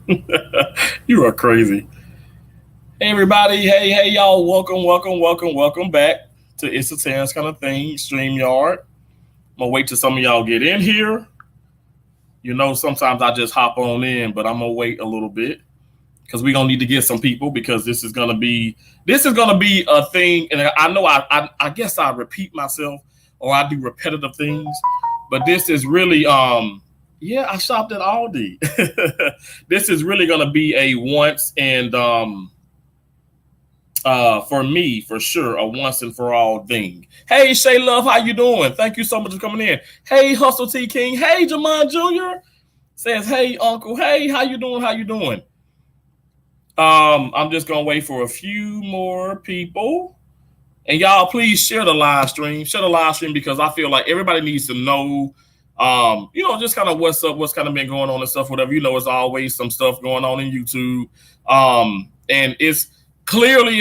You are crazy. Hey everybody, hey y'all, welcome back to It's a Terrence Kind of Thing, StreamYard. I'm gonna wait till some of y'all get in here. You know, sometimes I just hop on in, but I'm gonna wait a little bit because we're gonna need to get some people because this is gonna be a thing. And I know I guess I repeat myself or I do repetitive things, but this is really yeah, I shopped at Aldi. This is really gonna be a once and for me, for sure, a once and for all thing. Hey, Shay Love, how you doing? Thank you so much for coming in. Hey, Hustle T King. Hey, Jamon Jr. says, hey, Uncle. Hey, how you doing? How you doing? I'm just gonna wait for a few more people. And y'all, please share the live stream. Share the live stream because I feel like everybody needs to know, just kind of what's up, what's kind of been going on and stuff, whatever. You know, there's always some stuff going on in YouTube. And it's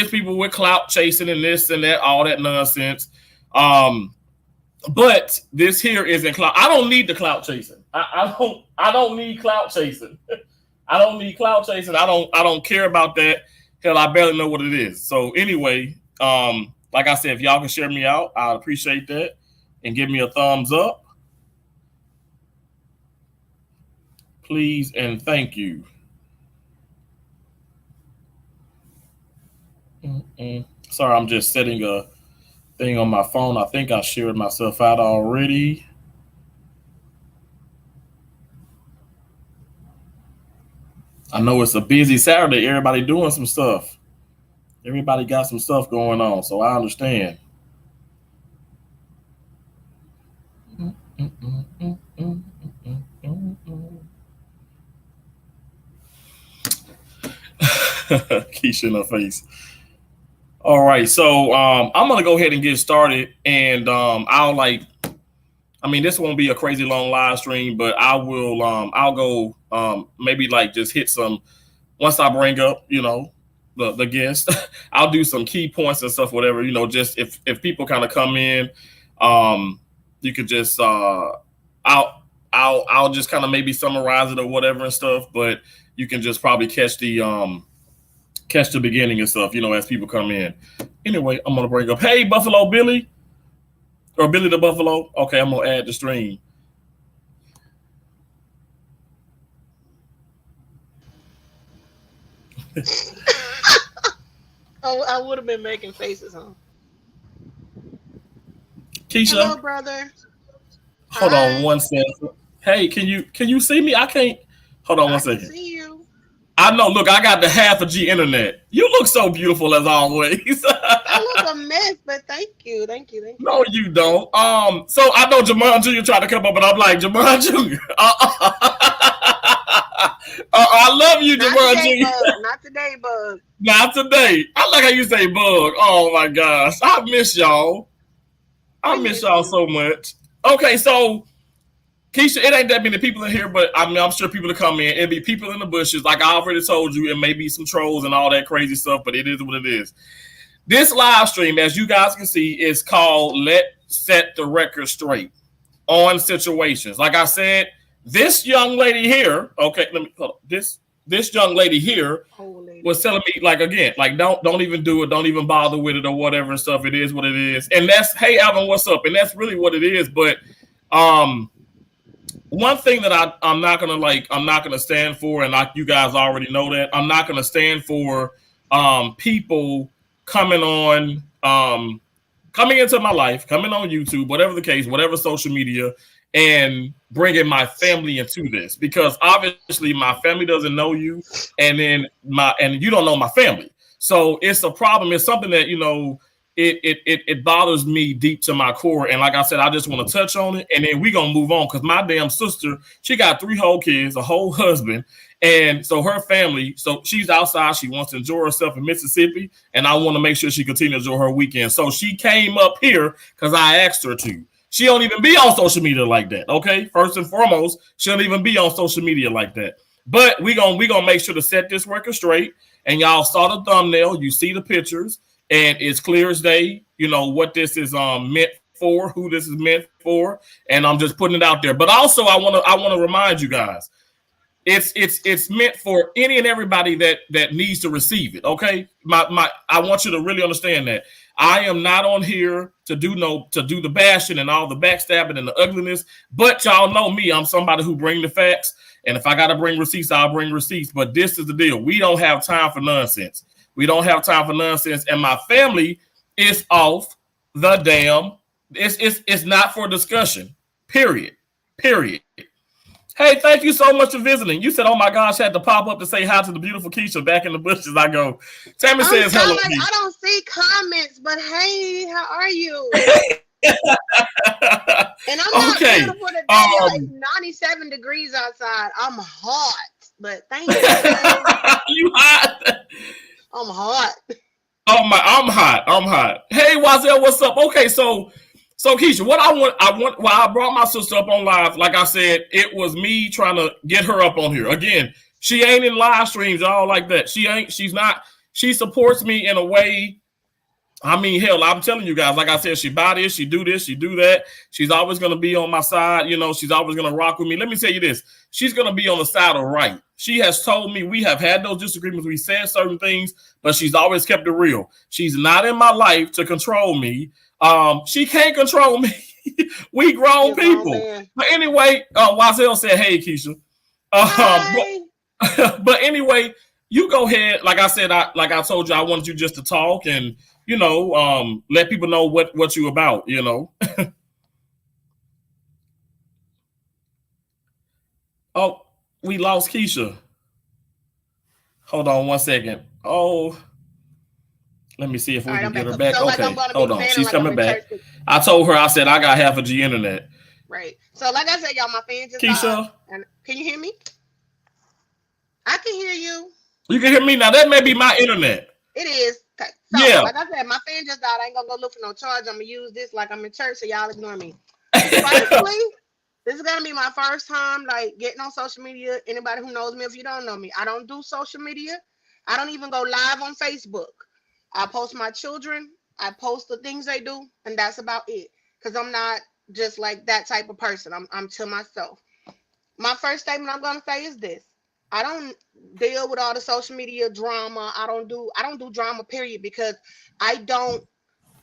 people with clout chasing and this and that, all that nonsense. But this here isn't clout. I don't need the clout chasing. I don't need clout chasing. I don't need clout chasing. I don't care about that. Hell, I barely know what it is. So anyway, like I said, if y'all can share me out, I'd appreciate that and give me a thumbs up. Please and thank you. Sorry, I'm just setting a thing on my phone. I think I shared myself out already. I know it's a busy Saturday. Everybody doing some stuff. Everybody got some stuff going on, so I understand. Keisha in her face. All right, so I'm gonna go ahead and get started, and this won't be a crazy long live stream, but I'll go maybe like just hit some once I bring up, the guest. I'll do some key points and stuff, whatever, just if people kind of come in, you could just I'll just kind of maybe summarize it or whatever and stuff, but you can just probably catch the beginning and stuff, as people come in. Anyway, I'm gonna bring up, hey, Buffalo Billy or Billy the Buffalo. Okay, I'm gonna add the stream. Oh, I would have been making faces, huh? Keisha, hello, brother. hold on Hi. one second. Hey, can you see me? I can't. Hold on one I can second. see you. I know. Look, I got the half a G internet. You look so beautiful as always. I look a mess, but thank you. No, you don't. So I know Jamon Jr. tried to come up, but I'm like Jamon Jr. I love you, Not Jamon today, Jr. bug. Not today, bug. Not today. I like how you say bug. Oh my gosh, I miss y'all. I We miss miss y'all you. so much. Okay, so Keisha, it ain't that many people in here, but I'm sure people to come in. It'll be people in the bushes, like I already told you. It may be some trolls and all that crazy stuff, but it is what it is. This live stream, as you guys can see, is called "Let Set the Record Straight" on situations. Like I said, this young lady here. Okay, let me hold on. This young lady here Old lady. was telling me, like, again, like don't even do it, don't even bother with it or whatever and stuff. It is what it is, and that's, hey Alvin, what's up? And that's really what it is. But um one thing that I'm not gonna stand for, and like you guys already know that I'm not gonna stand for people coming on coming into my life, coming on YouTube, whatever the case, whatever social media, and bringing my family into this, because obviously my family doesn't know you, and you don't know my family, so it's a problem. It's something that it bothers me deep to my core. And like I said, I just want to touch on it, and then we gonna move on, because my damn sister, she got 3 whole kids, a whole husband, and so her family, so she's outside, she wants to enjoy herself in Mississippi, and I want to make sure she continues to enjoy her weekend. So she came up here because I asked her to. She don't even be on social media like that. Okay, first and foremost, she don't even be on social media like that. But we gonna make sure to set this record straight. And y'all saw the thumbnail, you see the pictures, and it's clear as day, what this is meant for, who this is meant for, and I'm just putting it out there. But also, I want to remind you guys, It's meant for any and everybody that needs to receive it. Okay, I want you to really understand that I am not on here to do the bashing and all the backstabbing and the ugliness. But y'all know me, I'm somebody who bring the facts, and if I gotta bring receipts, I'll bring receipts. But this is the deal: we don't have time for nonsense. We don't have time for nonsense, and my family is off the damn. It's not for discussion. Period. Period. Hey, thank you so much for visiting. You said, "Oh my gosh," had to pop up to say hi to the beautiful Keisha back in the bushes. I go. Tammy says hello. Like, I don't see comments, but hey, how are you? And I'm not beautiful today. It's 97 degrees outside. I'm hot, but thank you. You hot? I'm hot. Oh my, I'm hot. I'm hot. Hey, Wazel, what's up? Okay, so Keisha, what I brought my sister up on live. Like I said, it was me trying to get her up on here. Again, she ain't in live streams, all like that. She's not. She supports me in a way. I mean, hell, I'm telling you guys, like I said, she buy this, she do this, she do that. She's always going to be on my side. You know, she's always going to rock with me. Let me tell you this. She's going to be on the side of right. She has told me we have had those disagreements. We said certain things, but she's always kept it real. She's not in my life to control me. She can't control me. We grown people. But anyway, Wazel said, "Hey, Keisha." But anyway, you go ahead. Like I said, like I told you, I wanted you just to talk and let people know what you about. Oh, we lost Keisha. Hold on one second. Oh. Let me see if we can get her back. So, okay, hold on. She's coming back. I told her, I said, I got half a G internet. Right. So, like I said, y'all, my fans just Keisha. And can you hear me? I can hear you. You can hear me now. That may be my internet. It is. Okay. So, yeah. Like I said, my fan just died. I ain't going to go look for no charge. I'm going to use this like I'm in church, so y'all ignore me. Firstly, this is going to be my first time, like, getting on social media. Anybody who knows me, if you don't know me, I don't do social media. I don't even go live on Facebook. I post my children, I post the things they do, and that's about it. Because I'm not just like that type of person. I'm to myself. My first statement I'm gonna say is this. I don't deal with all the social media drama. I don't do drama, period, because I don't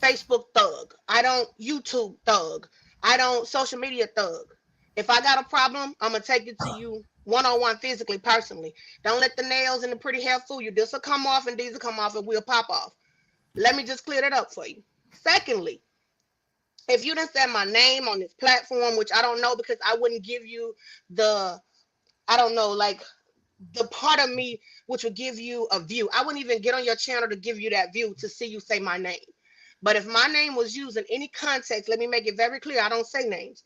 Facebook thug. I don't YouTube thug. I don't social media thug. If I got a problem, I'm gonna take it to you one-on-one, physically, personally. Don't let the nails and the pretty hair fool you. This will come off and these will come off and we'll pop off. Let me just clear that up for you. Secondly, if you didn't say my name on this platform, which I don't know because I wouldn't give you the part of me which would give you a view. I wouldn't even get on your channel to give you that view to see you say my name. But if my name was used in any context, let me make it very clear. I don't say names.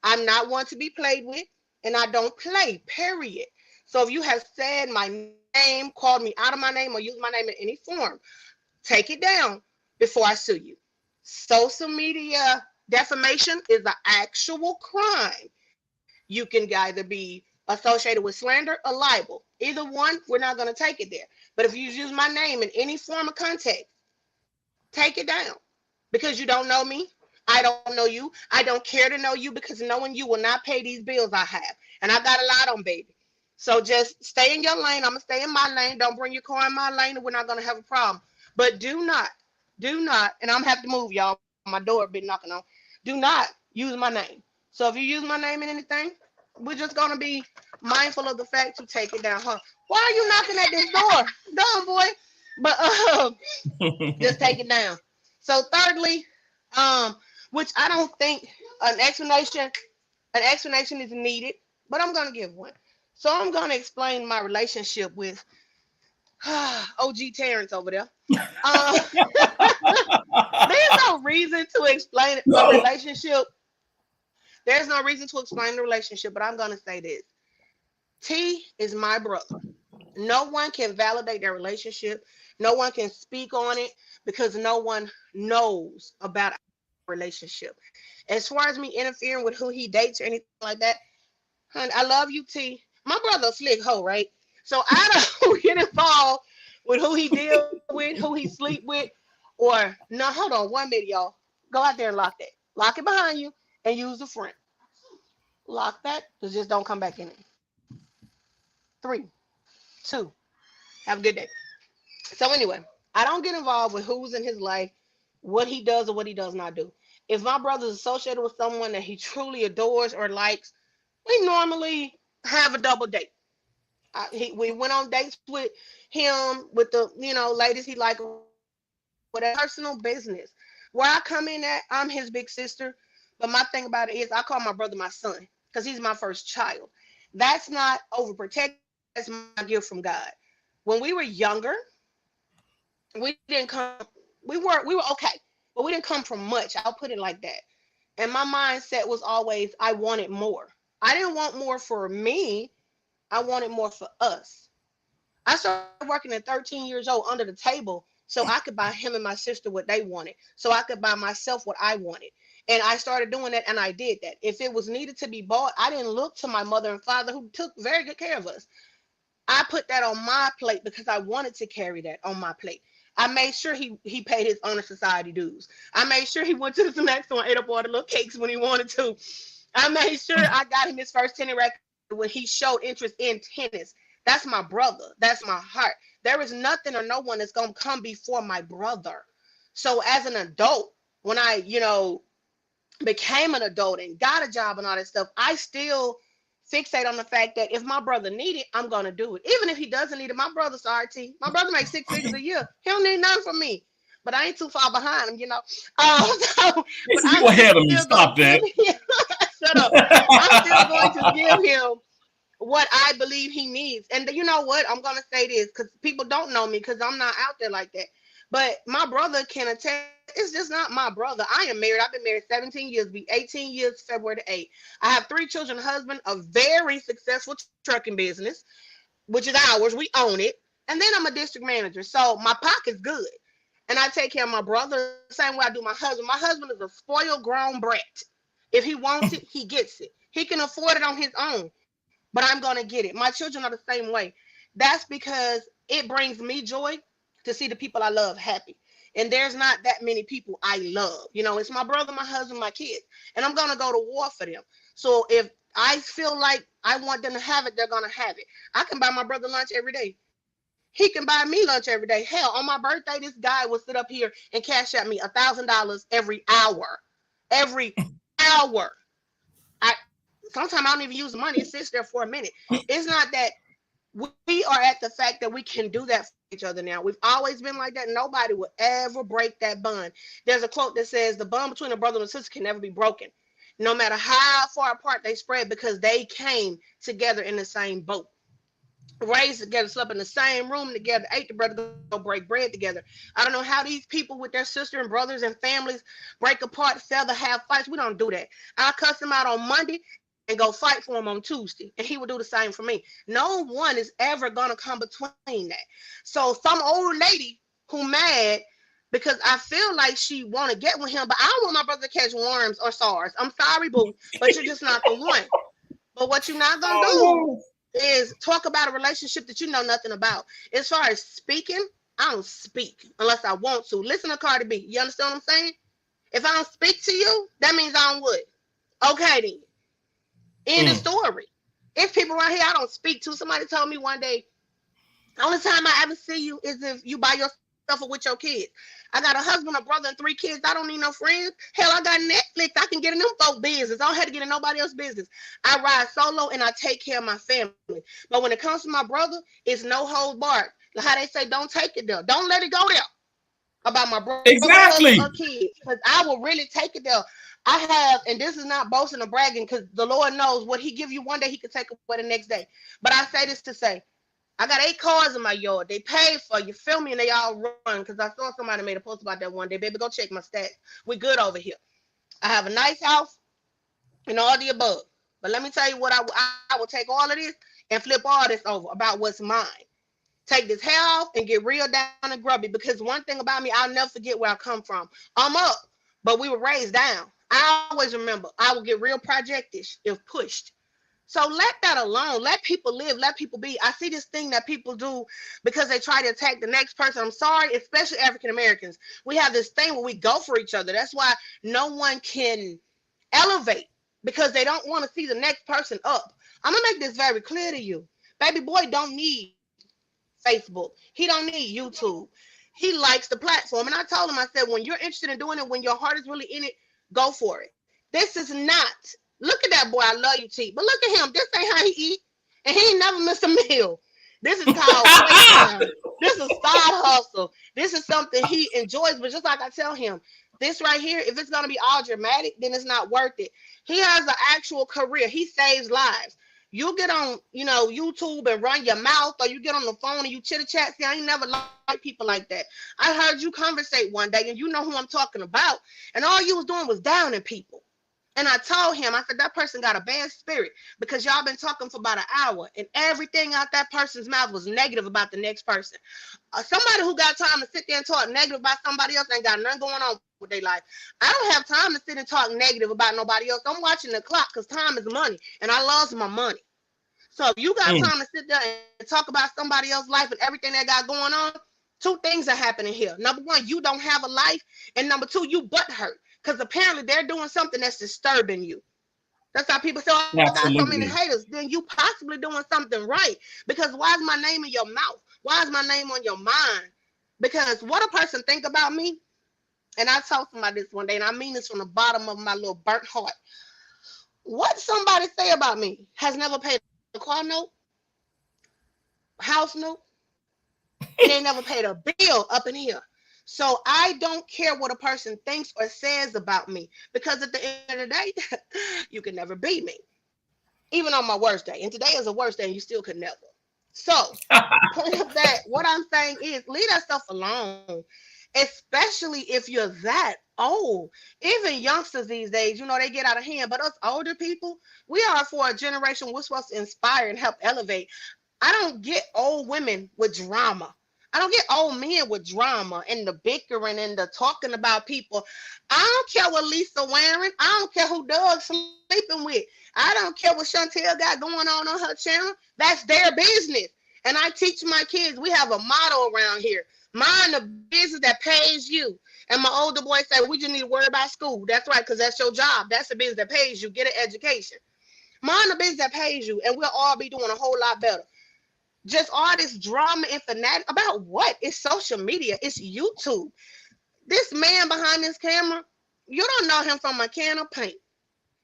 I'm not one to be played with, and I don't play, period. So if you have said my name, called me out of my name, or used my name in any form, take it down before I sue you. Social media defamation is an actual crime. You can either be associated with slander or libel. Either one, we're not going to take it there. But if you use my name in any form of context, take it down because you don't know me. I don't know you. I don't care to know you because knowing you will not pay these bills I have. And I got a lot on, baby. So just stay in your lane. I'm going to stay in my lane. Don't bring your car in my lane and we're not going to have a problem. But do not, and I'm going to have to move, y'all. My door been knocking on. Do not use my name. So if you use my name in anything, we're just going to be mindful of the fact to take it down. Huh? Why are you knocking at this door? Dumb boy. But just take it down. So thirdly, which I don't think an explanation is needed, but I'm going to give one. So I'm going to explain my relationship with OG Terrence over there. There's no reason to explain the relationship. There's no reason to explain the relationship, but I'm going to say this. T is my brother. No one can validate their relationship. No one can speak on it because no one knows about our relationship. As far as me interfering with who he dates or anything like that, honey, I love you, T. My brother a slick hoe, right? So I don't get involved with who he deal with, who he sleep with, or no, hold on 1 minute, y'all. Go out there and lock that. Lock it behind you and use the front. Lock that, just don't come back in it. Three, two. Have a good day. So anyway, I don't get involved with who's in his life, what he does or what he does not do. If my brother's associated with someone that he truly adores or likes, we normally have a double date. We went on dates with him, with the ladies he like, whatever, personal business. Where I come in at, I'm his big sister. But my thing about it is I call my brother my son because he's my first child. That's not overprotective. That's my gift from God. When we were younger, we didn't come, we were okay, but we didn't come from much. I'll put it like that. And my mindset was always I wanted more. I didn't want more for me. I wanted more for us. I started working at 13 years old under the table so I could buy him and my sister what they wanted, so I could buy myself what I wanted. And I started doing that and I did that. If it was needed to be bought, I didn't look to my mother and father who took very good care of us. I put that on my plate because I wanted to carry that on my plate. I made sure he paid his honor society dues. I made sure he went to the snack store and ate up all the little cakes when he wanted to. I made sure I got him his first tennis racket when he showed interest in tennis. That's my brother. That's my heart. There is nothing or no one that's going to come before my brother. So as an adult, when I, became an adult and got a job and all that stuff, I still fixate on the fact that if my brother need it, I'm going to do it. Even if he doesn't need it, my brother's RT. My brother makes 6 figures a year. He don't need nothing from me. But I ain't too far behind him. But You I'm ahead of me. still going Stop to give that. him, shut up. I'm still going to give him what I believe he needs. And you know what? I'm going to say this because people don't know me because I'm not out there like that. But my brother can attest. It's just not my brother. I am married. I've been married 17 years, be 18 years February the 8th. I have 3 children, a husband, a very successful trucking business, which is ours. We own it. And then I'm a district manager. So my pocket's good. And I take care of my brother the same way I do my husband. My husband is a spoiled grown brat. If he wants it, he gets it. He can afford it on his own, but I'm going to get it. My children are the same way. That's because it brings me joy to see the people I love happy. And there's not that many people I love. It's my brother, my husband, my kids. And I'm going to go to war for them. So if I feel like I want them to have it, they're going to have it. I can buy my brother lunch every day. He can buy me lunch every day. Hell, on my birthday, this guy will sit up here and cash at me $1,000 every hour. Every hour. I Sometimes I don't even use the money. It sits there for a minute. It's not that we are at the fact that we can do that for each other now. We've always been like that. Nobody will ever break that bond. There's a quote that says the bond between a brother and a sister can never be broken, no matter how far apart they spread, because they came together in the same boat, raised together, slept in the same room together, ate the bread, go break bread together. I don't know how these people with their sister and brothers and families break apart, feather, have fights. We don't do that. I cuss him out on Monday and go fight for him on Tuesday, and he would do the same for me. No one is ever gonna come between that. So some old lady who mad because I feel like she want to get with him, but I don't want my brother to catch worms or SARS. I'm sorry, boo, but you're just not the one. But what you're not gonna do Oh, is talk about a relationship that you know nothing about. As far as speaking, I don't speak unless I want to. Listen to Cardi B. You understand what I'm saying? If I don't speak to you, that means I don't would. Okay then. End of mm. story. It's people right here I don't speak to. Somebody told me one day, the only time I ever see you is if you by yourself or with your kids. I got a husband, a brother, and 3 kids. I don't need no friends. Hell, I got Netflix. I can get in them folk business. I don't have to get in nobody else's business. I ride solo and I take care of my family. But when it comes to my brother, it's no hold barred. How they say, don't take it there. Don't let it go there about my brother, husband, or Exactly. kids. Because I will really take it there. I have, and this is not boasting or bragging, because the Lord knows what he give you one day, he could take away the next day. But I say this to say, I got 8 cars in my yard. They paid for, you feel me, and they all run. Because I saw somebody made a post about that one day. Baby, go check my stats. We good over here. I have a nice house and all the above. But let me tell you what I will take all of this and flip all this over about what's mine. Take this hair off and get real down and grubby. Because one thing about me, I'll never forget where I come from. I'm up, but we were raised down. I always remember I will get real projectish if pushed. So let that alone. Let people live. Let people be. I see this thing that people do because they try to attack the next person. I'm sorry, especially African Americans. We have this thing where we go for each other. That's why no one can elevate, because they don't want to see the next person up. I'm going to make this very clear to you. Baby boy don't need Facebook. He don't need YouTube. He likes the platform. And I told him, I said, when you're interested in doing it, when your heart is really in it, go for it. This is not, look at that boy. I love you, T. But look at him. This ain't how he eat. And he ain't never missed a meal. This is called playtime. This is side hustle. This is something he enjoys. But just like I tell him, this right here, if it's going to be all dramatic, then it's not worth it. He has an actual career. He saves lives. You get on, YouTube and run your mouth, or you get on the phone and you chitter chat. See, I ain't never liked people like that. I heard you conversate one day, and you know who I'm talking about, and all you was doing was downing people. And I told him, I said, that person got a bad spirit because y'all been talking for about an hour, and everything out that person's mouth was negative about the next person. Somebody who got time to sit there and talk negative about somebody else ain't got nothing going on with their life. I don't have time to sit and talk negative about nobody else. I'm watching the clock because time is money, and I lost my money. So if you got time to sit there and talk about somebody else's life and everything they got going on, two things are happening here. Number one, you don't have a life, and number two, you butt hurt because apparently they're doing something that's disturbing you. That's how people say, oh, I got so many haters. Then you possibly doing something right, because why is my name in your mouth? Why is my name on your mind? Because what a person think about me, and I told somebody this one day, and I mean this from the bottom of my little burnt heart. What somebody say about me has never paid a car note, house note, and they never paid a bill up in here. So I don't care what a person thinks or says about me, because at the end of the day, you can never beat me, even on my worst day. And today is a worst day, and you still could never. So, point of that, what I'm saying is leave that stuff alone, especially if you're that old. Even youngsters these days, they get out of hand. But us older people, we are for a generation we're supposed to inspire and help elevate. I don't get old women with drama. I don't get old men with drama and the bickering and the talking about people. I don't care what Lisa wearing. I don't care who Doug's sleeping with. I don't care what Chantel got going on her channel. That's their business. And I teach my kids, we have a motto around here. Mind the business that pays you. And my older boy said, we just need to worry about school. That's right, because that's your job. That's the business that pays you. Get an education. Mind the business that pays you, and we'll all be doing a whole lot better. Just all this drama and fanatic about what? It's social media. It's YouTube. This man behind this camera, you don't know him from a can of paint.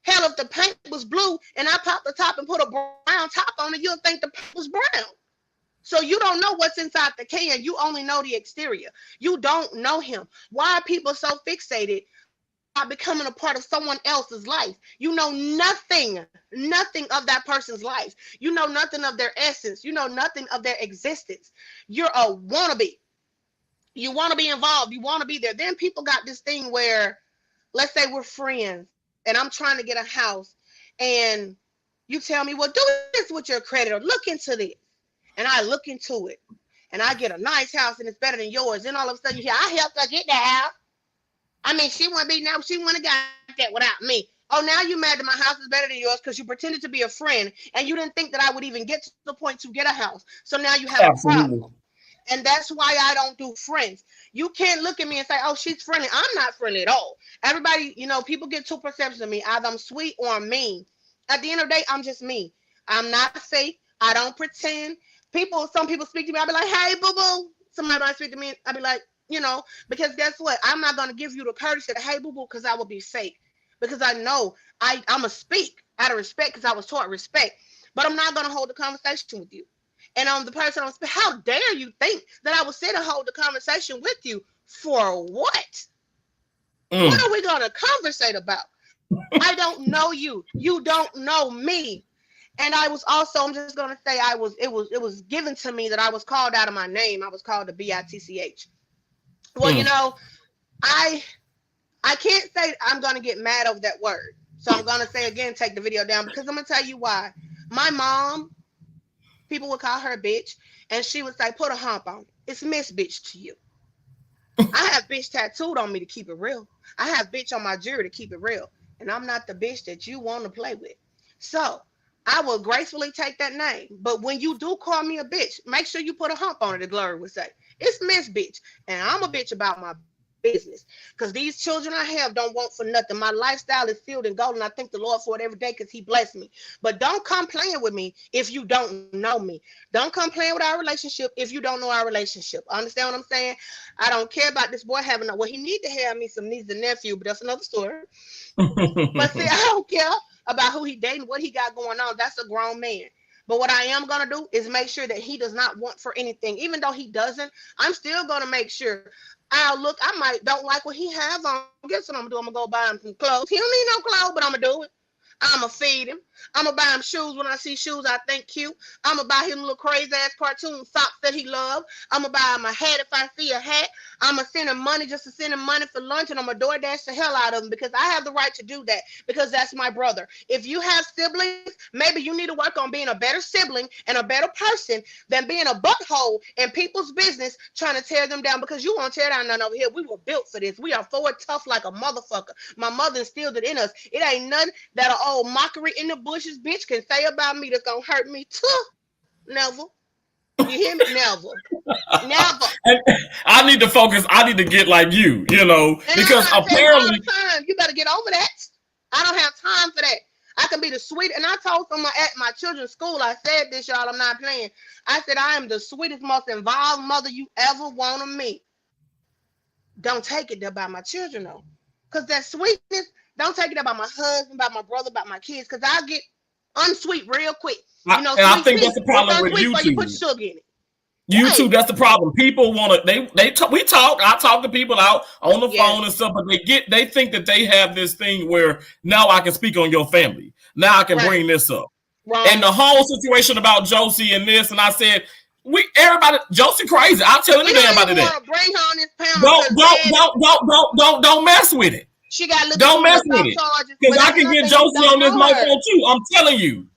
Hell, if the paint was blue and I popped the top and put a brown top on it, you'll think the paint was brown. So you don't know what's inside the can. You only know the exterior. You don't know him. Why are people so fixated about becoming a part of someone else's life? You know nothing of that person's life. You know nothing of their essence. You know nothing of their existence. You're a wannabe. You want to be involved. You want to be there. Then people got this thing where, let's say we're friends and I'm trying to get a house, and you tell me, well, do this with your credit or look into this. And I look into it and I get a nice house and it's better than yours. Then all of a sudden you hear, I helped her get that house. I mean, she wouldn't have got that without me. Oh, now you mad that my house is better than yours because you pretended to be a friend and you didn't think that I would even get to the point to get a house. So now you have a problem. And that's why I don't do friends. You can't look at me and say, oh, she's friendly. I'm not friendly at all. Everybody, people get two perceptions of me. Either I'm sweet or I'm mean. At the end of the day, I'm just me. I'm not fake. I don't pretend. Some people speak to me, I'll be like, hey, boo-boo. Somebody might speak to me, I'll be like, because guess what? I'm not going to give you the courtesy to, hey, boo-boo, because I will be fake. Because I know I'm going to speak out of respect because I was taught respect. But I'm not going to hold the conversation with you. And the person I'm speaking, how dare you think that I will sit and hold the conversation with you for what? What are we going to conversate about? I don't know you. You don't know me. And I was also, I'm just going to say, it was given to me that I was called out of my name. I was called a bitch. Well, I can't say I'm going to get mad over that word. So I'm going to say again, take the video down, because I'm going to tell you why. My mom, people would call her a bitch, and she would say, put a hump on it. It's Miss Bitch to you. I have bitch tattooed on me to keep it real. I have bitch on my jewelry to keep it real. And I'm not the bitch that you want to play with. So I will gracefully take that name. But when you do call me a bitch, make sure you put a hump on it, the Glory would say. It's Miss Bitch. And I'm a bitch about my business. Because these children I have don't want for nothing. My lifestyle is filled in gold, and I thank the Lord for it every day because He blessed me. But don't come playing with me if you don't know me. Don't come playing with our relationship if you don't know our relationship. Understand what I'm saying? I don't care about this boy having well, he need to have me some niece and nephew, but that's another story. But see, I don't care about who he dating, what he got going on. That's a grown man. But what I am gonna do is make sure that he does not want for anything. Even though he doesn't, I'm still gonna make sure. I'll look. I might don't like what he has on. Guess what I'm gonna do? I'm gonna go buy him some clothes. He don't need no clothes, but I'm gonna do it. I'm gonna feed him. I'm gonna buy him shoes when I see shoes I think cute. I'm gonna buy him little crazy ass cartoon socks that he loves. I'm gonna buy him a hat if I see a hat. I'm gonna send him money just to send him money for lunch, and I'm gonna DoorDash the hell out of him because I have the right to do that because that's my brother. If you have siblings, maybe you need to work on being a better sibling and a better person than being a butthole in people's business trying to tear them down because you won't tear down none over here. We were built for this. We are forward tough like a motherfucker. My mother instilled it in us. It ain't nothing that an old mockery in the bushes bitch can say about me that's gonna hurt me too. Never. You hear me? Never. Never. And I need to focus. I need to get like you, And I'm because trying to tell you all apparently, the time, you better get over that. I don't have time for that. I can be the sweet, and I told someone at my children's school, I said this, y'all, I'm not playing. I said, I am the sweetest, most involved mother you ever want to meet. Don't take it there by my children, though. Because that sweetness, don't take it there by my husband, by my brother, by my kids, because I get unsweet real quick. and I Sweet think that's tea. the It's problem with unsweet before you put YouTube. sugar in it. YouTube, Right. that's the problem. People want to we talk. I talk to people out on the Yes. phone and stuff, but they think that they have this thing where now I can speak on your family. Now I can Right. bring this up. Wrong. And the whole situation about Josie and this, and I said, everybody, Josie crazy. I'll tell We everybody don't even that. want to bring her on this panel Don't mess with it. she got looking Don't for mess little with soft it. charges. Because But I that's can get nothing. You Josie on don't this know her. microphone too. I'm telling you.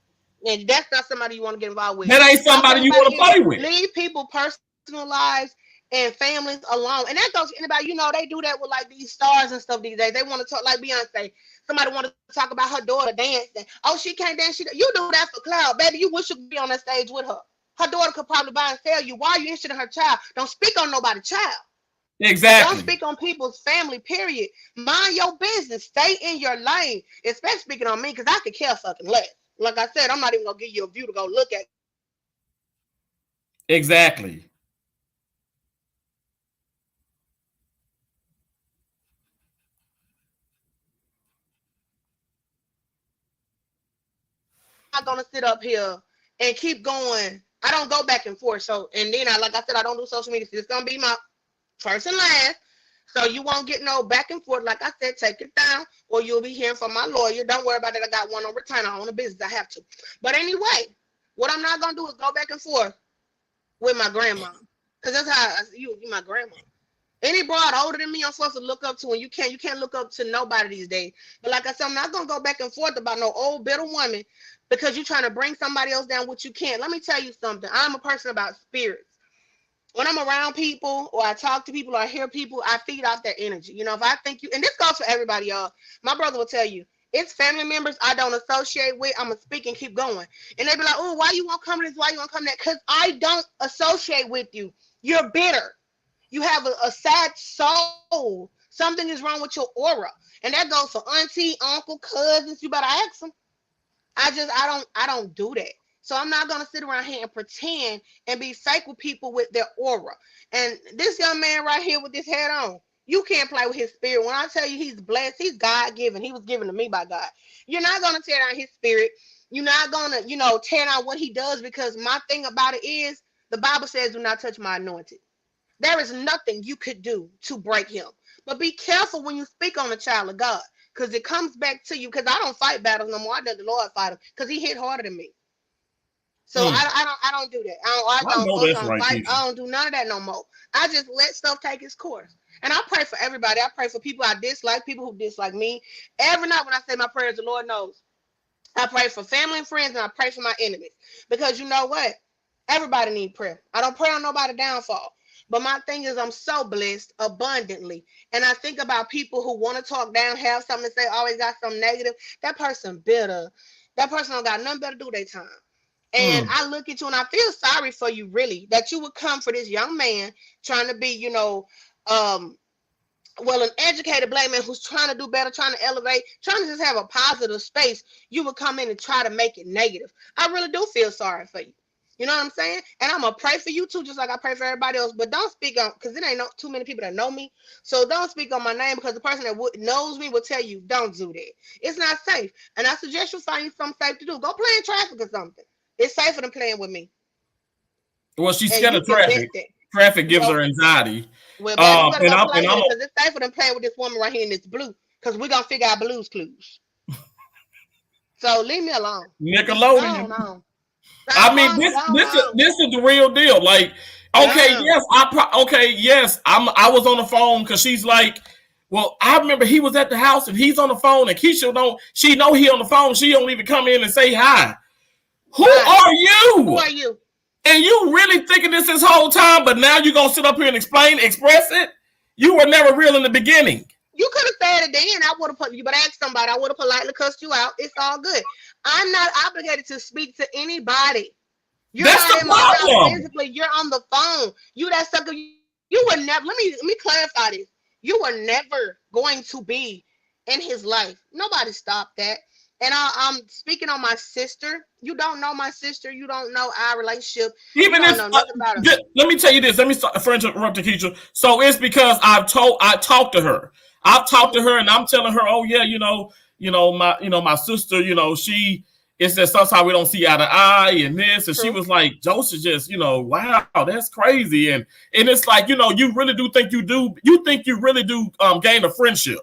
And that's not somebody you want to get involved with. That ain't somebody you want to play with. Leave people personal lives and families alone. And that goes to anybody, they do that with like these stars and stuff these days. They want to talk like Beyonce. Somebody want to talk about her daughter dancing. Oh, she can't dance. You do that for cloud. Baby, you wish you could be on that stage with her. Her daughter could probably buy and sell you. Why are you interested in her child? Don't speak on nobody's child. Exactly. Don't speak on people's family, period. Mind your business. Stay in your lane. Especially speaking on me, because I could care fucking less. Like I said, I'm not even going to give you a view to go look at. Exactly. I'm not going to sit up here and keep going. I don't go back and forth. So, and then like I said, I don't do social media. So it's going to be my first and last. So you won't get no back and forth. Like I said, take it down or you'll be hearing from my lawyer. Don't worry about it. I got one on retainer. I own a business. I have to. But anyway, what I'm not going to do is go back and forth with my grandma. Because that's how you my grandma. Any broad older than me, I'm supposed to look up to, and you can't look up to nobody these days. But like I said, I'm not gonna go back and forth about no old bitter woman because you're trying to bring somebody else down, which you can't. Let me tell you something. I'm a person about spirits. When I'm around people or I talk to people or I hear people, I feed off their energy. If I think you, and this goes for everybody, y'all. My brother will tell you, it's family members I don't associate with. I'm gonna speak and keep going. And they be like, oh, why you won't come to this? Why you won't come to that? Because I don't associate with you. You're bitter. You have a sad soul. Something is wrong with your aura. And that goes for auntie, uncle, cousins. You better ask them. I don't do that. So I'm not gonna sit around here and pretend and be fake with people with their aura. And this young man right here with this hat on, you can't play with his spirit. When I tell you he's blessed, he's God given. He was given to me by God. You're not gonna tear down his spirit. You're not gonna, tear down what he does because my thing about it is the Bible says, do not touch my anointed. There is nothing you could do to break him. But be careful when you speak on a child of God, because it comes back to you. Because I don't fight battles no more. I let the Lord fight him, because he hit harder than me. So I don't do that. I know that's right, fight. Keisha. I don't do none of that no more. I just let stuff take its course. And I pray for everybody. I pray for people I dislike, people who dislike me. Every night when I say my prayers, the Lord knows. I pray for family and friends, and I pray for my enemies. Because you know what? Everybody needs prayer. I don't pray on nobody's downfall. But my thing is, I'm so blessed abundantly. And I think about people who want to talk down, have something to say, always got something negative. That person bitter. That person don't got nothing better to do their time. And I look at you and I feel sorry for you, really, that you would come for this young man trying to be, well, an educated black man who's trying to do better, trying to elevate, trying to just have a positive space, you would come in and try to make it negative. I really do feel sorry for you. You know what I'm saying? And I'm gonna pray for you too, just like I pray for everybody else. But don't speak on, because it ain't no, too many people that know me. So don't speak on my name, because the person that knows me will tell you don't do that. It's not safe. And I suggest you find you something safe to do. Go play in traffic or something. It's safer than playing with me. Well, she's And scared you of can traffic. bet that. Traffic gives Well, her anxiety. well, baby, you better And go I'm play and with I'm it, because it's safer than playing with this woman right here in this blue. Because we're gonna figure out Blue's Clues. So leave me alone. Nickelodeon. Go on. I mean, Go on. this is the real deal. Like, okay, Go. yes, I was on the phone because she's like, well, I remember he was at the house and he's on the phone and Keisha she know he on the phone. She don't even come in and say hi. Who are you? Who are you? And you really thinking this whole time, but now you're gonna sit up here and express it? You were never real in the beginning. You could have said it then. I would have put you, but ask somebody. I would have politely cussed you out. It's all good. I'm not obligated to speak to anybody. You're That's not the in my house problem. physically. You're on the phone. You that sucker. You were never. Let me clarify this. You were never going to be in his life. Nobody stopped that. And I'm speaking on my sister. You don't know my sister. You don't know our relationship. Even you don't if know nothing about her. let me tell you this. Let me start interrupt Keisha. So it's because I talked to her. I've talked to her and I'm telling her, oh yeah, my sister, she it's that sometimes we don't see eye to eye and this, and True. she was like, Joseph just, wow, that's crazy. And it's like, you really do think you really do gain a friendship.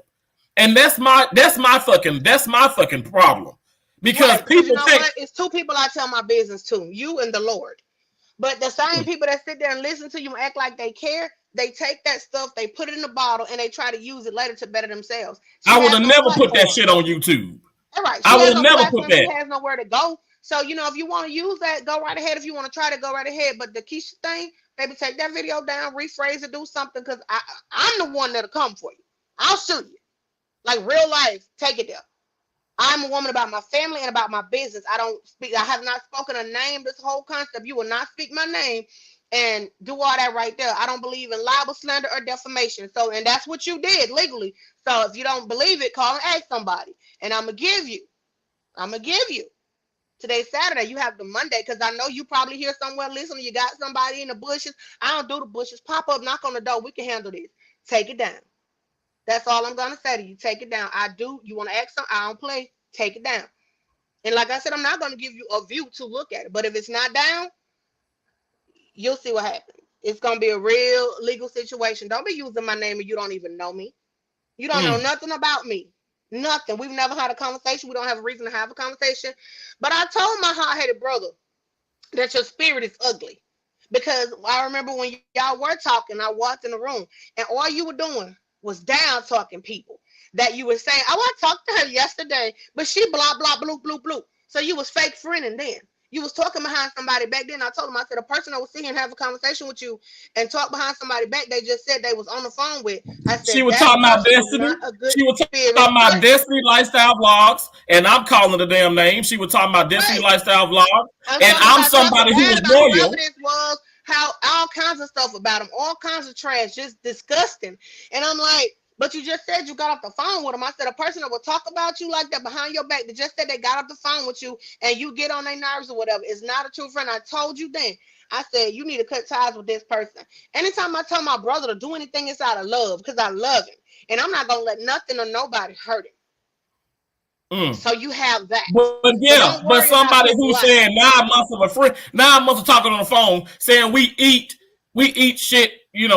And that's my fucking problem. Because right, people think what? It's two people I tell my business to, you and the Lord. But the same people that sit there and listen to you and act like they care, they take that stuff, they put it in a bottle, and they try to use it later to better themselves. I would have never put that shit on YouTube. All right. I would have never put that. She has nowhere to go. So, if you want to use that, go right ahead. If you want to try to go right ahead. But the Keisha thing, baby, take that video down, rephrase it, do something, because I'm the one that'll come for you. I'll sue you. Like real life, take it there. I'm a woman about my family and about my business. I have not spoken a name, this whole concept. You will not speak my name and do all that right there. I don't believe in libel, slander, or defamation. So, and that's what you did legally. So if you don't believe it, call and ask somebody. And I'm going to give you. Today's Saturday. You have the Monday, because I know you probably hear somewhere listening. You got somebody in the bushes. I don't do the bushes. Pop up, knock on the door. We can handle this. Take it down. That's all I'm going to say to you. Take it down. I do. You want to ask something? I don't play. Take it down. And like I said, I'm not going to give you a view to look at it. But if it's not down, you'll see what happens. It's going to be a real legal situation. Don't be using my name and you don't even know me. You don't know nothing about me. Nothing. We've never had a conversation. We don't have a reason to have a conversation. But I told my hard-headed brother that your spirit is ugly. Because I remember when y'all were talking, I walked in the room, and all you were doing was down talking people that you were saying, oh, I talked to her yesterday, but she blah, blah, blue, blue, blue. So you was fake friending then. You was talking behind somebody back then. I told him, I said, a person that was sitting and have a conversation with you and talk behind somebody back, they just said they was on the phone with. I said, she was talking about Destiny. She was talking about Destiny Lifestyle Vlogs, and I'm calling the damn name. She was talking about Destiny Lifestyle Vlogs, and I'm somebody who was loyal. Was how all kinds of stuff about him, all kinds of trash, just disgusting. And I'm like, but you just said you got off the phone with him. I said, a person that will talk about you like that behind your back, that just said they got off the phone with you and you get on their nerves or whatever, is not a true friend. I told you then. I said, you need to cut ties with this person. Anytime I tell my brother to do anything, it's out of love, because I love him. And I'm not going to let nothing or nobody hurt him. So you have that. But somebody who's saying 9 months of a friend, 9 months of talking on the phone, saying we eat shit,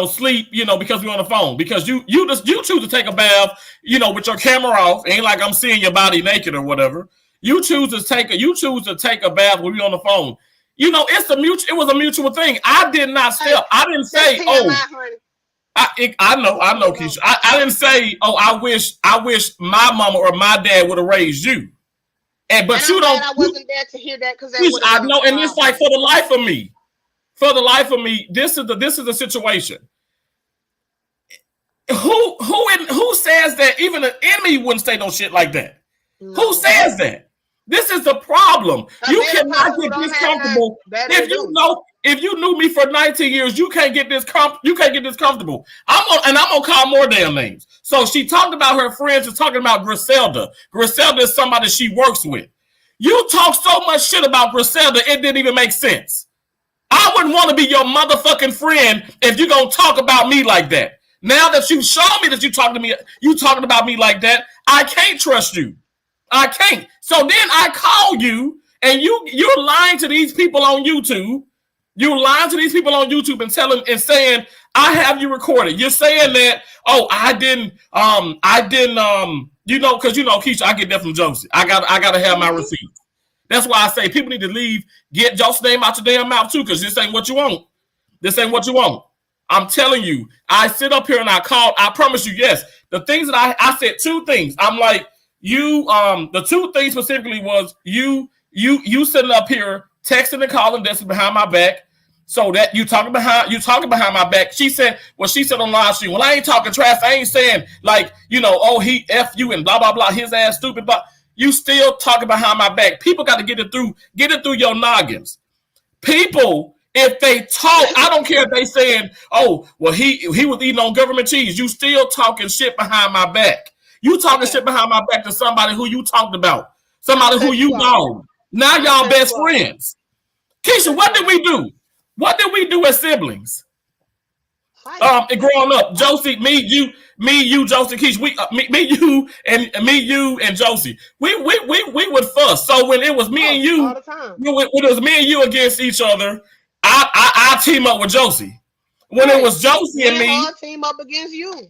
sleep, because we're on the phone. Because you choose to take a bath, with your camera off. Ain't like I'm seeing your body naked or whatever. You choose to take a bath when we're on the phone. It was a mutual thing. I did not step. I didn't say, I know, Keisha. I didn't say, I wish my mama or my dad would have raised you. But you don't. I wasn't there to hear that, because I know, and it's like for the life of me, this is the situation. Who says that even an enemy wouldn't say no shit like that? No. Who says that? This is the problem. You cannot get this comfortable if you know. If you knew me for 19 years, you can't get this comfortable. I'm gonna call more damn names. So she talked about her friends and talking about Griselda. Griselda is somebody she works with. You talk so much shit about Griselda, it didn't even make sense. I wouldn't want to be your motherfucking friend if you're gonna talk about me like that. Now that you show me that you talking about me like that, I can't trust you. I can't. So then I call you, and you're lying to these people on YouTube. You're lying to these people on YouTube and telling and saying, I have you recorded. You're saying that, oh, I didn't, because Keisha, I get that from Josie. I gotta have my receipts. That's why I say people need to get Josie's name out your damn mouth too, because this ain't what you want. This ain't what you want. I'm telling you, I sit up here and I promise you, yes, the things that I said two things. I'm like, the two things specifically was you sitting up here texting and calling this behind my back, so that you talking behind my back. She said on live stream. Well, I ain't talking trash. I ain't saying like, oh, he F you and blah blah blah, his ass stupid, but you still talking behind my back. People got to get it through your noggins. People, if they talk, I don't care if they saying, oh, well, he was eating on government cheese. You still talking shit behind my back. You talking shit behind my back to somebody who you talked about, somebody who you know. Now y'all best friends. Keisha, what did we do? What did we do as siblings? Growing up, Josie, me, you, Josie, Keisha, me, you, and Josie, we would fuss. So when it was me and you, when it was me and you against each other, I team up with Josie. When it was Josie and me, I team up against you.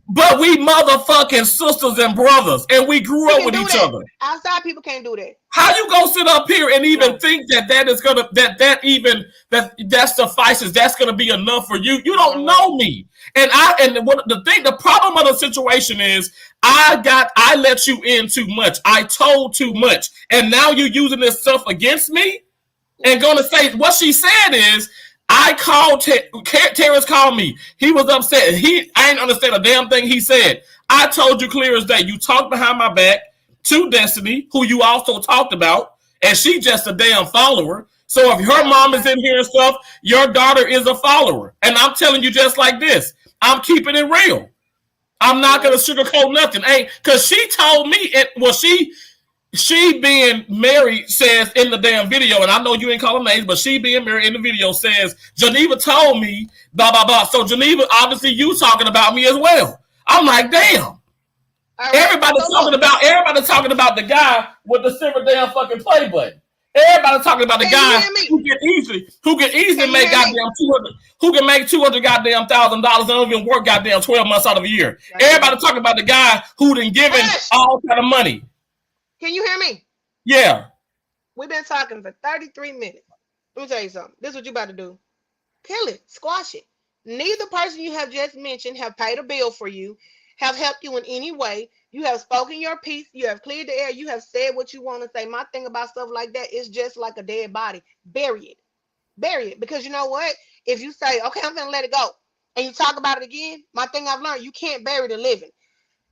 But we motherfucking sisters and brothers, and we grew up with each other. Outside people can't do that. How you gonna sit up here and even think that is gonna that suffices? That's gonna be enough for you? You don't know me, the problem of the situation is I let you in too much. I told too much, and now you're using this stuff against me, and gonna say what she said is. I called Terrence called me. He was upset. I didn't understand a damn thing he said. I told you clear as day. You talked behind my back to Destiny, who you also talked about, and she just a damn follower. So if her mom is in here and stuff, your daughter is a follower. And I'm telling you just like this. I'm keeping it real. I'm not gonna sugarcoat nothing. Because she told me she being married says in the damn video, and I know you ain't calling names, but she being married in the video says, Geneva told me, blah, blah, blah. So Geneva, obviously you talking about me as well. I'm like, damn. Right. Everybody's talking about the guy with the silver damn fucking play button. Everybody's talking about the guy who can easily make goddamn 200, who can make $200 goddamn $1,000 and don't even work goddamn 12 months out of a year. Right. Everybody talking about the guy who done given all kind of money. Can you hear me? Yeah. We've been talking for 33 minutes. Let me tell you something. This is what you about to do. Kill it. Squash it. Neither person you have just mentioned have paid a bill for you, have helped you in any way. You have spoken your piece. You have cleared the air. You have said what you want to say. My thing about stuff like that is just like a dead body. Bury it. Bury it. Because you know what? If you say, okay, I'm going to let it go, and you talk about it again, my thing I've learned, you can't bury the living.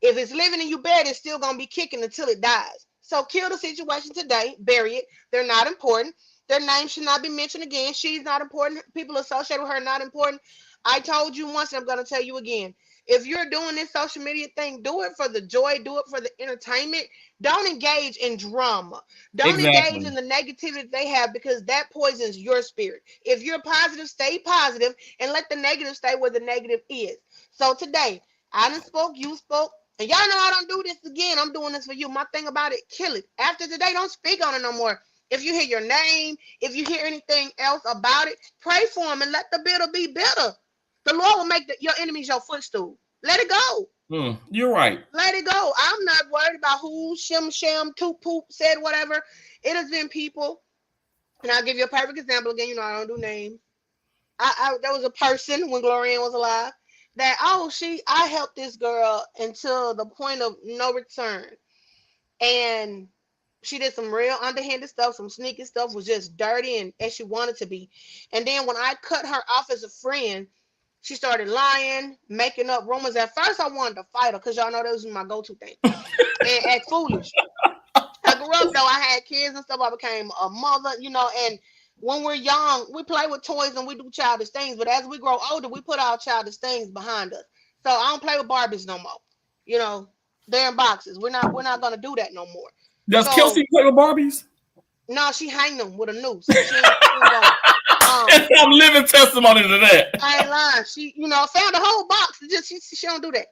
If it's living and you bury it, it's still going to be kicking until it dies. So kill the situation today, bury it. They're not important. Their name should not be mentioned again. She's not important. People associated with her are not important. I told you once, and I'm going to tell you again. If you're doing this social media thing, do it for the joy. Do it for the entertainment. Don't engage in drama. Don't engage in the negativity they have, because that poisons your spirit. If you're positive, stay positive and let the negative stay where the negative is. So today, I done spoke, you spoke. And y'all know I don't do this again. I'm doing this for you. My thing about it, kill it. After today, don't speak on it no more. If you hear your name, if you hear anything else about it, pray for them and let the bitter be bitter. The Lord will make your enemies your footstool. Let it go. You're right. Let it go. I'm not worried about who, shim, sham, toot, poop, said whatever. It has been people. And I'll give you a perfect example again. You know, I don't do names. There was a person when Glorianne was alive. That, I helped this girl until the point of no return. And she did some real underhanded stuff, some sneaky stuff, was just dirty and as she wanted to be. And then when I cut her off as a friend, she started lying, making up rumors. At first, I wanted to fight her because y'all know that was my go-to thing. And act foolish. I grew up, though. I had kids and stuff. I became a mother, and When we're young, we play with toys and we do childish things. But as we grow older, we put our childish things behind us. So I don't play with Barbies no more. You know, they're in boxes. We're not gonna do that no more. Does So Kelsey play with Barbies? no, she hang them with a noose. She ain't gonna I'm living testimony to that. I ain't lying. She, found a whole box. Just she don't do that.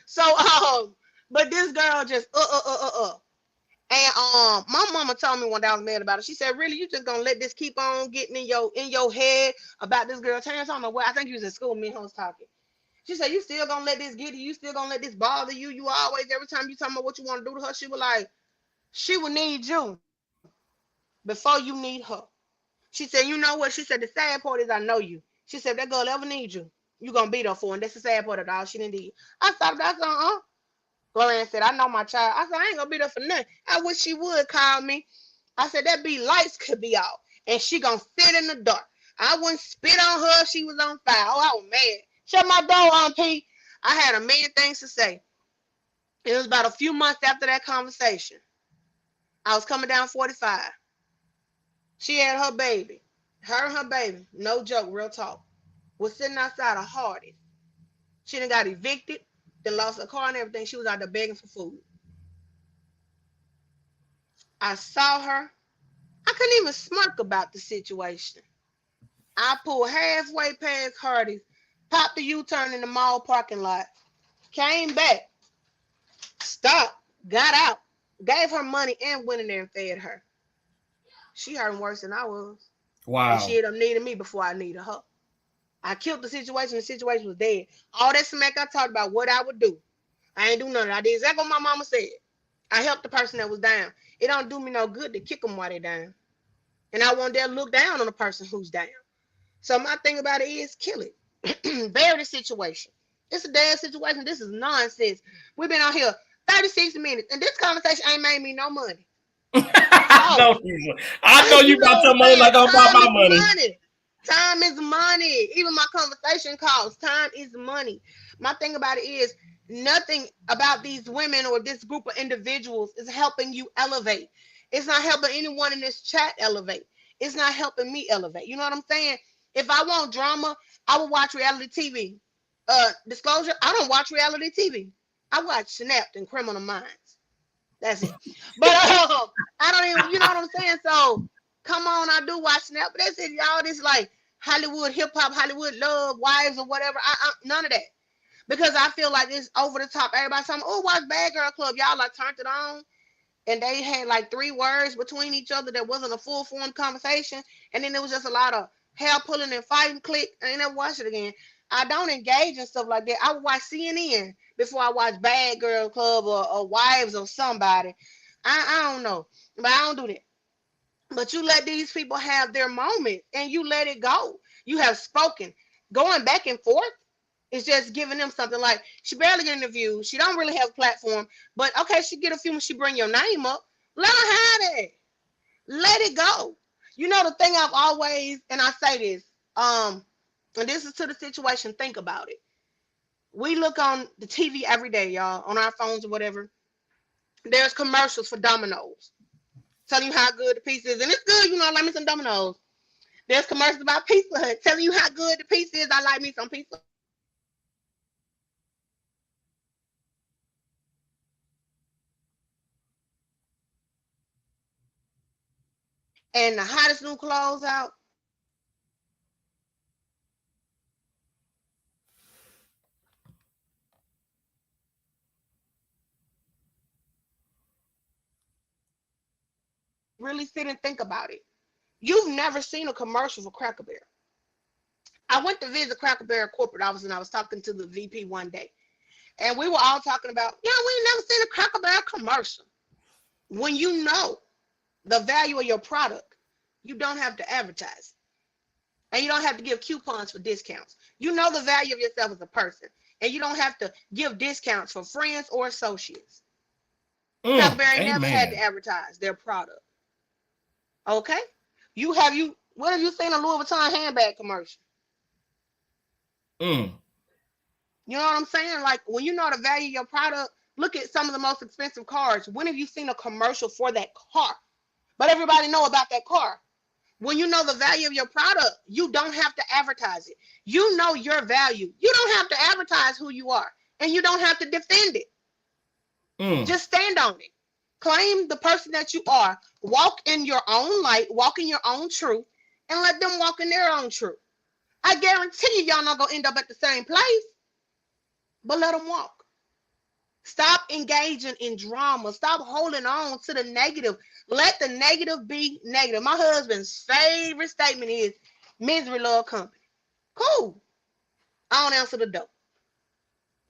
So but this girl just And my mama told me one day I was mad about it. She said, "Really, you just gonna let this keep on getting in your head about this girl?" Terrence, I don't know what. I think you was in school. Me and her was talking. She said, "You still gonna let this get you? You still gonna let this bother you? You always every time you talking about what you want to do to her, she was like, she will need you before you need her." She said, "You know what?" She said, "The sad part is I know you." She said, "If that girl ever needs you, you gonna be there for her, and that's the sad part of it all. She didn't need." I thought that's Gloria said, "I know my child." I said, "I ain't gonna be there for nothing. I wish she would call me." I said, "That be lights could be out, and she gonna sit in the dark. I wouldn't spit on her if she was on fire." Oh, I was mad. Shut my door, Aunt P. I had a million things to say. It was about a few months after that conversation. I was coming down 45. She had her baby. Her and her baby, no joke, real talk, was sitting outside of Hardee's. She done got evicted, then lost her car and everything. She was out there begging for food. I saw her. I couldn't even smirk about the situation. I pulled halfway past Hardee's, popped the U-turn in the mall parking lot, came back, stopped, got out, gave her money, and went in there and fed her. She hurting worse than I was. And she Wow. ended up needing me before I needed her. I killed the situation. The situation was dead. All that smack I talked about what I would do, I ain't do nothing. I did exactly what my mama said. I helped the person that was down. It don't do me no good to kick them while they're down. And I won't dare look down on the person who's down. So my thing about it is kill it. Bury the situation. It's a dead situation. This is nonsense. We've been out here 36 minutes, and this conversation ain't made me no money. I So, know I know you you know about what your I'm money saying? like I'm about Time my is money. money. Time is money. Even my conversation costs. Time is money. My thing about it is nothing about these women or this group of individuals is helping you elevate. It's not helping anyone in this chat elevate. It's not helping me elevate. You know what I'm saying? If I want drama, I will watch reality TV. Disclosure, I don't watch reality TV. I watch Snapped and Criminal Minds. That's it. But I don't even, you know what I'm saying? So come on, I do watch Snap, but that's it, y'all. This like Hollywood hip hop, Hollywood love, wives or whatever. None of that because I feel like it's over the top. Everybody's saying, "Oh, watch Bad Girl Club." Y'all like turned it on, and they had like three words between each other that wasn't a full formed conversation, and then there was just a lot of hair pulling and fighting. Click, I ain't never watched it again. I don't engage in stuff like that. I would watch CNN before I watch Bad Girl Club or Wives or somebody. I don't know, but I don't do that. But you let these people have their moment and you let it go. You have spoken. Going back and forth is just giving them something like she barely get interviewed. She don't really have a platform. But okay, she get a few when she bring your name up. Let her have it. Let it go. You know the thing I've always, and I say this, and this is to the situation, think about it. We look on the TV every day, y'all, on our phones or whatever. There's commercials for Domino's telling you how good the pizza is. And it's good, like me some Domino's. There's commercials about Pizza Hut telling you how good the pizza is. I like me some Pizza Hut. And the hottest new clothes out. Really sit and think about it. You've never seen a commercial for Cracker Barrel. I went to visit Cracker Barrel corporate office and I was talking to the VP one day. And we were all talking about, yeah, we ain't never seen a Cracker Barrel commercial. When you know the value of your product, you don't have to advertise. And you don't have to give coupons for discounts. You know the value of yourself as a person. And you don't have to give discounts for friends or associates. Cracker Barrel never had to Amen. advertise their product. Okay? What have you seen a Louis Vuitton handbag commercial? Mm. You know what I'm saying? Like when you know the value of your product, look at some of the most expensive cars. When have you seen a commercial for that car? But everybody know about that car. When you know the value of your product, you don't have to advertise it. You know your value. You don't have to advertise who you are, and you don't have to defend it. Just stand on it. Claim the person that you are. Walk in your own light, walk in your own truth, and let them walk in their own truth. I guarantee you, y'all not gonna end up at the same place, but let them walk. Stop engaging in drama. Stop holding on to the negative. Let the negative be negative. My husband's favorite statement is misery love company. Cool. I don't answer the door.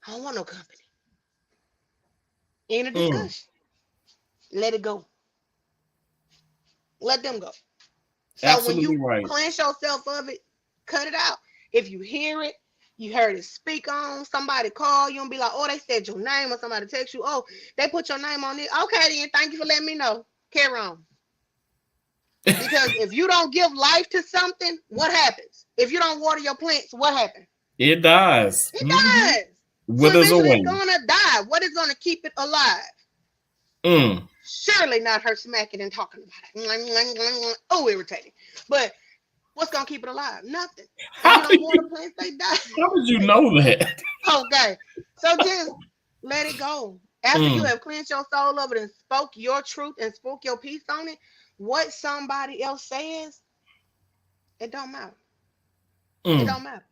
I don't want no company. End of discussion. Let it go. Let them go. So when Absolutely you right. cleanse yourself of it, cut it out. If you hear it, you heard it speak on, somebody call you and be like, oh, they said your name, or somebody text you, oh, they put your name on it. Okay, then thank you for letting me know. Carry on. Because if you don't give life to something, what happens? If you don't water your plants, what happens? It dies. It dies. So Withers eventually away. it's gonna die. What is gonna keep it alive? Surely not her smacking and talking about it. Oh, irritating. But what's gonna keep it alive? Nothing. If you don't water plants, they die. How did you know that? Okay. So just let it go. After you have cleansed your soul of it and spoke your truth and spoke your peace on it, what somebody else says, it don't matter. It don't matter.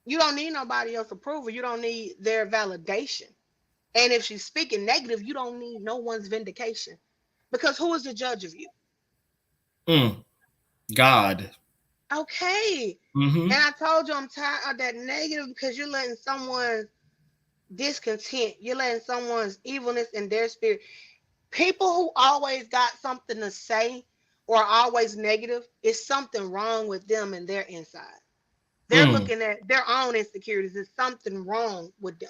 You don't need nobody else's approval. You don't need their validation. And if she's speaking negative, you don't need no one's vindication. Because who is the judge of you? God. Okay. And I told you I'm tired of that negative because you're letting someone's discontent, you're letting someone's evilness in their spirit. People who always got something to say or always negative, is something wrong with them and their inside. They're looking at their own insecurities. There's something wrong with them.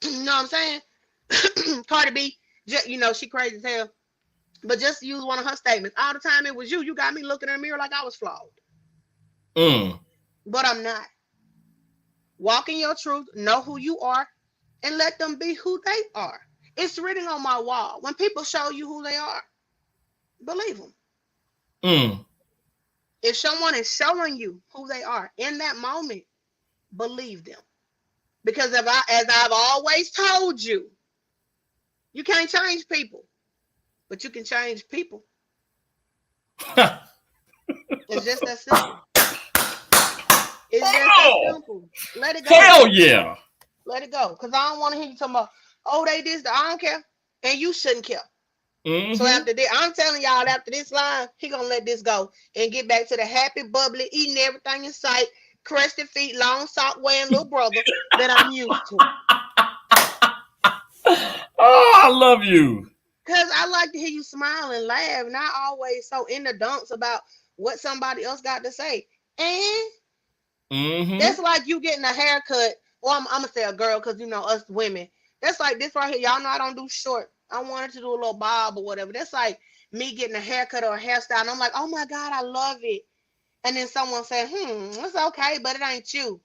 You know what I'm saying? Cardi B, you know, she crazy as hell. But just use one of her statements. All the time it was you. You got me looking in the mirror like I was flawed. But I'm not. Walk in your truth. Know who you are. And let them be who they are. It's written on my wall. When people show you who they are, believe them. If someone is showing you who they are in that moment, believe them. Because as I've always told you, you can't change people, but you can change people. It's just that simple. It's just that simple. Let it go. Hell yeah. Let it go. Because I don't want to hear you talking about, oh, they this, I don't care. And you shouldn't care. So after this, I'm telling y'all, after this line, he gonna let this go and get back to the happy, bubbly, eating everything in sight, crested feet, long sock wearing little brother that I'm used to. Oh, I love you. Cause I like to hear you smile and laugh, not always so in the dumps about what somebody else got to say. And that's like you getting a haircut, or I'm gonna say a girl, cause you know us women. That's like this right here. Y'all know I don't do short. I wanted to do a little bob or whatever. That's like me getting a haircut or a hairstyle, and I'm like, oh my God, I love it. And then someone say, it's okay, but it ain't you.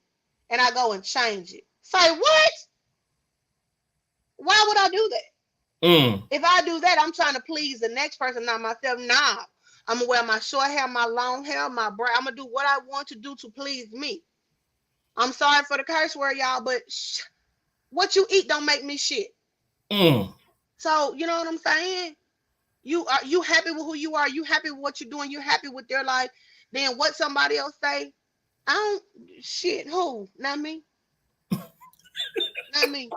And I go and change it. Say what? Why would I do that? If I do that, I'm trying to please the next person, not myself. Nah, I'm gonna wear my short hair, my long hair, my braid. I'm gonna do what I want to do to please me. I'm sorry for the curse word, y'all, but what you eat don't make me shit. So you know what I'm saying? You happy with who you are? You happy with what you're doing? You happy with their life? Then what somebody else say? I don't shit. Who? Not me. Not me.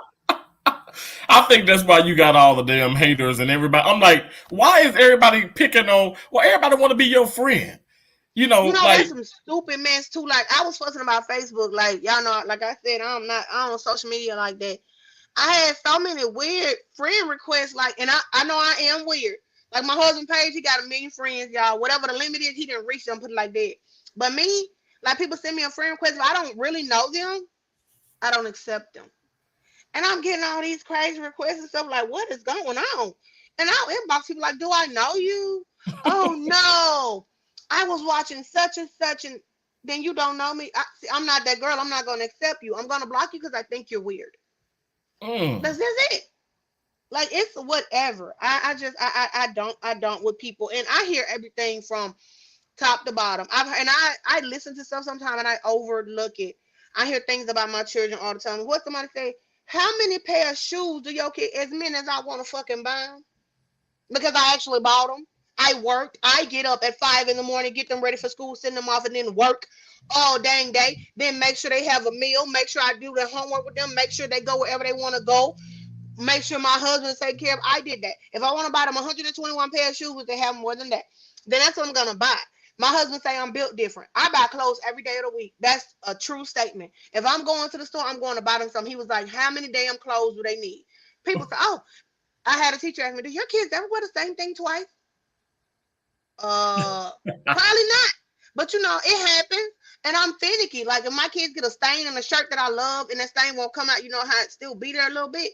I think that's why you got all the damn haters and everybody. I'm like, why is everybody picking on? Well, everybody want to be your friend. You know, like that's some stupid mess too. Like I was fussing about Facebook. Like y'all know, like I said, I don't on social media like that. I had so many weird friend requests. Like, and I know I am weird. Like my husband page, he got a million friends, y'all. Whatever the limit is, he didn't reach them. Put it like that. But me, like people send me a friend request, if I don't really know them, I don't accept them. And I'm getting all these crazy requests and stuff like, what is going on? And I'll inbox people like, do I know you? Oh no, I was watching such and such, and then you don't know me. I'm not that girl. I'm not going to accept you. I'm going to block you because I think you're weird. That's it. Like it's whatever. I don't with people, and I hear everything from top to bottom. I listen to stuff sometimes and I overlook it. I hear things about my children all the time. What somebody say? How many pair of shoes do your kid? As many as I want to fucking buy them, because I actually bought them. I worked. I get up at 5 in the morning, get them ready for school, send them off, and then work all dang day. Then make sure they have a meal. Make sure I do their homework with them. Make sure they go wherever they want to go. Make sure my husband is taken care of. I did that. If I want to buy them 121 pair of shoes, which they have more than that, then that's what I'm gonna buy. My husband say I'm built different. I buy clothes every day of the week. That's a true statement. If I'm going to the store, I'm going to buy them something. He was like, "How many damn clothes do they need?" People say, "Oh, I had a teacher ask me, do your kids ever wear the same thing twice?" Probably not. But you know, it happens. And I'm finicky. Like if my kids get a stain on a shirt that I love and that stain won't come out, you know how it still be there a little bit?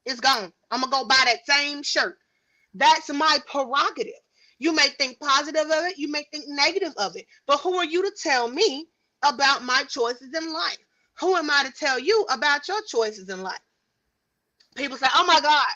It's gone. I'm gonna go buy that same shirt. That's my prerogative. You may think positive of it, you may think negative of it. But who are you to tell me about my choices in life? Who am I to tell you about your choices in life? People say, "Oh my God,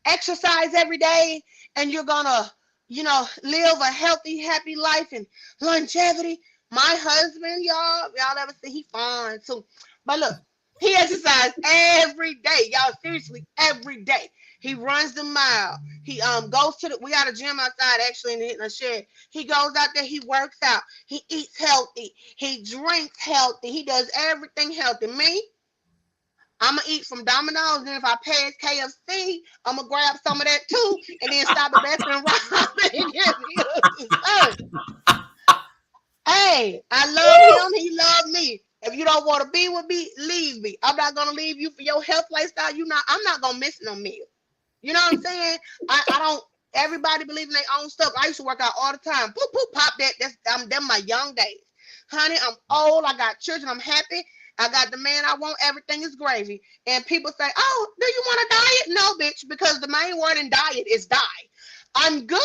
exercise every day and you're gonna, live a healthy, happy life and longevity." My husband, y'all ever see he fine too. But look, he exercises every day. Y'all, seriously, every day. He runs the mile. He goes to we got a gym outside actually in the shed. He goes out there, he works out, he eats healthy, he drinks healthy, he does everything healthy. Me, I'm gonna eat from Domino's, and if I pass KFC, I'm gonna grab some of that too, and then stop at Baskin Robbins and get me a dessert. Hey, I love him. He loved me. If you don't want to be with me, leave me. I'm not gonna leave you for your health lifestyle. I'm not gonna miss no meal. You know what I'm saying? I don't. Everybody believe in their own stuff. I used to work out all the time. Poop, poop, pop that. Them my young days. Honey, I'm old. I got children. I'm happy. I got the man I want. Everything is gravy. And people say, "Oh, do you want a diet?" No, bitch, because the main word in diet is die. I'm good.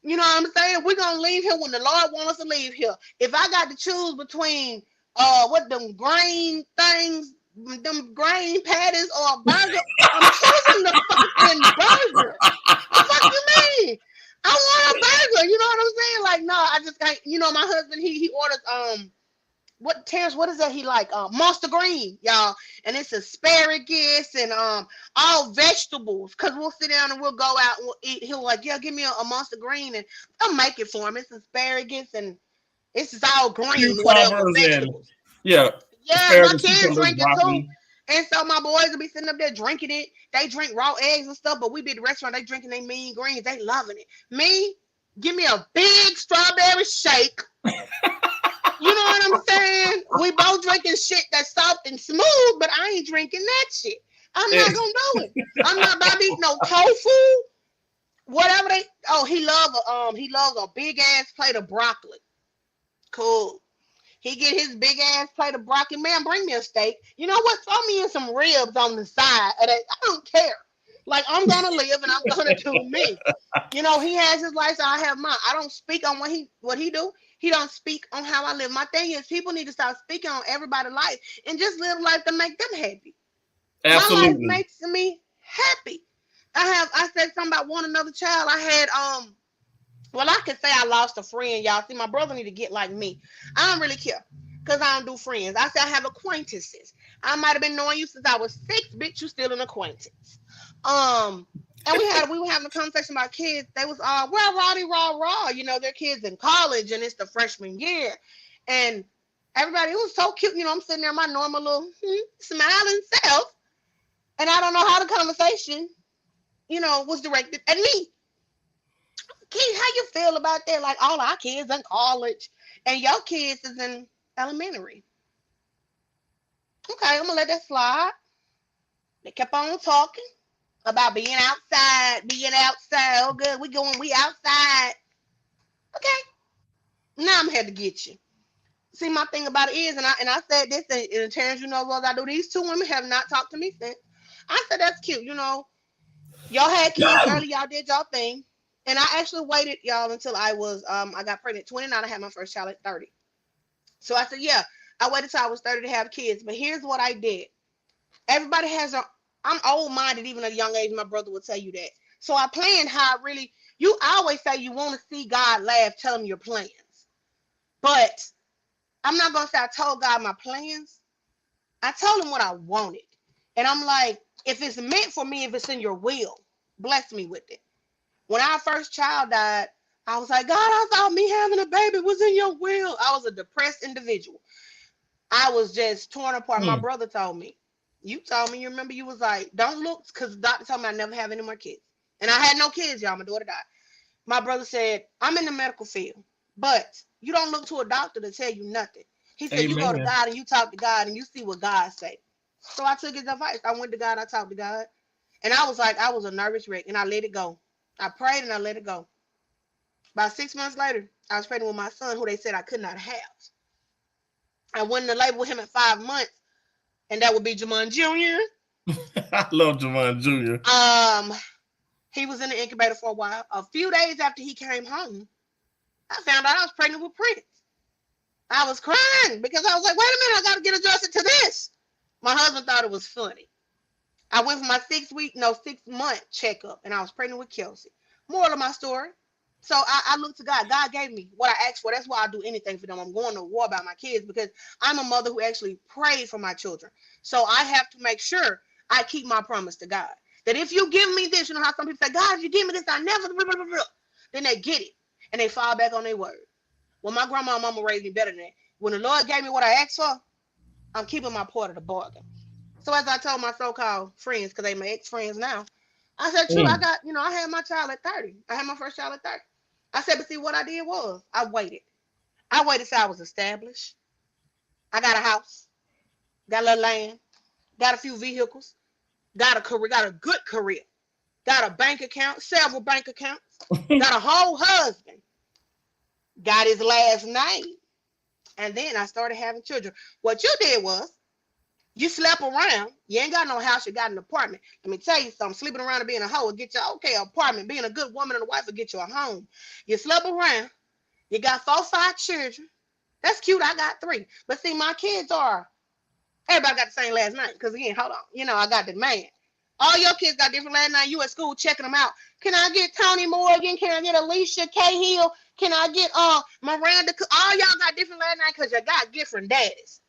You know what I'm saying? We're gonna leave here when the Lord wants us to leave here. If I got to choose between what them grain things, them grain patties or a burger, I'm choosing the fucking burger. The fuck you mean? I want a burger. You know what I'm saying? Like, no, I just can't. You know, my husband, he orders what is that he like? Monster green, y'all. And it's asparagus and all vegetables. Cause we'll sit down and we'll go out and we'll eat. He'll like, "Yeah, give me a monster green," and I'll make it for him. It's asparagus and it's just all green, whatever Cucumbers and vegetables. yeah, Yeah, my asparagus, kids cucumbers, drink it too. broccoli. And so my boys will be sitting up there drinking it. They drink raw eggs and stuff, but we be at the restaurant, they drinking they mean greens. They loving it. Me, give me a big strawberry shake. You know what I'm saying? We both drinking shit that's soft and smooth, but I ain't drinking that shit. I'm not gonna do it. I'm not about to eat no tofu. Whatever they he loves a big ass plate of broccoli. Cool. He get his big ass plate of broccoli. Man, bring me a steak. You know what? Throw me in some ribs on the side of that. I don't care. Like, I'm gonna live and I'm gonna do me. You know, he has his lifestyle, I have mine. I don't speak on what he do. He don't speak on how I live. My thing is, people need to stop speaking on everybody's life and just live life to make them happy. My life Absolutely. makes me happy. I said something about wanting another child. I had well, I could say I lost a friend, y'all. See, my brother need to get like me. I don't really care because I don't do friends. I say I have acquaintances. I might have been knowing you since I was 6, bitch. You still an acquaintance. Um, and we were having a conversation about kids. They was all well, Roddy, rah, rah. You know, their kids in college and it's the freshman year, and everybody it was so cute. You know, I'm sitting there, my normal little smiling self, and I don't know how the conversation, was directed at me. Kid, how you feel about that? Like all our kids in college and your kids is in elementary. Okay, I'm gonna let that slide. They kept on talking about being outside, being outside. Oh, good, we outside. Okay, now I'm here to get you. See, my thing about it is, and I said this, and Terrence, what I do. These two women have not talked to me since. I said that's cute. Y'all had kids early. Y'all did y'all thing. And I actually waited, y'all, until I got pregnant at 29. I had my first child at 30. So I said, yeah, I waited till I was 30 to have kids. But here's what I did. Everybody I'm old-minded even at a young age. My brother would tell you that. So I planned how I always say you want to see God laugh, tell him your plans. But I'm not going to say I told God my plans. I told him what I wanted. And I'm like, if it's meant for me, if it's in your will, bless me with it. When our first child died, I was like, God, I thought me having a baby was in your will. I was a depressed individual. I was just torn apart. My Mm. brother told me, you told me, you remember, you was like, don't look, because the doctor told me I'd never have any more kids. And I had no kids, y'all. My daughter died. My brother said, I'm in the medical field, but you don't look to a doctor to tell you nothing. He said, you go to Amen. God and you talk to God and you see what God say. So I took his advice. I went to God, I talked to God. And I was like, I was a nervous wreck and I let it go. I prayed and I let it go. About 6 months later, I was pregnant with my son, who they said I could not have. I went to label him at 5 months, and that would be Jamon Jr. I love Javon Jr. He was in the incubator for a while. A few days after he came home, I found out I was pregnant with Prince. I was crying because I was like, wait a minute, I got to get adjusted to this. My husband thought it was funny. I went for my 6-month checkup, and I was pregnant with Kelsey. Moral of my story. So I looked to God. God gave me what I asked for. That's why I do anything for them. I'm going to war about my kids because I'm a mother who actually prayed for my children. So I have to make sure I keep my promise to God. That if you give me this, you know how some people say, God, if you give me this, I never, blah, blah, blah, blah. Then they get it and they fall back on their word. Well, my grandma and mama raised me better than that. When the Lord gave me what I asked for, I'm keeping my part of the bargain. So as I told my so-called friends, because they my ex-friends now, I said, true, I Mm. got, I had my child at 30. I had my first child at 30. I said, but see, what I did was I waited. I waited till I was established. I got a house, got a little land, got a few vehicles, got a career, got a good career, got a bank account, several bank accounts, got a whole husband, got his last name. And then I started having children. What you did was you slept around. You ain't got no house. You got an apartment. Let me tell you something. Sleeping around and being a hoe will get you okay apartment. Being a good woman and a wife will get you a home. You slept around. You got 4, 5 children. That's cute. I got 3. But see, my kids are everybody got the same last name. Because again, hold on. I got the man. All your kids got different last names. You at school checking them out. Can I get Tony Morgan? Can I get Alicia Cahill? Can I get Miranda? All y'all got different last names because you got different daddies.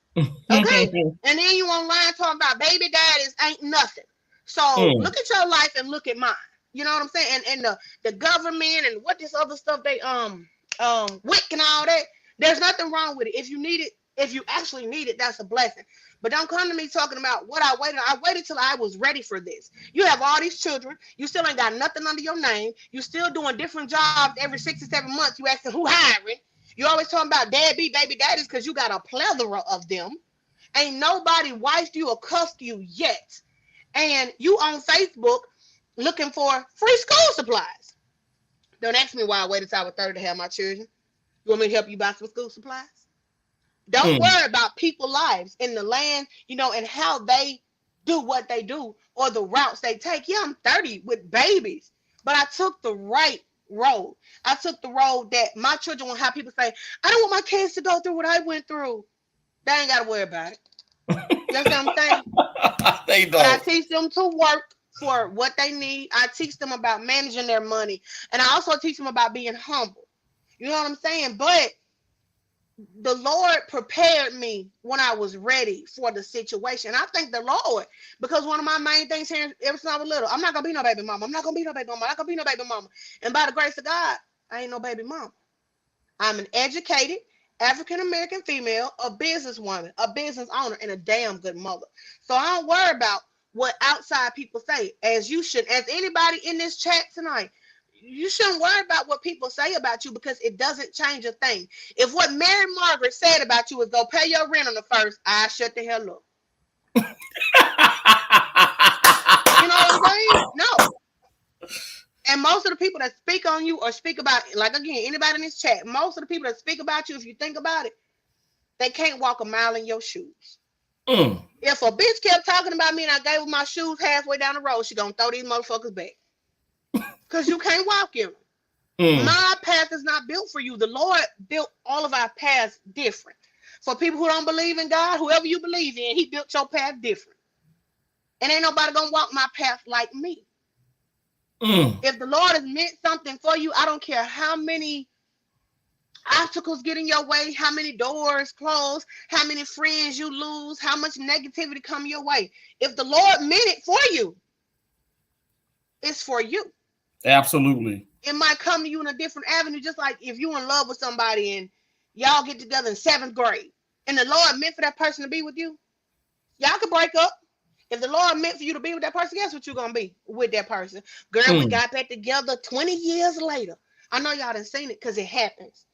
Okay? And then you online talking about baby daddies ain't nothing. So Mm. look at your life and look at mine. You know what I'm saying? And the government and what this other stuff they WIC and all that. There's nothing wrong with it. If you need it, if you actually need it, that's a blessing. But don't come to me talking about what I waited. I waited till I was ready for this. You have all these children. You still ain't got nothing under your name. You still doing different jobs every 6 to 7 months. You asking who hiring. You always talking about deadbeat baby daddies because you got a plethora of them. Ain't nobody wifed you or cussed you yet. And you on Facebook looking for free school supplies. Don't ask me why I waited till I was 30 to have my children. You want me to help you buy some school supplies? Don't Mm. worry about people's lives in the land, and how they do what they do or the routes they take. Yeah, I'm 30 with babies, but I took the right road. I took the road that my children will have people say, I don't want my kids to go through what I went through. They ain't got to worry about it. You understand what I'm saying? They But I don't. teach them to work for what they need. I teach them about managing their money. And I also teach them about being humble. You know what I'm saying? But the Lord prepared me when I was ready for the situation. I thank the Lord because one of my main things here ever since I was little, I'm not gonna be no baby mama. I'm not gonna be no baby mama. I'm not gonna be no baby mama. And by the grace of God, I ain't no baby mama. I'm an educated African American female, a businesswoman, a business owner, and a damn good mother. So I don't worry about what outside people say, as you should, as anybody in this chat tonight. You shouldn't worry about what people say about you because it doesn't change a thing. If what Mary Margaret said about you is go pay your rent on the first, I shut the hell up. You know what I'm saying? No. And most of the people that speak on you or speak about, like again, anybody in this chat, most of the people that speak about you, if you think about it, they can't walk a mile in your shoes. Mm. If a bitch kept talking about me and I gave her my shoes halfway down the road, she gonna throw these motherfuckers back. Cause you can't walk in them. Mm. My path is not built for you. The Lord built all of our paths different. For people who don't believe in God, whoever you believe in, He built your path different. And ain't nobody gonna walk my path like me. Mm. If the Lord has meant something for you, I don't care how many obstacles get in your way, how many doors close, how many friends you lose, how much negativity come your way. If the Lord meant it for you, it's for you. Absolutely. It might come to you in a different avenue, just like if you in love with somebody and y'all get together in seventh grade, and the Lord meant for that person to be with you, y'all could break up. If the Lord meant for you to be with that person, guess what you're gonna be with that person? Girl, we Mm. got back together 20 years later. I know y'all done seen it because it happens.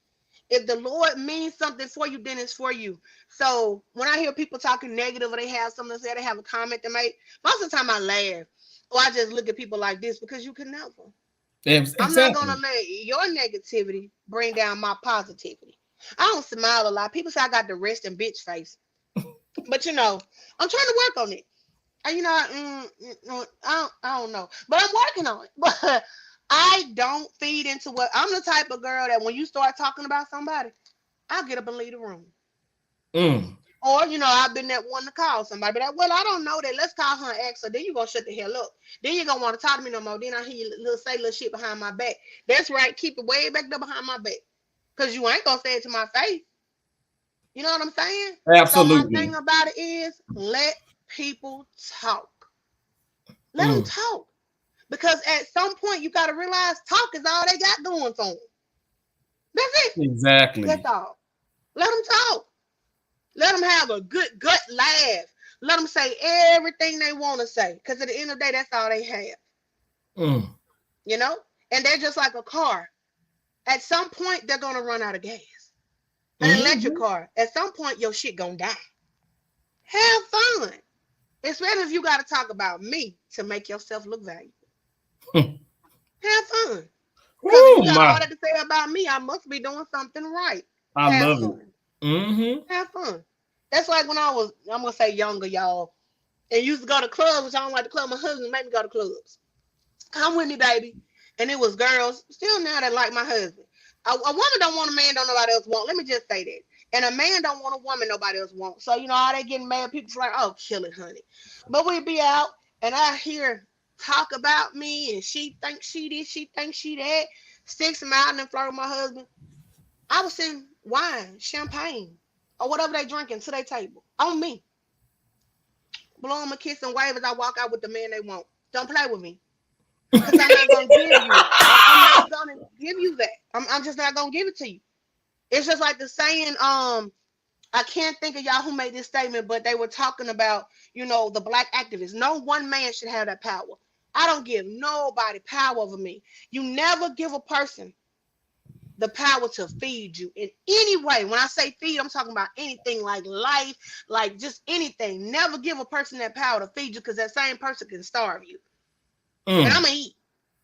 If the Lord means something for you, then it's for you. So when I hear people talking negative or they have something to say, they have a comment to make, most of the time I laugh. Or I just look at people like this because you can never. I'm not gonna Exactly. let your negativity bring down my positivity. I don't smile a lot. People say I got the resting bitch face. But I'm trying to work on it. And I don't know. But I'm working on it. But I don't feed into what I'm the type of girl that when you start talking about somebody, I'll get up and leave the room. Mm. Or, I've been that one to call somebody. But well, I don't know that. Let's call her and ask her. Then you're going to shut the hell up. Then you're going to want to talk to me no more. Then I hear you say little shit behind my back. That's right. Keep it way back there behind my back. Because you ain't going to say it to my face. You know what I'm saying? So my thing Absolutely. about it is let people talk. Let them Mm. talk. Because at some point, you got to realize talk is all they got going for them. That's it. That's Exactly. all. Let them talk. Let them have a good gut laugh. Let them say everything they want to say. Because at the end of the day, that's all they have. Mm. You know? And they're just like a car. At some point, they're going to run out of gas. An electric Mm-hmm. car. At some point, your shit going to die. Have fun. Especially if you got to talk about me to make yourself look valuable. Have fun. Because if Oh you got all my! that to say about me, I must be doing something right. I Have love it. fun. Mm-hmm. Have fun. That's like when I'm going to say younger, y'all, and used to go to clubs, which I don't like to club. My husband made me go to clubs. Come with me, baby. And it was girls, still now that like my husband. A woman don't want a man don't nobody else want. Let me just say that. And a man don't want a woman nobody else want. So, all they getting mad. People like, oh, kill it, honey. But we be out, and I hear talk about me, and she thinks she this, she thinks she that. Stick smiling and flirt with my husband. I was sending wine, champagne, or whatever they drinking to their table on me. Blow them a kiss and wave as I walk out with the man they want. Don't play with me. Because I'm not going to give you. I'm not going to give you that. I'm just not going to give it to you. It's just like the saying, I can't think of y'all who made this statement, but they were talking about, the black activists. No one man should have that power. I don't give nobody power over me. You never give a person the power to feed you in any way. When I say feed, I'm talking about anything like life, like just anything. Never give a person that power to feed you because that same person can starve you. And I'm Mm. going to eat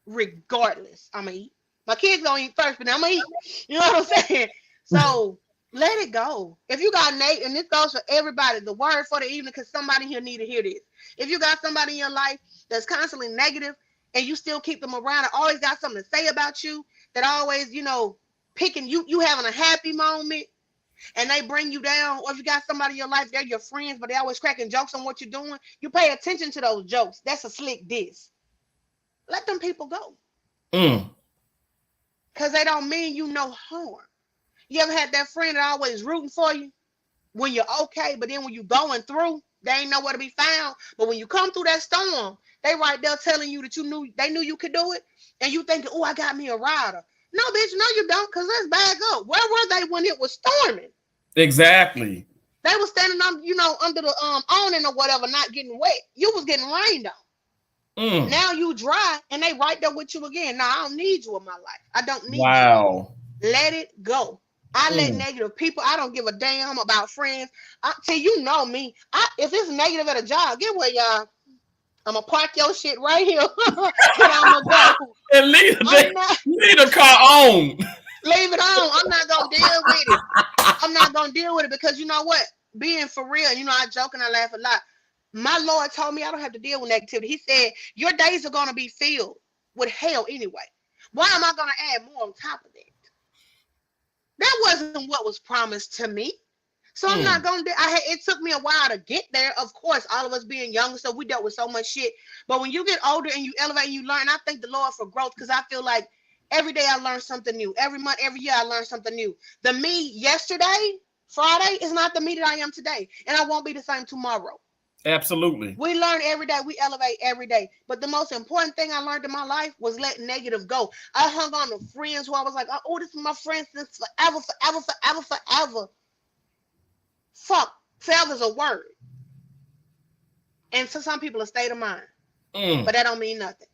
regardless. I'm going to eat. My kids going to eat first, but I'm going to eat. You know what I'm saying? So let it go. If you got Nate, and this goes for everybody, the word for the evening, because somebody here need to hear this. If you got somebody in your life that's constantly negative and you still keep them around and always got something to say about you, that always, picking you having a happy moment and they bring you down, or if you got somebody in your life, they're your friends, but they always cracking jokes on what you're doing, you pay attention to those jokes. That's a slick diss. Let them people go. Mm. Because they don't mean you no harm. You ever had that friend that always rooting for you when you're okay, but then when you're going through, they ain't nowhere to be found. But when you come through that storm, they right there telling you that they knew you could do it, and you thinking, oh, I got me a rider. No, bitch, no, you don't, because let's back up. Where were they when it was storming? Exactly. They were standing on, under the awning or whatever, not getting wet. You was getting rained on. Mm. Now you dry, and they right there with you again. Now I don't need you in my life. I don't need you. Wow. Let it go. I let Mm. negative people. I don't give a damn about friends. Till you know me. If it's negative at a job, get what y'all. I'm gonna park your shit right here, and I'm gonna go. And leave I'm not the car on. leave it on. I'm not gonna deal with it. I'm not gonna deal with it because you know what? Being for real, I joke and I laugh a lot. My Lord told me I don't have to deal with negativity. He said your days are gonna be filled with hell anyway. Why am I gonna add more on top of that? That wasn't what was promised to me. So I'm not Mm. gonna. It took me a while to get there. Of course, all of us being younger, so we dealt with so much shit. But when you get older and you elevate and you learn, I thank the Lord for growth because I feel like Every day I learn something new. Every month, every year I learn something new. The me yesterday, Friday, is not the me that I am today. And I won't be the same tomorrow. Absolutely. We learn every day. We elevate every day. But the most important thing I learned in my life was let negative go. I hung on to friends who I was like, oh, this is my friend since forever, forever, forever, forever. Fuck. Forever is a word. And to some people, a state of mind. But that don't mean nothing.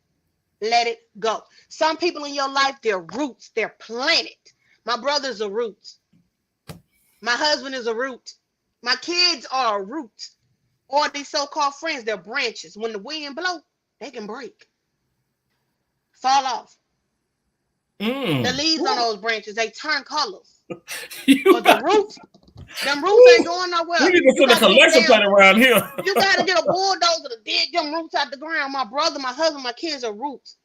Let it go. Some people in your life, they're roots. They're planted. My brother's a root. My husband is a root. My kids are a root. Or these so-called friends, they're branches. When the wind blows, they can break. Fall off. The leaves on those branches, they turn colors. But the roots, them roots ain't going nowhere. We need to send a collection plate around here. You got to get a bulldozer to dig them roots out the ground. My brother, my husband, my kids are roots.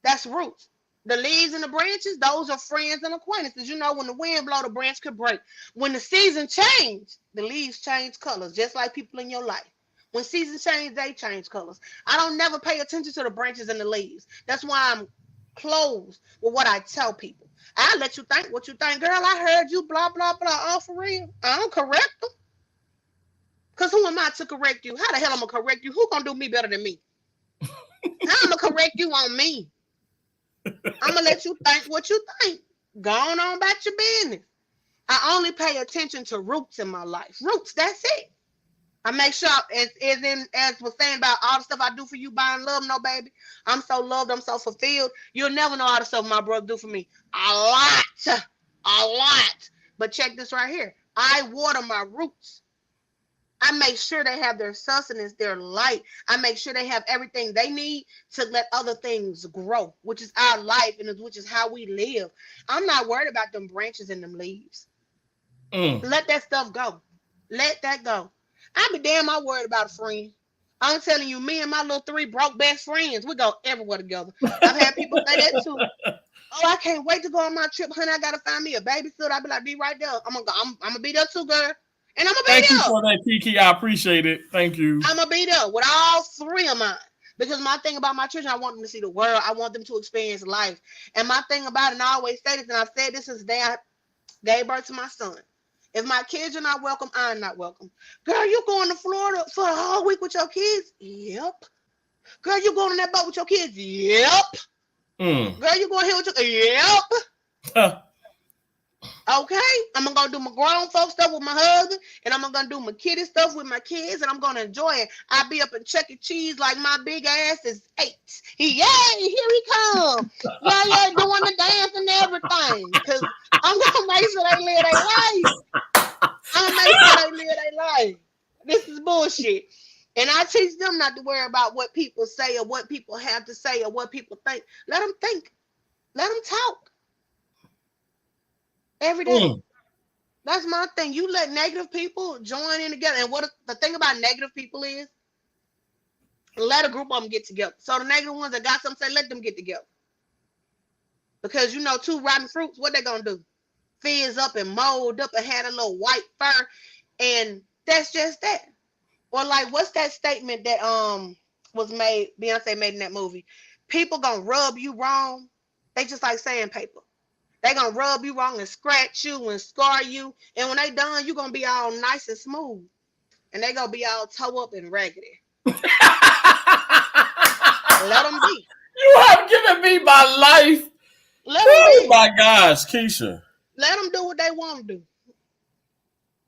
That's roots. The leaves and the branches, those are friends and acquaintances. You know, when the wind blow, the branch could break. When the season change, the leaves change colors, just like people in your life. When seasons change, they change colors. I don't never pay attention to the branches and the leaves. That's why I'm closed with what I tell people. I'll let you think what you think. Girl, I heard you, blah, blah, blah. Oh, for real? I don't correct them. Because who am I to correct you? How the hell am I going to correct you? Who going to do me better than me? How am I going to correct you on me? I'm going to let you think what you think. Go on about your business. I only pay attention to roots in my life. Roots, that's it. I make sure, as was saying about all the stuff I do for you, buying love, no, baby. I'm so loved. I'm so fulfilled. You'll never know all the stuff my brother do for me. A lot. But check this right here. I water my roots. I make sure they have their sustenance, their light. I make sure they have everything they need to let other things grow, which is our life and which is how we live. I'm not worried about them branches and them leaves. Let that stuff go. Let that go. I be damn I worried about a friend. I'm telling you, me and my little 3 broke best friends, we go everywhere together. I've had people say that too. Oh, I can't wait to go on my trip, honey. I gotta find me a babysitter. I be like, be right there. I'm gonna be there too, girl. And I'm gonna be there. Thank you for that, Kiki. I appreciate it. Thank you. I'm gonna be there with all 3 of mine. Because my thing about my children, I want them to see the world. I want them to experience life. And my thing about it, and I always say this, and I've said this since the day I gave birth to my son. If my kids are not welcome, I'm not welcome. Girl, you going to Florida for a whole week with your kids? Yep. Girl, you going on that boat with your kids? Yep. Girl, you going here with your Yep. Okay, I'm gonna do my grown folk stuff with my husband, and I'm gonna do my kiddie stuff with my kids, and I'm gonna enjoy it. I'll be up in Chuck E. Cheese like my big ass is 8. Yay, here he comes. Yeah, doing the dance and everything. Because I'm gonna make sure they live their life. I'm gonna make sure they live their life. This is bullshit. And I teach them not to worry about what people say or what people have to say or what people think. Let them think. Let them talk. Every day. That's my thing. You let negative people join in together. And what the thing about negative people is, let a group of them get together. So the negative ones that got something to say, let them get together. Because 2 rotten fruits, what they gonna do? Fizz up and mold up and had a little white fur. And that's just that. Or like, what's that statement that was made, Beyonce made in that movie? People gonna rub you wrong. They just like sandpaper. They gonna rub you wrong and scratch you and scar you. And when they done, you gonna be all nice and smooth. And they gonna be all toe up and raggedy. Let them be. You have given me my life. Let them be. Oh my gosh, Keisha. Let them do what they want to do.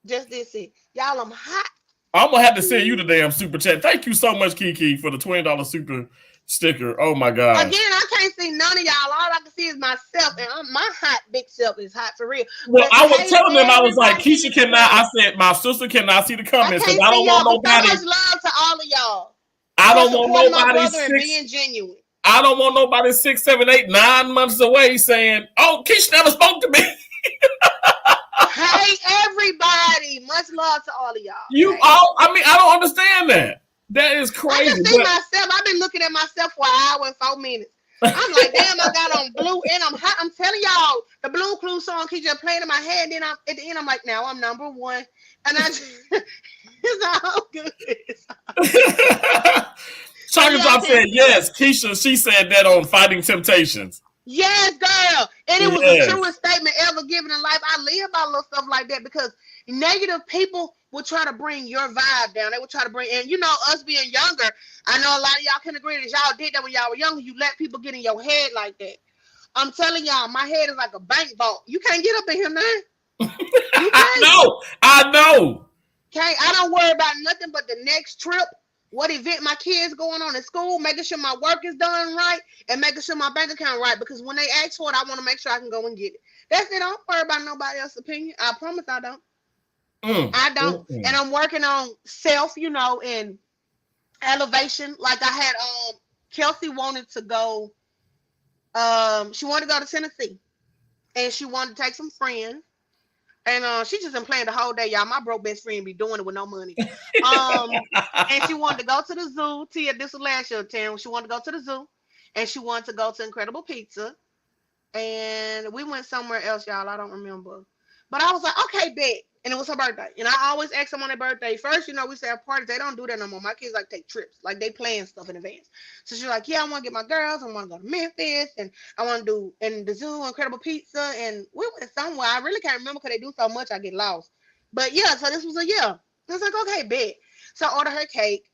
Just this it. Y'all, I'm hot. I'm gonna have to send you the damn super chat. Thank you so much, Kiki, for the $20 super sticker. Oh my god. Again, I can't see none of y'all. All I can see is myself, and my hot big self is hot for real. Well, I was telling them, I was like, Keisha cannot. I said my sister cannot see the comments because I don't want nobody. So much love to all of y'all. I don't want nobody being genuine. I don't want nobody 6, 7, 8, 9 months away saying, "Oh, Keisha never spoke to me." Hey, everybody! Much love to all of y'all. I mean, I don't understand that. That is crazy. I can see myself. I've been looking at myself for an hour and 4 minutes. I'm like, damn, I got on blue and I'm hot. I'm telling y'all, the Blue Clue song keeps just playing in my head. Then at the end, I'm like, now I'm number 1. And it's all good. Chaka Drop said, yes, Keisha, she said that on Fighting Temptations. Yes, girl. And it was the Yes. truest statement ever given in life. I live by little stuff like that because negative people will try to bring your vibe down. They will try to bring, and you know, us being younger, I know a lot of y'all can agree that y'all did that when y'all were younger. You let people get in your head like that. I'm telling y'all, my head is like a bank vault. You can't get up in here, man. You I can't. know. I know. Can't. I don't worry about nothing but the next trip, what event my kids going on in school, making sure my work is done right, and making sure my bank account right. Because when they ask for it, I want to make sure I can go and get it. That's it. I don't worry about nobody else's opinion. I promise I don't. Mm, I don't. mm, mm. And I'm working on self, and elevation. Like I had Kelsey wanted to go. She wanted to go to Tennessee, and she wanted to take some friends. And she just been playing the whole day, y'all. My broke best friend be doing it with no money. Um, and she wanted to go to the zoo. Tia, this was last year, Tim. She wanted to go to the zoo, and she wanted to go to Incredible Pizza. And we went somewhere else, y'all. I don't remember. But I was like, okay, bet. And it was her birthday. And I always ask them on their birthday. First, we say at parties. They don't do that no more. My kids like take trips. Like they plan stuff in advance. So she's like, yeah, I want to get my girls. I want to go to Memphis. And I want to do in the zoo, Incredible Pizza. And we went somewhere. I really can't remember because they do so much I get lost. But yeah, so this was a yeah. I was like, okay, bet. So I ordered her cake.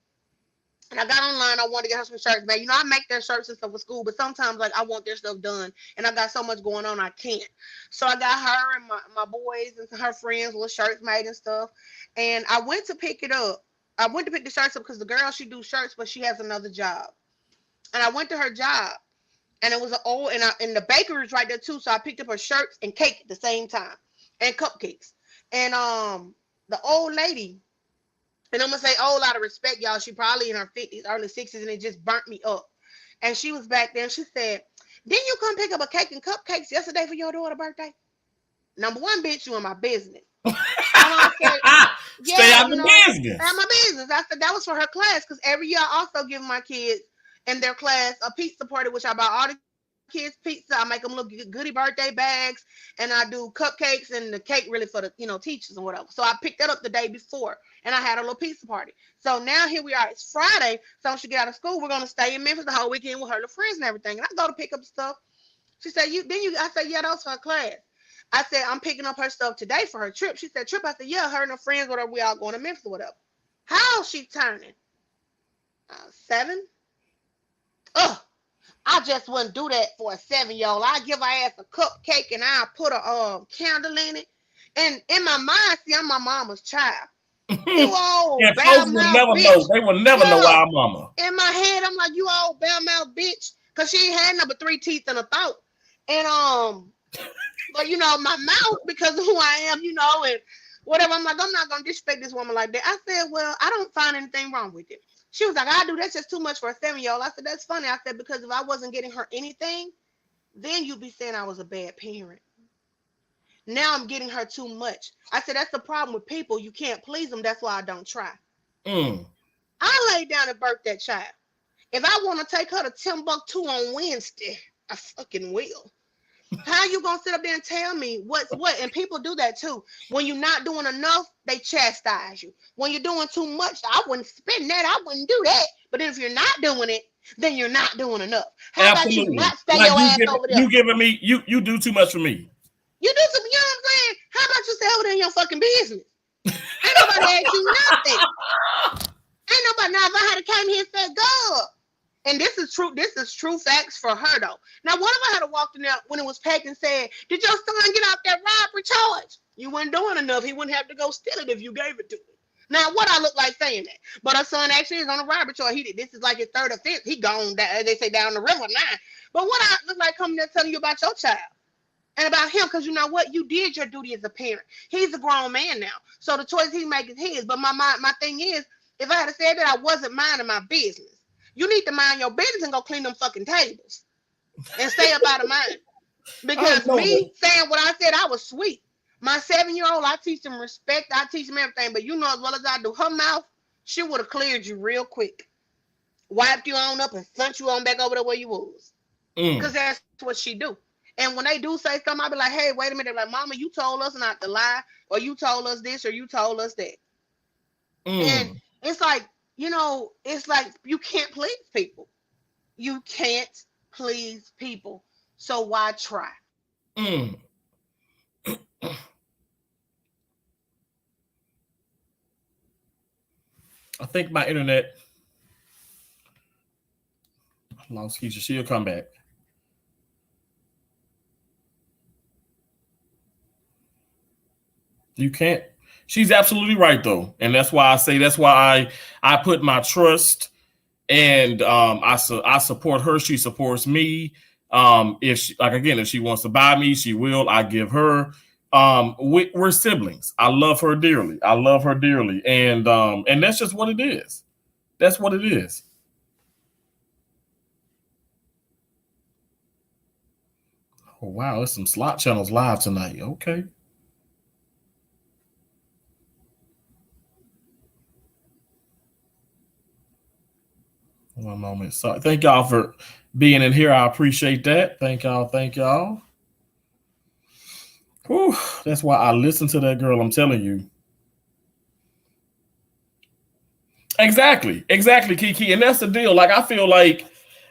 And I got online. I wanted to get her some shirts, man. I make their shirts and stuff for school, but sometimes like I want their stuff done, and I got so much going on I can't. So I got her and my boys and her friends with shirts made and stuff. And I went to pick it up. I went to pick the shirts up because the girl she do shirts, but she has another job. And I went to her job, and it was an old and the bakery was right there too. So I picked up her shirts and cake at the same time, and cupcakes. And the old lady, and I'm gonna say old out of respect, y'all. She probably in her 50s, early 60s, and it just burnt me up. And she was back there and she said, didn't you come pick up a cake and cupcakes yesterday for your daughter's birthday? Number one, bitch, you in my business. And I said, Stay yeah, out the at business. my business. I said that was for her class because every year I also give my kids in their class a pizza party, which I buy all the kids pizza. I make them little goodie birthday bags, and I do cupcakes and the cake really for the teachers and whatever. So I picked that up the day before, and I had a little pizza party. So now here we are. It's Friday, so when she get out of school, we're gonna stay in Memphis the whole weekend with her little friends and everything. And I go to pick up stuff. She said, "You then you?" I said, "Yeah, that was for her class." I said, "I'm picking up her stuff today for her trip." She said, "Trip?" I said, "Yeah, her and her friends, whatever. We all going to Memphis or whatever." How old she turning? 7. Ugh. I just wouldn't do that for a 7-year-old. I give her ass a cupcake and I put a candle in it. And in my mind, see, I'm my mama's child. You old And folks bad will mouth never know. bitch. They will never know Yeah. our mama. In my head, I'm like, you old bad mouth bitch. Cause she ain't had number 3 teeth in a throat. And but my mouth because of who I am, and whatever. I'm like, I'm not gonna disrespect this woman like that. I said, well, I don't find anything wrong with it. She was like, I do. That's just too much for a 7-year-old. I said, that's funny. I said, because if I wasn't getting her anything, then you'd be saying I was a bad parent. Now I'm getting her too much. I said, that's the problem with people. You can't please them. That's why I don't try. Mm. I laid down and birthed that child. If I want to take her to Timbuktu on Wednesday, I fucking will. How you gonna sit up there and tell me what's what? And people do that too. When you're not doing enough, they chastise you. When you're doing too much, I wouldn't spend that. I wouldn't do that. But if you're not doing it, then you're not doing enough. How about you Absolutely. not stay Like your ass over there? you giving me you do too much for me. You do some, what I'm saying? How about you stay over there in your fucking business? Ain't nobody asked you nothing. Ain't nobody. Now if I had came here and said, "Go," and this is true. This is true facts for her though. Now, what if I had walked in there when it was packed and said, "Did your son get out that robbery charge?" You weren't doing enough. He wouldn't have to go steal it if you gave it to him. Now, what I look like saying that? But her son actually is on a robbery charge. This is like his third offense. He gone down. They say down the river now. But what I look like coming there telling you about your child and about him? Because you know what? You did your duty as a parent. He's a grown man now, so the choice he makes is his. But my thing is, if I had said that, I wasn't minding my business. You need to mind your business and go clean them fucking tables and stay up out of mine. I Because know me saying what I said, I was sweet. My 7-year-old, I teach him respect. I teach him everything. But you know as well as I do, her mouth, she would have cleared you real quick. Wiped you on up and sent you on back over to where you was. that. Because that's what she do. And when they do say something, I'll be like, hey, wait a minute. They're like, Mama, you told us not to lie, or you told us this, or you told us that. And Mm. it's like, it's like you can't please people. You can't please people. So why try? Mm. I think my internet lost Keisha. She'll come back. You can't. She's absolutely right though, and that's why I say that's why I put my trust and I support her. She supports me. If she, like again, if she wants to buy me, she will. I give her. We're siblings. I love her dearly. I love her dearly, and that's just what it is. That's what it is. Oh wow, there's some slot channels live tonight. Okay. One moment. So thank y'all for being in here. I appreciate that. Thank y'all. Thank y'all. Whew, that's why I listen to that girl. I'm telling you. Exactly. Exactly, Kiki. And that's the deal. Like, I feel like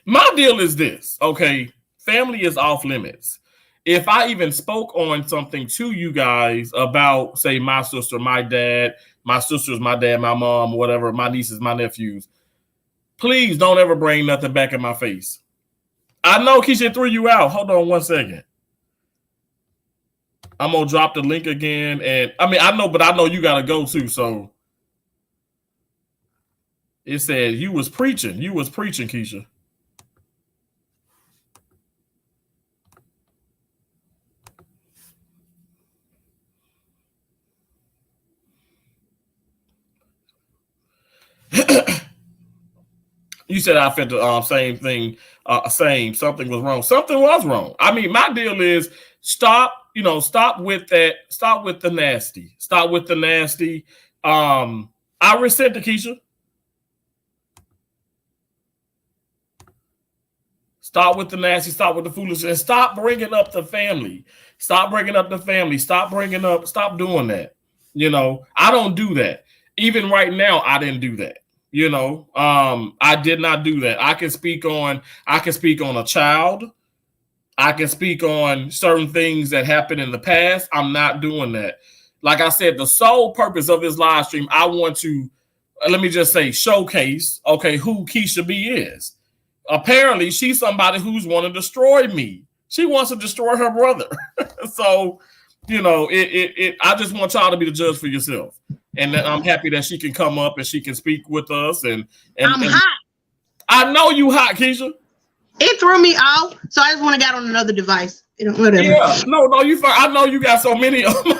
my deal is this. Okay. Family is off limits. If I even spoke on something to you guys about, say, my sister, my dad, my sisters, my dad, my mom, whatever, my nieces, my nephews, please don't ever bring nothing back in my face. I know Keisha threw you out. Hold on one second. I'm gonna drop the link again, and I mean I know, but I know you gotta go too. So it said you was preaching. You was preaching, Keisha. You said I felt the same thing, saying something was wrong. Something was wrong. I mean, my deal is stop. You know, stop with that. Stop with the nasty. Stop with the nasty. I resent the Keisha. Stop with the nasty. Stop with the foolishness. And stop bringing up the family. Stop bringing up the family. Stop bringing up. Stop doing that. You know, I don't do that. Even right now, I didn't do that. You know, I did not do that. I can speak on a child. I can speak on certain things that happened in the past. I'm not doing that. Like I said, the sole purpose of this live stream, I want to, let me just say, showcase, okay, who Keisha B is. Apparently, she's somebody who's want to destroy me. She wants to destroy her brother. So, you know, I just want y'all to be the judge for yourself. And I'm happy that she can come up and she can speak with us. And I'm hot. I know you hot, Keisha. It threw me off, so I just want to get on another device. Whatever. Yeah, no, you. I know you got so many of them.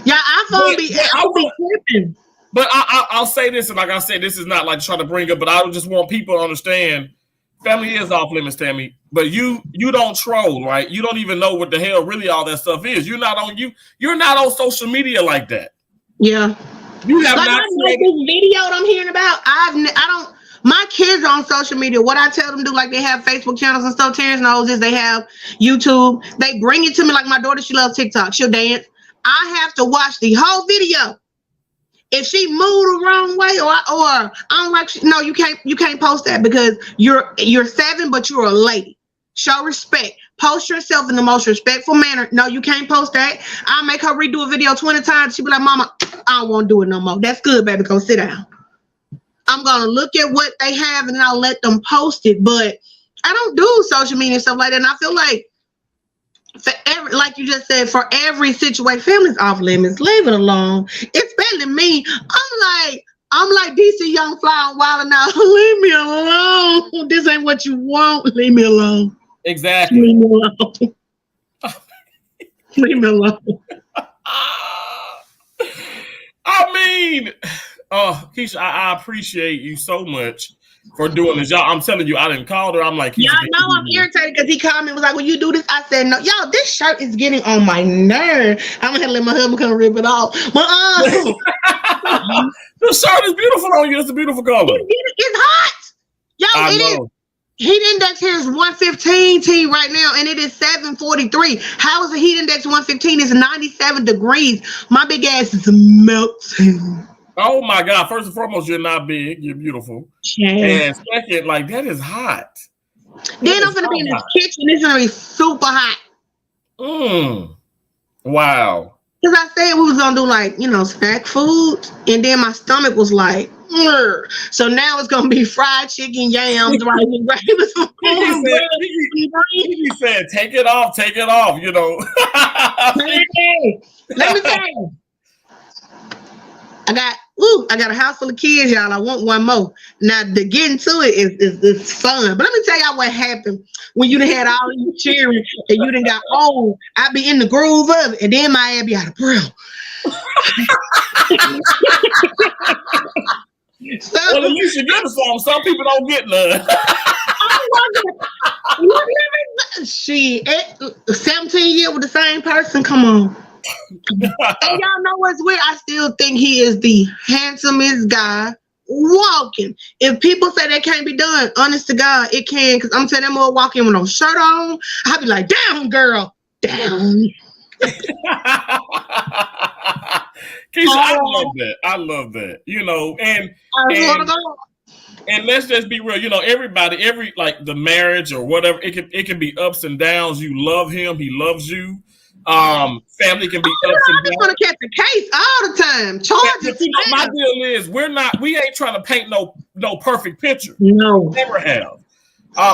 Yeah, iPhone be tripping. But I'll say this, and like I said, this is not like trying to bring up, but I just want people to understand. Family is off limits, Tammy. But you don't troll, right? You don't even know what the hell really all that stuff is. You're not on social media like that. Yeah. You have like not this video that I'm hearing about. I don't. My kids are on social media. What I tell them to do, like they have Facebook channels and stuff. Terrence knows this. They have YouTube. They bring it to me. Like my daughter, she loves TikTok. She'll dance. I have to watch the whole video. If she moved the wrong way, or I don't like, no, you can't post that because you're 7, but you're a lady. Show respect. Post yourself in the most respectful manner. No, you can't post that. I'll make her redo a video 20 times. She'll be like, Mama, I don't want to do it no more. That's good, baby. Go sit down. I'm going to look at what they have and then I'll let them post it. But I don't do social media and stuff like that. And I feel like, like you just said, for every situation, family's off limits. Leave it alone. Especially me. I'm like DC Young Fly on Wild now. Leave me alone. This ain't what you want. Leave me alone. Exactly. Leave me alone. Leave me alone. I mean, Keisha, I appreciate you so much for doing this. Y'all, I'm telling you, I didn't call her. I'm like, y'all know I'm irritated because he called me and was like, will you do this? I said, no. Y'all, this shirt is getting on my nerve. I'm going to let my husband come rip it off. But the shirt is beautiful on you. It's a beautiful color. It's hot. Y'all, I know. Heat index here is 115 T right now, and it is 743. How is the heat index 115? It's 97 degrees. My big ass is melting. Oh my God! First and foremost, you're not big. You're beautiful. Yeah. And second, like that is hot. Then I'm gonna be in this kitchen. It's gonna be super hot. Wow. Because I said we was gonna do like, snack foods, and then my stomach was like, "Ugh." So now it's gonna be fried chicken, yams, rice, and gravy. He said, take it off, Hey, let me tell you, I got a house full of kids, y'all. I want one more. Now, to get into it is fun. But let me tell y'all what happened when you done had all these children and you done got old. I be in the groove of it, and then my ass be out of breath. Well, you should get some. Some people don't get none. She 17 years with the same person. Come on. And y'all know what's weird? I still think he is the handsomest guy walking. If people say that can't be done, honest to God, it can. Because I'm telling them all walk in with no shirt on. I'll be like, down, girl, down. Keisha, I love that. And let's just be real. Everybody, the marriage or whatever, it can be ups and downs. You love him, he loves you. Family can be ups and downs. I just want to catch a case all the time. Charges. My deal is we ain't trying to paint no perfect picture. No, never have.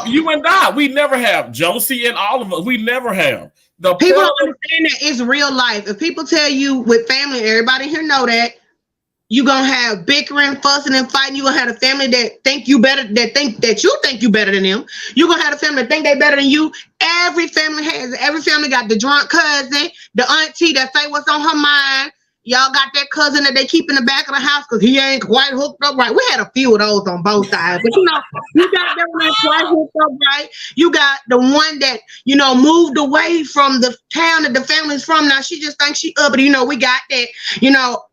You and I, we never have. Josie and all of us, we never have. People don't understand that it's real life. If people tell you with family, everybody here know that you're gonna have bickering, fussing, and fighting. You're gonna have a family that think you better, that you think you better than them. You're gonna have a family that think they better than you. Every family has it. Every family got the drunk cousin, the auntie that say what's on her mind. Y'all got that cousin that they keep in the back of the house because he ain't quite hooked up right. We had a few of those on both sides. But, you got that one that's quite hooked up right. You got the one that, moved away from the town that the family's from. Now, she just thinks she uppity. We got that.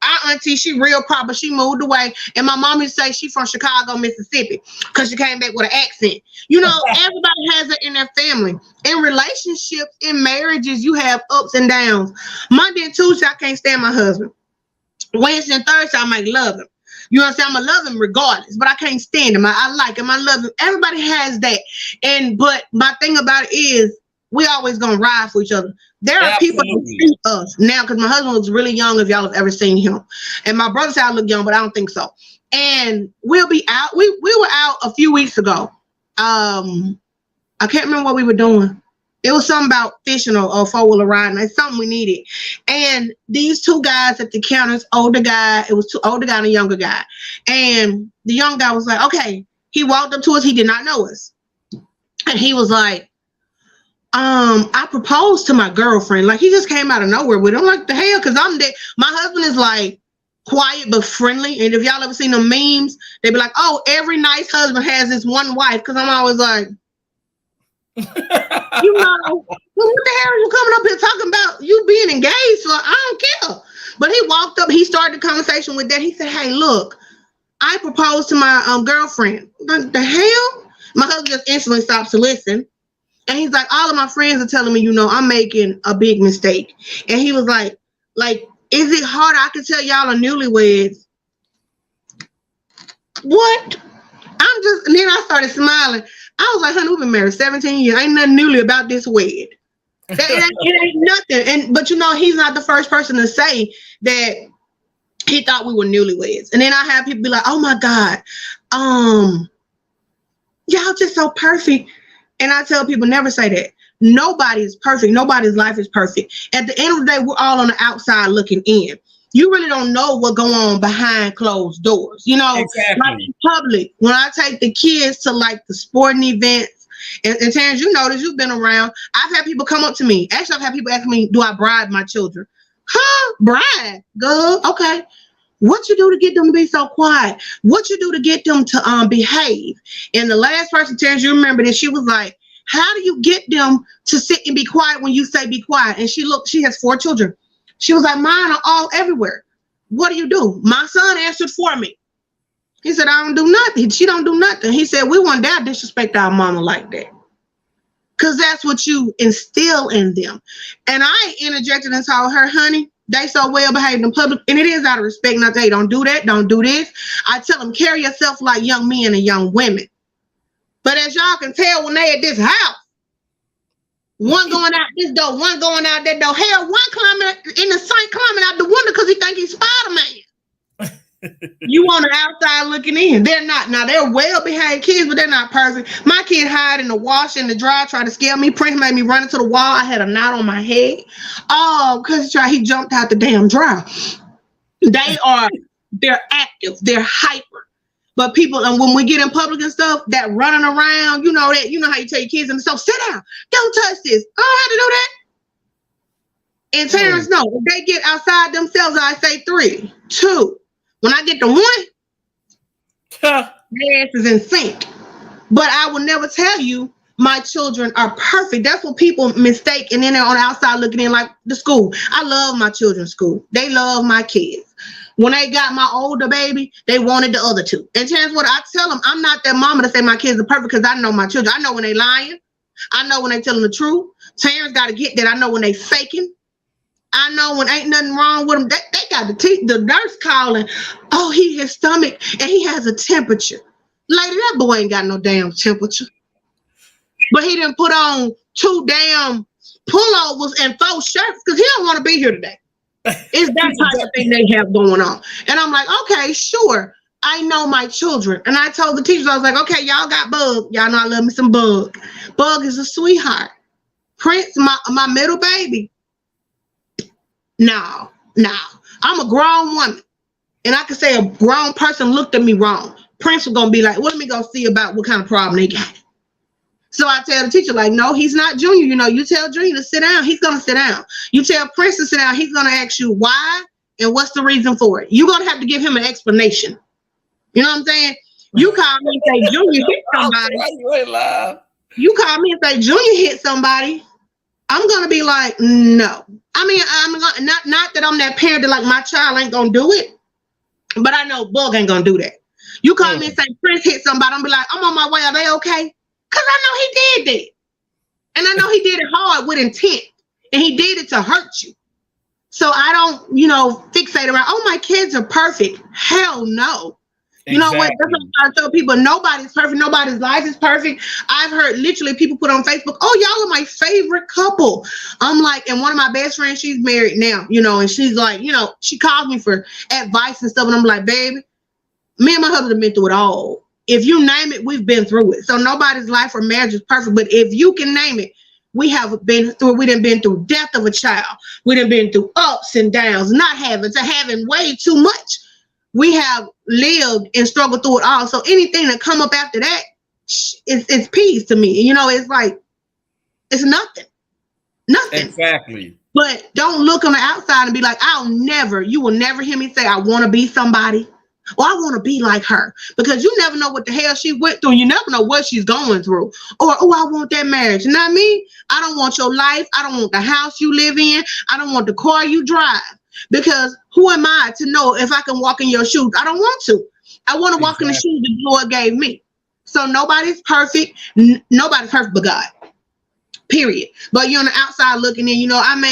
Our auntie, she real proper. She moved away. And my mom used to say she from Chicago, Mississippi because she came back with an accent. Everybody has it in their family. In relationships, in marriages, you have ups and downs. Monday and Tuesday, I can't stand my husband. Wednesday and Thursday, I might love him. You know what I'm saying? I'm going to love him regardless, but I can't stand him. I like him. I love him. Everybody has that. But my thing about it is we always going to ride for each other. There are people that see us now because my husband looks really young if y'all have ever seen him. And my brother said I look young, but I don't think so. And we'll be out. We were out a few weeks ago. I can't remember what we were doing. It was something about fishing or four-wheeler riding. It's something we needed. And these two guys at the counters, older guy, it was two older guy and a younger guy. And the young guy was like, okay. He walked up to us. He did not know us. And he was like, I proposed to my girlfriend. Like, he just came out of nowhere with it. I'm like, the hell? Because I'm dead. My husband is like quiet but friendly. And if y'all ever seen the memes, they be like, oh, every nice husband has this one wife. Because I'm always like, what the hell are you coming up here talking about you being engaged for? I don't care. But he walked up, he started the conversation with that. He said, hey, look, I proposed to my girlfriend. Like, the hell? My husband just instantly stops to listen. And he's like, all of my friends are telling me, I'm making a big mistake. And he was like, is it hard? I can tell y'all are newlyweds. What? And then I started smiling. I was like, honey, we've been married 17 years. Ain't nothing newly about this wed. It ain't nothing. But he's not the first person to say that he thought we were newlyweds. And then I have people be like, oh my God, y'all just so perfect. And I tell people, never say that. Nobody is perfect. Nobody's life is perfect. At the end of the day, we're all on the outside looking in. You really don't know what going on behind closed doors. Exactly. Like in public, when I take the kids to like the sporting events, and Terrence, you know this, you've been around. I've had people come up to me. Actually, I've had people ask me, do I bribe my children? Huh? Bribe? Good. Okay. What you do to get them to be so quiet? What you do to get them to behave? And the last person, Terrence, you remember that she was like, how do you get them to sit and be quiet when you say be quiet? And she has 4 children. She was like, mine are all everywhere. What do you do? My son answered for me. He said, I don't do nothing. She don't do nothing. He said, we won't dare disrespect our mama like that. Because that's what you instill in them. And I interjected and told her, honey, they so well behaved in public. And it is out of respect. And I tell you, don't do that. Don't do this. I tell them, carry yourself like young men and young women. But as y'all can tell, when they at this house, one going out this door, one going out that door. Hell, one climbing in the sink, climbing out the window because he think he's Spider-Man. You on the outside looking in. They're not. Now, they're well-behaved kids, but they're not perfect. My kid hide in the wash and the dryer, trying to scare me. Prince made me run into the wall. I had a knot on my head. Oh, because he jumped out the damn dryer. They're active. They're hyper. But people, and when we get in public and stuff, that running around, you know how you tell your kids and stuff, sit down, don't touch this. I don't have to do that. And parents know, if they get outside themselves, I say 3, 2. When I get to 1, their ass is in sync. But I will never tell you my children are perfect. That's what people mistake, and then they're on the outside looking in like the school. I love my children's school. They love my kids. When they got my older baby, they wanted the other 2. And chance what I tell them, I'm not that mama to say my kids are perfect because I know my children. I know when they lying. I know when they telling the truth. Terrence got to get that. I know when they faking. I know when ain't nothing wrong with them. They got the nurse calling. Oh, his stomach and he has a temperature. Lady, that boy ain't got no damn temperature. But he didn't put on 2 damn pullovers and 4 shirts because he don't want to be here today. It's that type of thing they have going on. And I'm like, okay, sure. I know my children. And I told the teachers, I was like, okay, y'all got Bug. Y'all know I love me some Bug. Bug is a sweetheart. Prince, my middle baby. No. I'm a grown woman. And I could say a grown person looked at me wrong. Prince was going to be like, let me go see about what kind of problem they got. So I tell the teacher, like, no, he's not Junior. You tell Junior to sit down. He's going to sit down. You tell Prince to sit down. He's going to ask you why and what's the reason for it. You're going to have to give him an explanation. You know what I'm saying? You call me and say Junior hit somebody. You call me and say Junior hit somebody. I'm going to be like, no. I mean, I'm not that I'm that parent that like my child ain't going to do it. But I know Bug ain't going to do that. You call me and say Prince hit somebody. I'm going to be like, I'm on my way. Are they okay? Because I know he did that. And I know he did it hard with intent. And he did it to hurt you. So I don't, fixate around, oh, my kids are perfect. Hell no. Exactly. You know what? That's what I tell people. Nobody's perfect. Nobody's life is perfect. I've heard literally people put on Facebook, oh, y'all are my favorite couple. I'm like, and one of my best friends, she's married now, and she's like, she calls me for advice and stuff. And I'm like, baby, me and my husband have been through it all. If you name it, we've been through it. So nobody's life or marriage is perfect. But if you can name it, we have been through it. We done been through death of a child. We done been through ups and downs, not having to having way too much. We have lived and struggled through it all. So anything that come up after that, it's peace to me. It's like, it's nothing. Nothing. Exactly. But don't look on the outside and be like, you will never hear me say, I want to be somebody. Or I want to be like her, because you never know what the hell she went through. You never know what she's going through. Or, I want that marriage. You know what I mean? I don't want your life. I don't want the house you live in. I don't want the car you drive. Because who am I to know if I can walk in your shoes? I don't want to. I want to walk in the shoes the Lord gave me. So nobody's perfect. Nobody's perfect but God. Period. But you're on the outside looking in.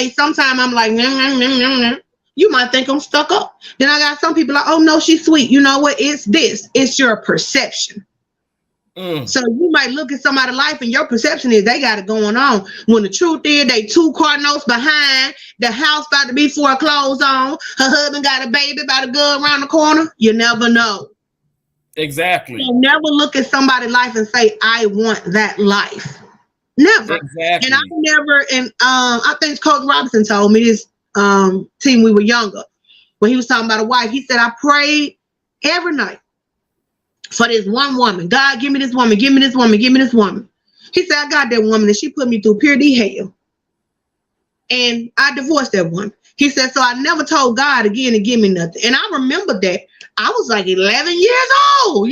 Sometimes I'm like, nah. You might think I'm stuck up. Then I got some people like, oh, no, she's sweet. You know what? It's this. It's your perception. So you might look at somebody's life and your perception is they got it going on. When the truth is they 2 car notes behind, the house about to be foreclosed on, her husband got a baby about to go around the corner. You never know. Exactly. So never look at somebody's life and say, I want that life. Never. Exactly. And I never, I think Coach Robinson told me this, team we were younger, when he was talking about a wife, he said, I prayed every night for this one woman. God, give me this woman, give me this woman, give me this woman. He said, I got that woman and she put me through purity hell. And I divorced that woman. He said, so I never told God again to give me nothing. And I remember that. I was like 11 years old,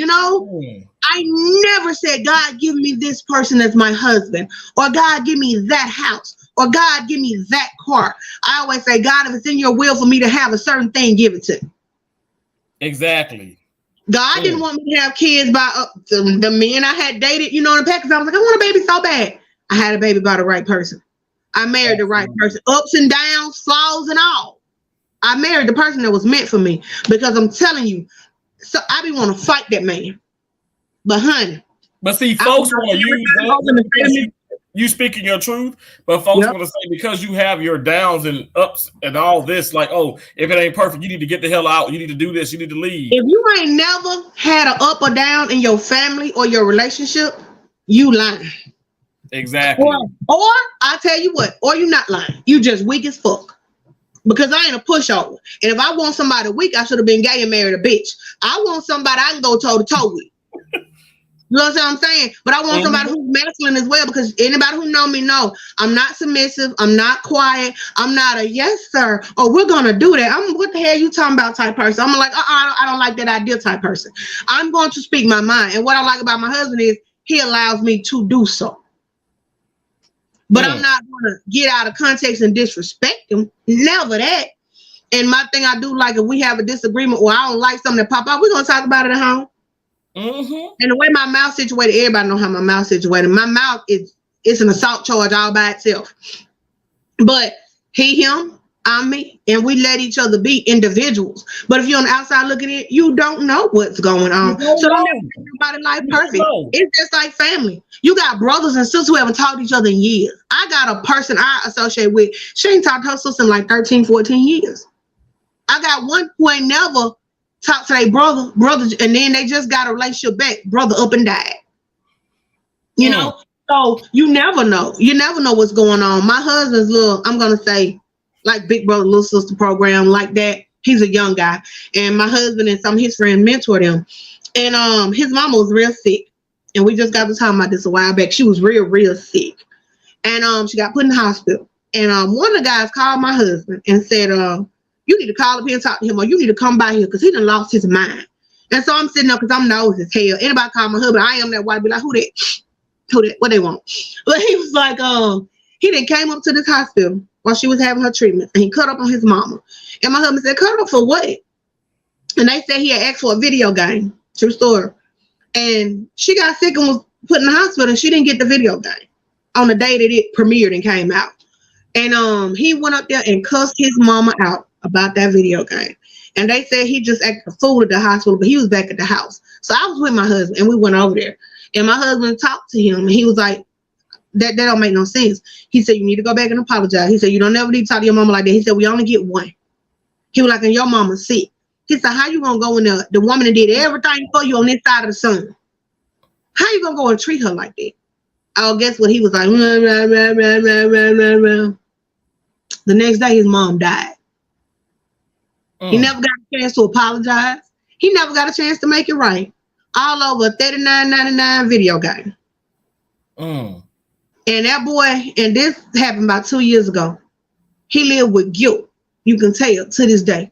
I never said, God, give me this person as my husband, or God, give me that house, or God, give me that car. I always say, God, if it's in your will for me to have a certain thing, give it to me. Exactly. God didn't want me to have kids by the men I had dated, in the past, because I was like, I want a baby so bad. I had a baby by the right person. I married the right person. Ups and downs, flaws and all. I married the person that was meant for me, because I'm telling you, so I be want to fight that man. But honey, But see, I was folks want to use that just because you speaking your truth, but folks want to say because you have your downs and ups and all this, like, oh, if it ain't perfect, you need to get the hell out. You need to do this. You need to leave. If you ain't never had an up or down in your family or your relationship, you lying. Exactly. Or I tell you what, or you not lying. You just weak as fuck. Because I ain't a pushover. And if I want somebody weak, I should have been gay and married a bitch. I want somebody I can go toe to toe with. You know what I'm saying? But I want somebody who's masculine as well, because anybody who know me know I'm not submissive. I'm not quiet. I'm not a yes, sir. Oh, we're going to do that. I'm what the hell you talking about type person. I'm like, I don't like that idea type person. I'm going to speak my mind. And what I like about my husband is he allows me to do so. But I'm not going to get out of context and disrespect him. Never that. And my thing I do like, if we have a disagreement or I don't like something that pop up, we're going to talk about it at home. And the way my mouth situated, everybody know how my mouth situated. My mouth it's an assault charge all by itself. But he, him, I'm me, and we let each other be individuals. But if you're on the outside looking in, you don't know what's going on. So don't ever make nobody life perfect. It's just like family. You got brothers and sisters who haven't talked to each other in years. I got a person I associate with. She ain't talked to her sister in like 13, 14 years. I got one who ain't never talked to their brother, and then they just got a relationship back. Brother up and died. You know? So you never know. You never know what's going on. My husband's little, I'm going to say, like Big Brother, Little Sister program, like that. He's a young guy. And my husband and some of his friends mentored him. And his mama was real sick. And we just got to talking about this a while back. She was real, real sick. And she got put in the hospital. And one of the guys called my husband and said, you need to call up here and talk to him, or you need to come by here because he done lost his mind. And so I'm sitting there because I'm nosy as hell. Anybody call my husband, I am that white, be like, who that? Who that? What they want? But he was like, he then came up to this hospital while she was having her treatment, and he cut up on his mama. And my husband said, cut up for what? And they said he had asked for a video game. True story. And she got sick and was put in the hospital, and she didn't get the video game on the day that it premiered and came out. And he went up there and cussed his mama out about that video game. And they said he just acted a fool at the hospital, but he was back at the house. So I was with my husband, and we went over there. And my husband talked to him, and he was like, that don't make no sense. He said, you need to go back and apologize. He said, you don't never need to talk to your mama like that. He said, we only get one. He was like, and your mama's sick. He said, how you gonna go in there? The woman that did everything for you on this side of the sun. How you gonna go and treat her like that? Oh, guess what? He was like, the next day his mom died. He never got a chance to apologize. He never got a chance to make it right. All over a $39.99 video game. And that boy, and this happened about 2 years ago, he lived with guilt. You can tell to this day.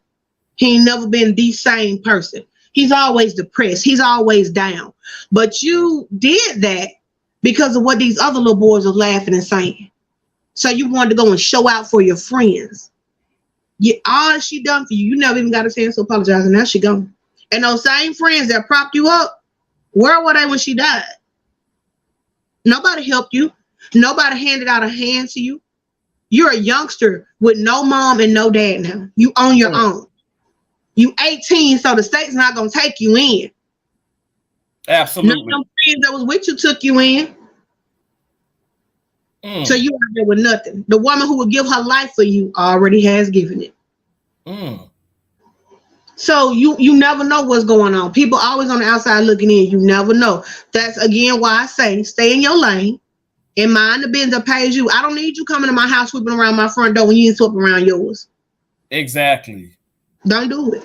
He ain't never been the same person. He's always depressed. He's always down. But you did that because of what these other little boys were laughing and saying. So you wanted to go and show out for your friends. All she done for you, you never even got a chance to apologize, and now she gone. And those same friends that propped you up, where were they when she died? Nobody helped you. Nobody handed out a hand to you. You're a youngster with no mom and no dad now. You on your own. You 18, so the state's not going to take you in. Absolutely. None of them friends that was with you took you in. So you out there with nothing. The woman who would give her life for you already has given it. So you never know what's going on. People always on the outside looking in. You never know. That's again why I say stay in your lane and mind the business that pays you. I don't need you coming to my house sweeping around my front door when you ain't sweeping around yours. Exactly. Don't do it.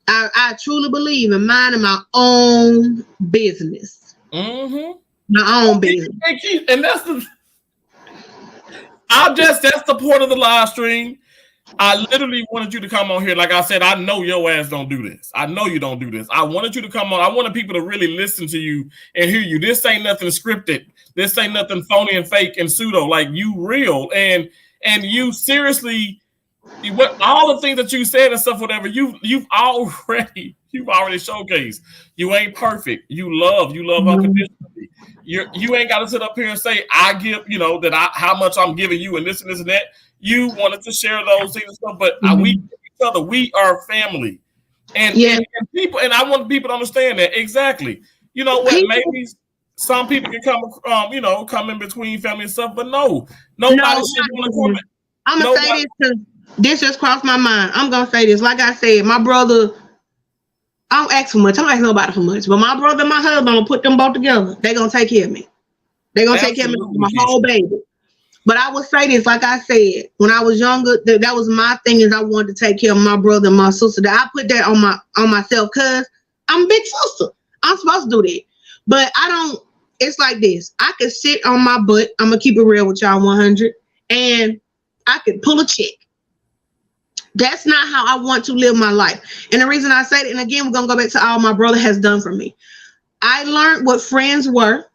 I truly believe in minding my own business. My own business. And that's the point of the live stream. I literally wanted you to come on here. Like I said, I know your ass don't do this. I know you don't do this. I wanted you to come on. I wanted people to really listen to you and hear you. This ain't nothing scripted. This ain't nothing phony and fake and pseudo. Like you real. And you seriously, what all the things that you said and stuff, whatever, you've already showcased. You ain't perfect. You love unconditionally. You ain't got to sit up here and say, I give, how much I'm giving you and this and this and that. You wanted to share those things and stuff, but we each other, we are family. And people, and I want people to understand that exactly. You know what? some people can come, come in between family and stuff, but no, nobody No, should want to come. I'm gonna say this because this just crossed my mind. I'm gonna say this. Like I said, my brother, I don't ask for much. I don't ask nobody for much. But my brother and my husband, I'm gonna put them both together. They're gonna take care of me. They're gonna take care of me, my whole baby. But I will say this, like I said, when I was younger, that was my thing, is I wanted to take care of my brother and my sister. That I put that on myself because I'm a big sister. I'm supposed to do that. But I don't. It's like this. I could sit on my butt. I'm gonna keep it real with y'all 100, and I could pull a check. That's not how I want to live my life. And the reason I say that, and again, we're gonna go back to all my brother has done for me. I learned what friends were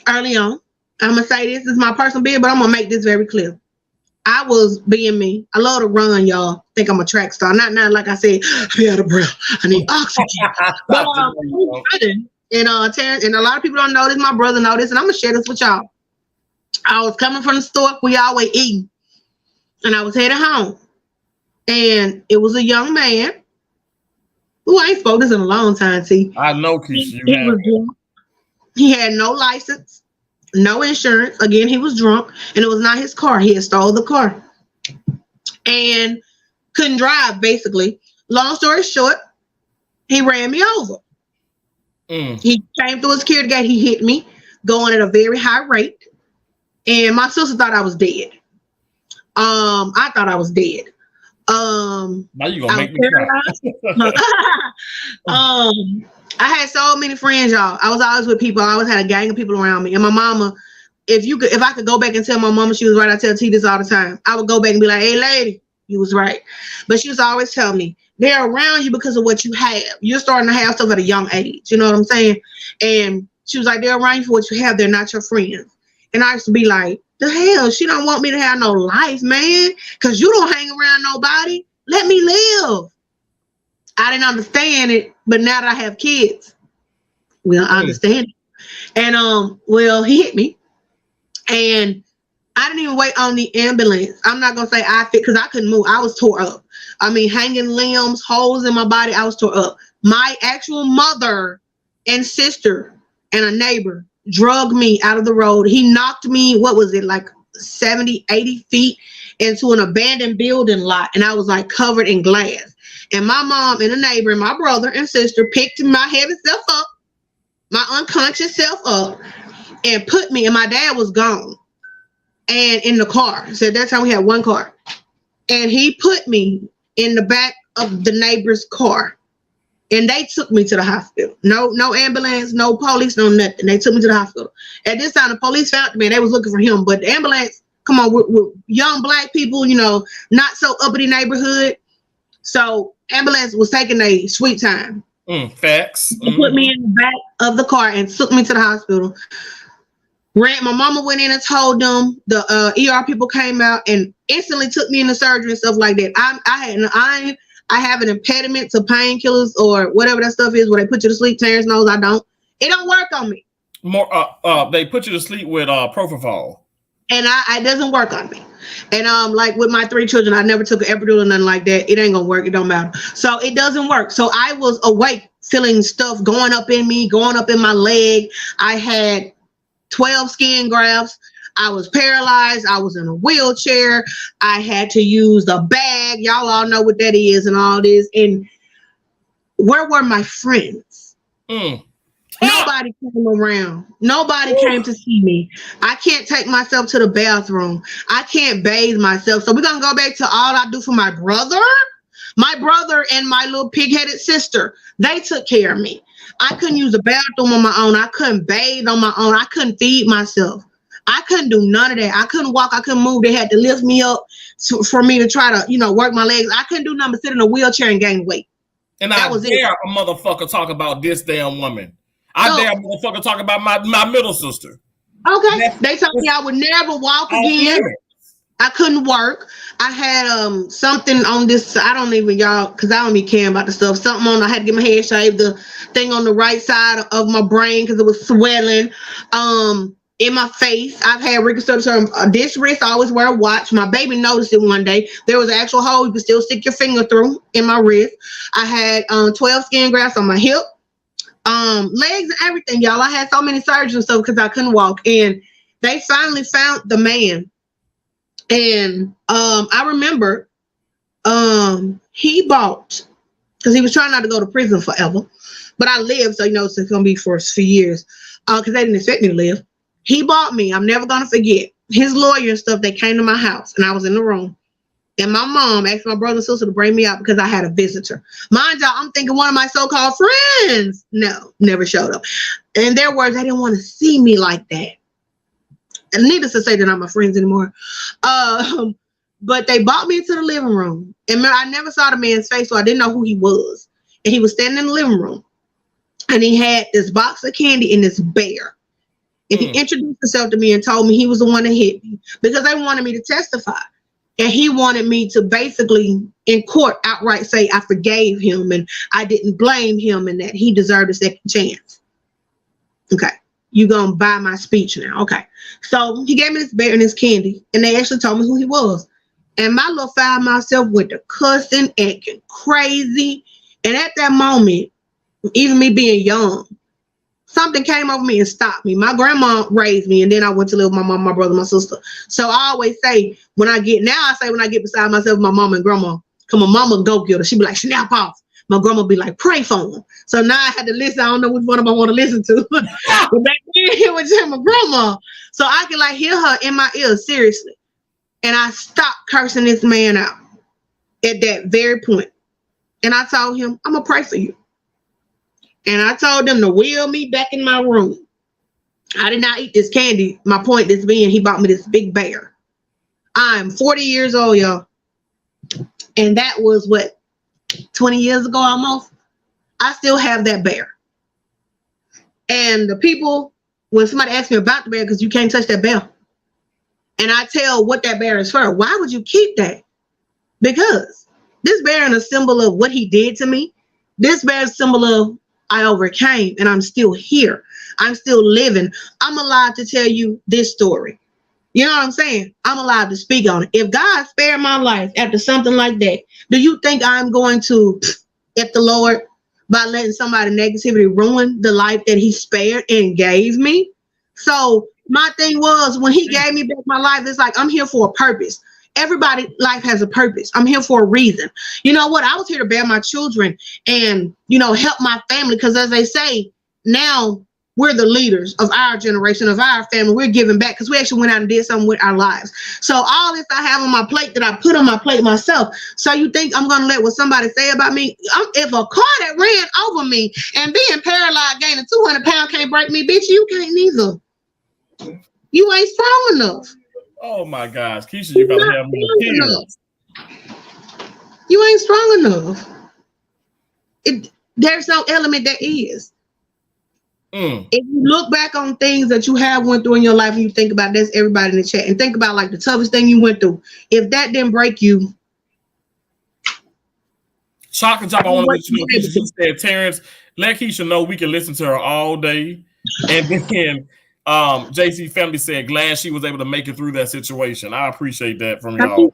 early on. I'm gonna say this is my personal business, but I'm gonna make this very clear. I was being me. I love to run, y'all. Think I'm a track star. Not like I said, I'm out of breath. I need oxygen. But and Terrence, and a lot of people don't know this. My brother know this, and I'm gonna share this with y'all. I was coming from the store. We always eating, and I was headed home, and it was a young man who I ain't spoke this in a long time. See, I know, Keisha. He had no license, no insurance. Again, he was drunk, and it was not his car. He had stole the car and couldn't drive, basically. Long story short, he ran me over. He came through a security gate. He hit me, going at a very high rate. And my sister thought I was dead. I thought I was dead. Now you gonna make me cry. I had so many friends, y'all. I was always with people. I always had a gang of people around me. And my mama, if I could go back and tell my mama she was right, I tell T this all the time. I would go back and be like, "Hey, lady, you was right." But she was always telling me, they're around you because of what you have. You're starting to have stuff at a young age. You know what I'm saying? And she was like, they're around you for what you have. They're not your friends. And I used to be like, the hell? She don't want me to have no life, man. Because you don't hang around nobody. Let me live. I didn't understand it. But now that I have kids, well, I understand it. And, well, he hit me. And I didn't even wait on the ambulance. I'm not going to say I fit because I couldn't move. I was tore up. I mean, hanging limbs, holes in my body. I was tore up. My actual mother and sister and a neighbor drug me out of the road. He knocked me, what was it, like 70, 80 feet into an abandoned building lot. And I was like covered in glass. And my mom and a neighbor and my brother and sister picked my heavy self up, my unconscious self up, and put me, and my dad was gone. And in the car. So at that time we had one car. And he put me in the back of the neighbor's car. And they took me to the hospital. No ambulance, no police, no nothing. They took me to the hospital. At this time, the police found me and they was looking for him. But the ambulance, come on, we're young black people, not so uppity neighborhood. So ambulance was taking a sweet time. Facts. They put me in the back of the car and took me to the hospital. My mama went in and told them. The ER people came out and instantly took me into surgery and stuff like that. I have an impediment to painkillers or whatever that stuff is where they put you to sleep. Terrence knows I don't. It don't work on me. They put you to sleep with propofol. And it doesn't work on me. And like with my 3 children, I never took an epidural or nothing like that. It ain't gonna work. It don't matter. So it doesn't work. So I was awake, feeling stuff going up in me, going up in my leg. I had 12 skin grafts. I was paralyzed. I was in a wheelchair. I had to use the bag. Y'all all know what that is and all this. And where were my friends? Nobody came around. Nobody came to see me. I can't take myself to the bathroom. I can't bathe myself. So we're going to go back to all I do for my brother. My brother and my little pig-headed sister, they took care of me. I couldn't use the bathroom on my own. I couldn't bathe on my own. I couldn't feed myself. I couldn't do none of that. I couldn't walk. I couldn't move. They had to lift me up for me to try to, work my legs. I couldn't do nothing but sit in a wheelchair and gain weight. And I dare a motherfucker talk about this damn woman. I dare a motherfucker talk about my middle sister. Okay. They told me I would never walk again. I couldn't work. I had something on this. I don't even, y'all, because I don't even care about the stuff. Something on. I had to get my head shaved. The thing on the right side of my brain because it was swelling. In my face, I've had reconstruction. This wrist, I always wear a watch. My baby noticed it one day. There was an actual hole you could still stick your finger through in my wrist. I had 12 skin grafts on my hip. legs and everything, y'all. I had so many surgeries and stuff because I couldn't walk. And they finally found the man. And I remember he bought, because he was trying not to go to prison forever. But I lived, so so it's gonna be for years. Because they didn't expect me to live. He bought me. I'm never gonna forget. His lawyer and stuff, they came to my house and I was in the room. And my mom asked my brother and sister to bring me out because I had a visitor. Mind y'all, I'm thinking one of my so-called friends. No, never showed up. In their words, they didn't want to see me like that. And needless to say, they're not my friends anymore. But they brought me into the living room. And I never saw the man's face, so I didn't know who he was. And he was standing in the living room. And he had this box of candy and this bear. And he introduced himself to me and told me he was the one that hit me because they wanted me to testify. And he wanted me to basically in court outright say I forgave him and I didn't blame him and that he deserved a second chance. Okay. You're going to buy my speech now. Okay. So he gave me this bear and this candy and they actually told me who he was. And my little foul myself with the cussing, acting crazy. And at that moment, even me being young, something came over me and stopped me. My grandma raised me, and then I went to live with my mom, my brother, my sister. So I always say, when I get beside myself, my mom and grandma, come on, mama go get her. She'd be like, snap off. My grandma be like, pray for him. So now I had to listen. I don't know which one of them I want to listen to. But back then, it was just my grandma. So I could hear her in my ears, seriously. And I stopped cursing this man out at that very point. And I told him, I'm going to pray for you. And I told them to wheel me back in my room. I did not eat this candy. My point is being, he bought me this big bear. I'm 40 years old, y'all. And that was 20 years ago almost. I still have that bear. And the people, when somebody asks me about the bear, because you can't touch that bear. And I tell what that bear is for. Why would you keep that? Because this bear is a symbol of what he did to me. This bear is a symbol of I overcame and I'm still here. I'm still living. I'm alive to tell you this story. You know what I'm saying? I'm alive to speak on it. If God spared my life after something like that, do you think I'm going to at the Lord by letting somebody negativity ruin the life that he spared and gave me? So my thing was, when he gave me back my life, it's like, I'm here for a purpose. Everybody's life has a purpose. I'm here for a reason. You know what? I was here to bear my children and, help my family. Because as they say, now we're the leaders of our generation, of our family. We're giving back because we actually went out and did something with our lives. So all this I have on my plate that I put on my plate myself. So you think I'm going to let what somebody say about me? If a car that ran over me and being paralyzed, gaining 200 pounds can't break me, bitch, you can't neither. You ain't strong enough. Oh my gosh, Keisha, you gotta have more tears. You ain't strong enough. There's no element that is. If you look back on things that you have went through in your life and you think about this, everybody in the chat, and think about the toughest thing you went through. If that didn't break you. Chalk and Chop, I want to let you know, Keisha, you said, Terrence, let Keisha know we can listen to her all day. And then JC Family said, glad she was able to make it through that situation. I appreciate that from y'all.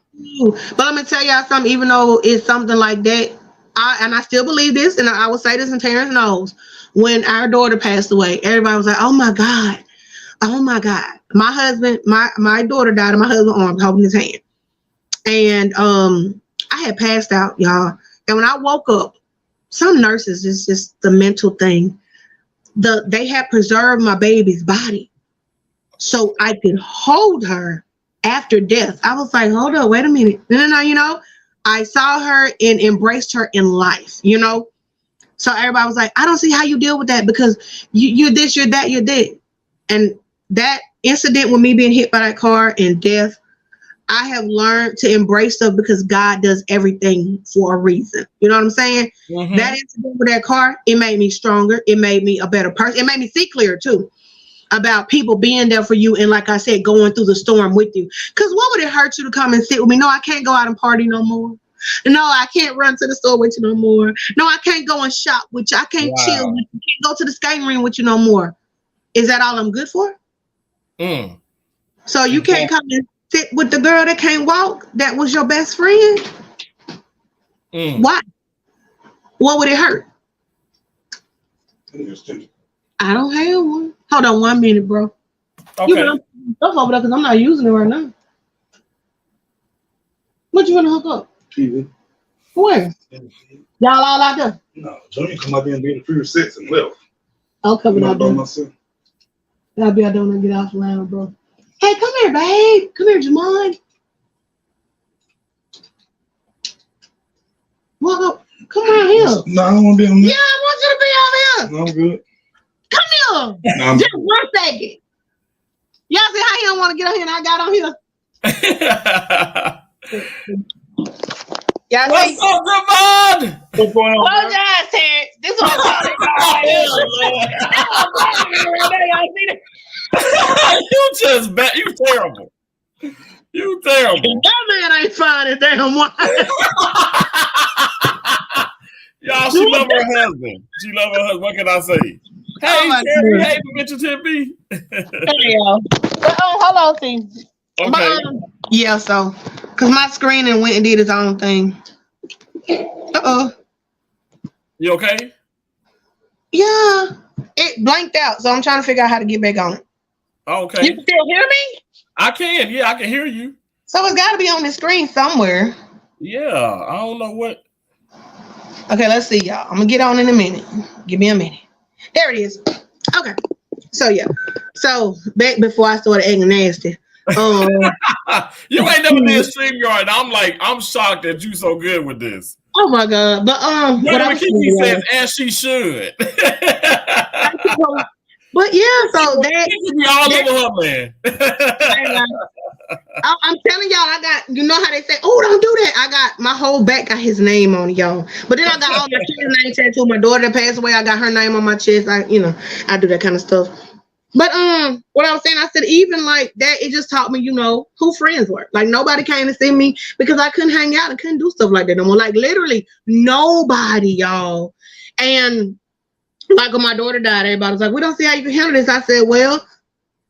But I'm gonna tell y'all something, even though it's something like that, I still believe this, and I will say this, and Terrence knows. When our daughter passed away, everybody was like, oh my God. My husband, my daughter died in my husband's arms holding his hand. And I had passed out, y'all. And when I woke up, some nurses, it's just the mental thing. They had preserved my baby's body so I could hold her after death. I was like, hold up, wait a minute. No, I saw her and embraced her in life, So everybody was like, I don't see how you deal with that because you're this, you're that, you're that. And that incident with me being hit by that car and death, I have learned to embrace stuff because God does everything for a reason. You know what I'm saying? Mm-hmm. That incident with that car, it made me stronger. It made me a better person. It made me see clearer too about people being there for you. And like I said, going through the storm with you. Because what would it hurt you to come and sit with me? No, I can't go out and party no more. No, I can't run to the store with you no more. No, I can't go and shop with you. I can't chill with you. I can't go to the skating ring with you no more. Is that all I'm good for? So you can't come and sit with the girl that can't walk? That was your best friend? Why? What would it hurt? I don't have one. Hold on 1 minute, bro. Okay. You know, stuff over there because I'm not using it right now. What you gonna hook up? TV. Where? Y'all all out there? No, Junior come out there and be in the previous sets and left. I'll come out there. I'll be out there when I get off the line, bro. Hey, come here, babe. Come here, Jamon. Walk up. Come around here. No, I don't want to be on there. Yeah, I want you to be over here. No, I'm good. Come here. No, just 1 second. Y'all see how he don't want to get on here and I got on here? Y'all What's up, Javon? What's going on? Apologize, Terrence. This is what I'm talking about. You just bet. You terrible. You terrible. That man ain't fine as damn one. Y'all, she love her husband. She love her husband. What can I say? Hey, Terry. Hey, Mr. Tippy. Hey, y'all. But, hold on, see. Okay. But, yeah, so, because my screening went and did its own thing. Uh-oh. You okay? Yeah. It blanked out, so I'm trying to figure out how to get back on it. Okay. You can still hear me? I can. Yeah, I can hear you. So it's got to be on the screen somewhere. Yeah, I don't know what. Okay, let's see, y'all. I'm going to get on in a minute. Give me a minute. There it is. Okay. So, yeah. So, back before I started acting nasty. You ain't never did StreamYard. I'm shocked that you so good with this. Oh my God! But what Kiki says, as she should. But yeah, so that be all over her, man. I'm telling y'all, I got, you know how they say, oh, don't do that. I got my whole back got his name on it, y'all. But then I got all my kids' name tattooed. My daughter that passed away, I got her name on my chest. I do that kind of stuff. But what I was saying, I said, even like that, it just taught me, who friends were. Like nobody came to see me because I couldn't hang out and couldn't do stuff like that no more. Like literally nobody, y'all. And like when my daughter died, everybody was like, we don't see how you can handle this. I said, well,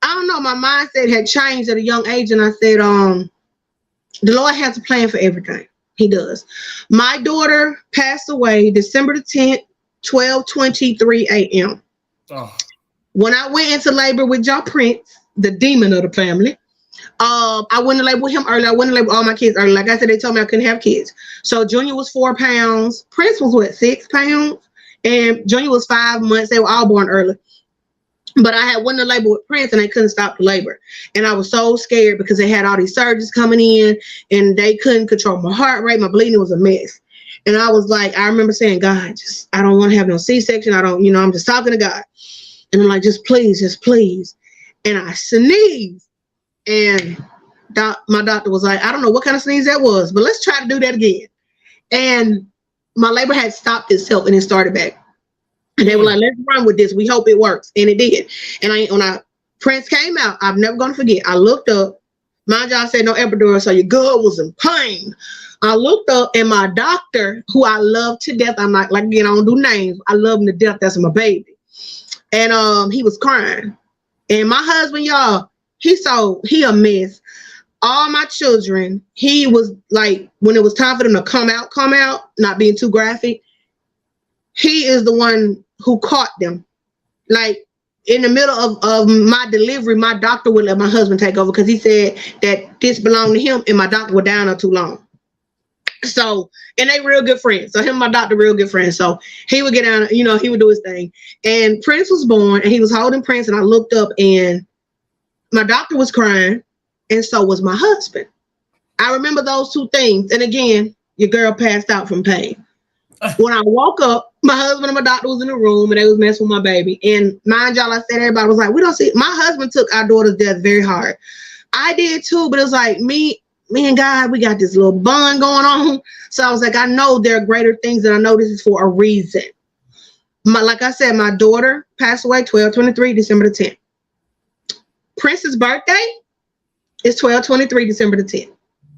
I don't know. My mindset had changed at a young age, and I said, the Lord has a plan for everything. He does. My daughter passed away December the 10th, 12:23 a.m. Oh. When I went into labor with John Prince, the demon of the family, I went to labor with him early. I went to labor with all my kids early. Like I said, they told me I couldn't have kids. So Junior was 4 pounds. Prince was 6 pounds? And Junior was 5 months. They were all born early. But I had went to labor with Prince and they couldn't stop the labor. And I was so scared because they had all these surgeons coming in and they couldn't control my heart rate. My bleeding was a mess. And I was like, I remember saying, God, I don't want to have no C-section. I don't, I'm just talking to God. And I'm like, just please. And I sneezed. And my doctor was like, I don't know what kind of sneeze that was, but let's try to do that again. And my labor had stopped itself and it started back. And they were like, let's run with this. We hope it works. And it did. And when Prince came out, I'm never going to forget. I looked up. Mind you, I said no epidural, so your gut was in pain. I looked up and my doctor, who I love to death, I'm not, like, again, I don't do names. I love him to death. That's my baby. And he was crying. And my husband, y'all, he a mess. All my children, he was like, when it was time for them to come out, not being too graphic, he is the one who caught them. Like in the middle of my delivery, my doctor would let my husband take over because he said that this belonged to him and my doctor was down there too long. So, and they real good friends. So him and my doctor real good friends. So he would get down, he would do his thing. And Prince was born and he was holding Prince and I looked up and my doctor was crying and so was my husband. I remember those two things. And again, your girl passed out from pain. When I woke up, my husband and my doctor was in the room and they was messing with my baby. And mind y'all, I said, everybody was like, we don't see. My husband took our daughter's death very hard. I did too, but it was like me and God, we got this little bond going on. So I was like, I know there are greater things and I know this is for a reason. Like I said, my daughter passed away 12/23, December the 10th. Prince's birthday is 12/23, December the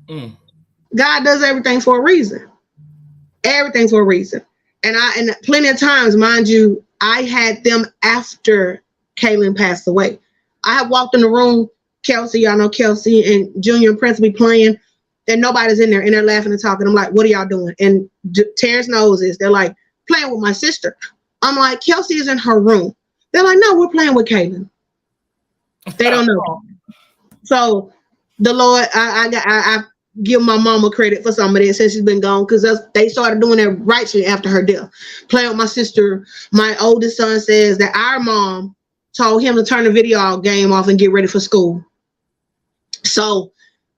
10th. God does everything for a reason. Everything for a reason. And plenty of times, mind you, I had them after Kaylin passed away. I have walked in the room, Kelsey, y'all know Kelsey and Junior and Prince be playing, and nobody's in there, and they're laughing and talking. I'm like, what are y'all doing? And Terrence knows this. They're like, playing with my sister. I'm like, Kelsey is in her room. They're like, no, we're playing with Kaylin. They don't know. So the Lord, I give my mama credit for some of that since she's been gone, because they started doing that right after her death. Playing with my sister. My oldest son says that our mom told him to turn the video game off and get ready for school. So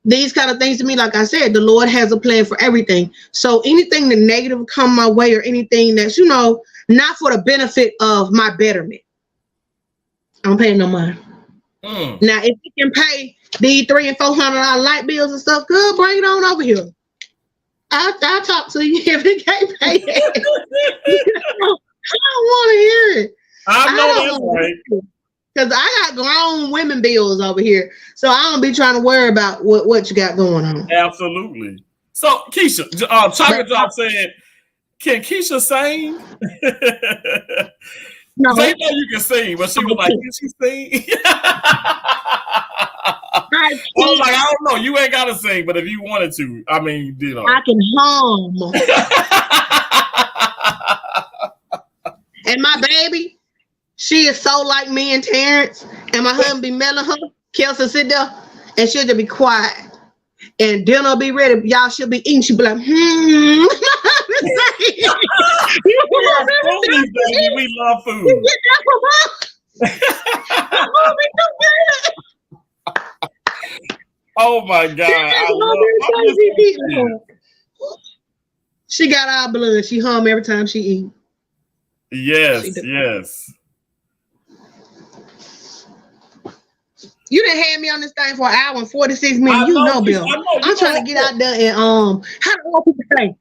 these kind of things to me, like I said, the Lord has a plan for everything. So anything that negative come my way or anything that's, not for the benefit of my betterment, I don't pay no mind. Now, if you can pay these $300 and $400 light bills and stuff, good, bring it on over here. I'll talk to you if you can't pay it. I don't want to hear it. I know that's right. Because I got grown women bills over here. So I don't be trying to worry about what you got going on. Absolutely. So, Keisha, Chocolate Drop said, can Keisha sing? No. They know you can sing, but she was like, can she sing? I was like, I don't know. You ain't got to sing, but if you wanted to, I mean, I can hum. And my baby, she is so like me and Terrence, and my husband be melting her. Kelsey sit there, and she'll just be quiet. And dinner will be ready. Y'all should be eating. She'll be like, We love food. You get that from Oh my God. She got our blood. She hum every time she eat. Yes, yes. You done had me on this thing for an hour and 46 minutes. Bill. I'm trying to get out there and how do all people say?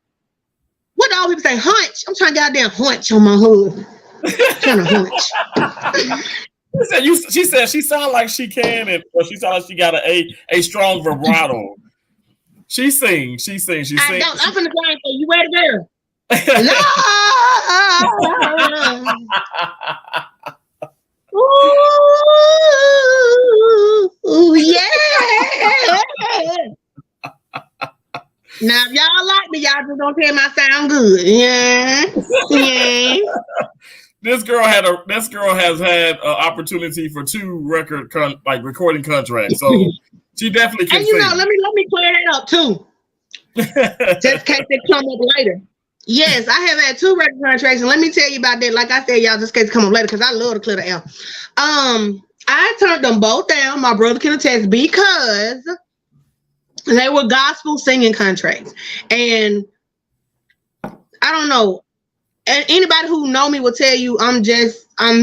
What do all people say? Hunch. I'm trying to get out there and hunch on my hood. Trying to hunch. She said she sounds like she can, or she sounds like she got a strong vibrato. She sings. I'm finna sing for you. Ready, girl? Ooh, yeah. Now, if y'all like me, y'all just don't tell me I sound good. Yeah. Yeah. This girl has had an opportunity for 2 recording contracts, so she definitely can. And let me clear that up too, just in case they come up later. Yes, I have had 2 record contracts, and let me tell you about that. Like I said, y'all, just in case come up later, because I love to clear the air. I turned them both down. My brother can attest, because they were gospel singing contracts, and I don't know. And anybody who know me will tell you I'm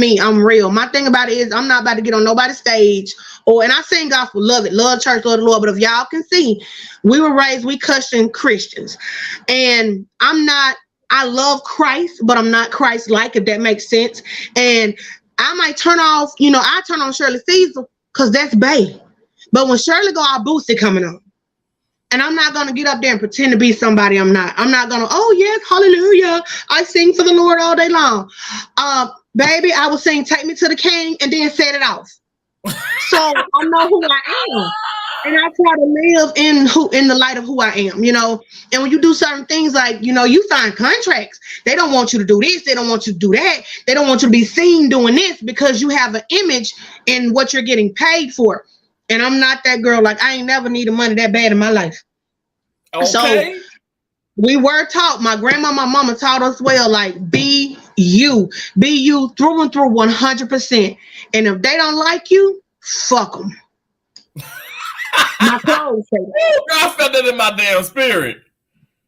me. I'm real. My thing about it is I'm not about to get on nobody's stage. And I sing gospel, love it, love church, love the Lord. But if y'all can see, we were raised, we Christian Christians. And I love Christ, but I'm not Christ-like, if that makes sense. And I might turn off, I turn on Shirley Caesar because that's bae. But when Shirley go, our Boosie coming on. And I'm not going to get up there and pretend to be somebody I'm not. I'm not going to, oh, yes, hallelujah. I sing for the Lord all day long. Baby, I will sing Take Me to the King and then set it off. So I know who I am. And I try to live in the light of who I am, And when you do certain things like, you sign contracts, they don't want you to do this. They don't want you to do that. They don't want you to be seen doing this because you have an image in what you're getting paid for. And I'm not that girl. Like, I ain't never needed money that bad in my life. Okay. So we were taught, my grandma, my mama taught us well, like, be you through and through 100%. And if they don't like you, fuck them. My clothes say that. I felt that in my damn spirit.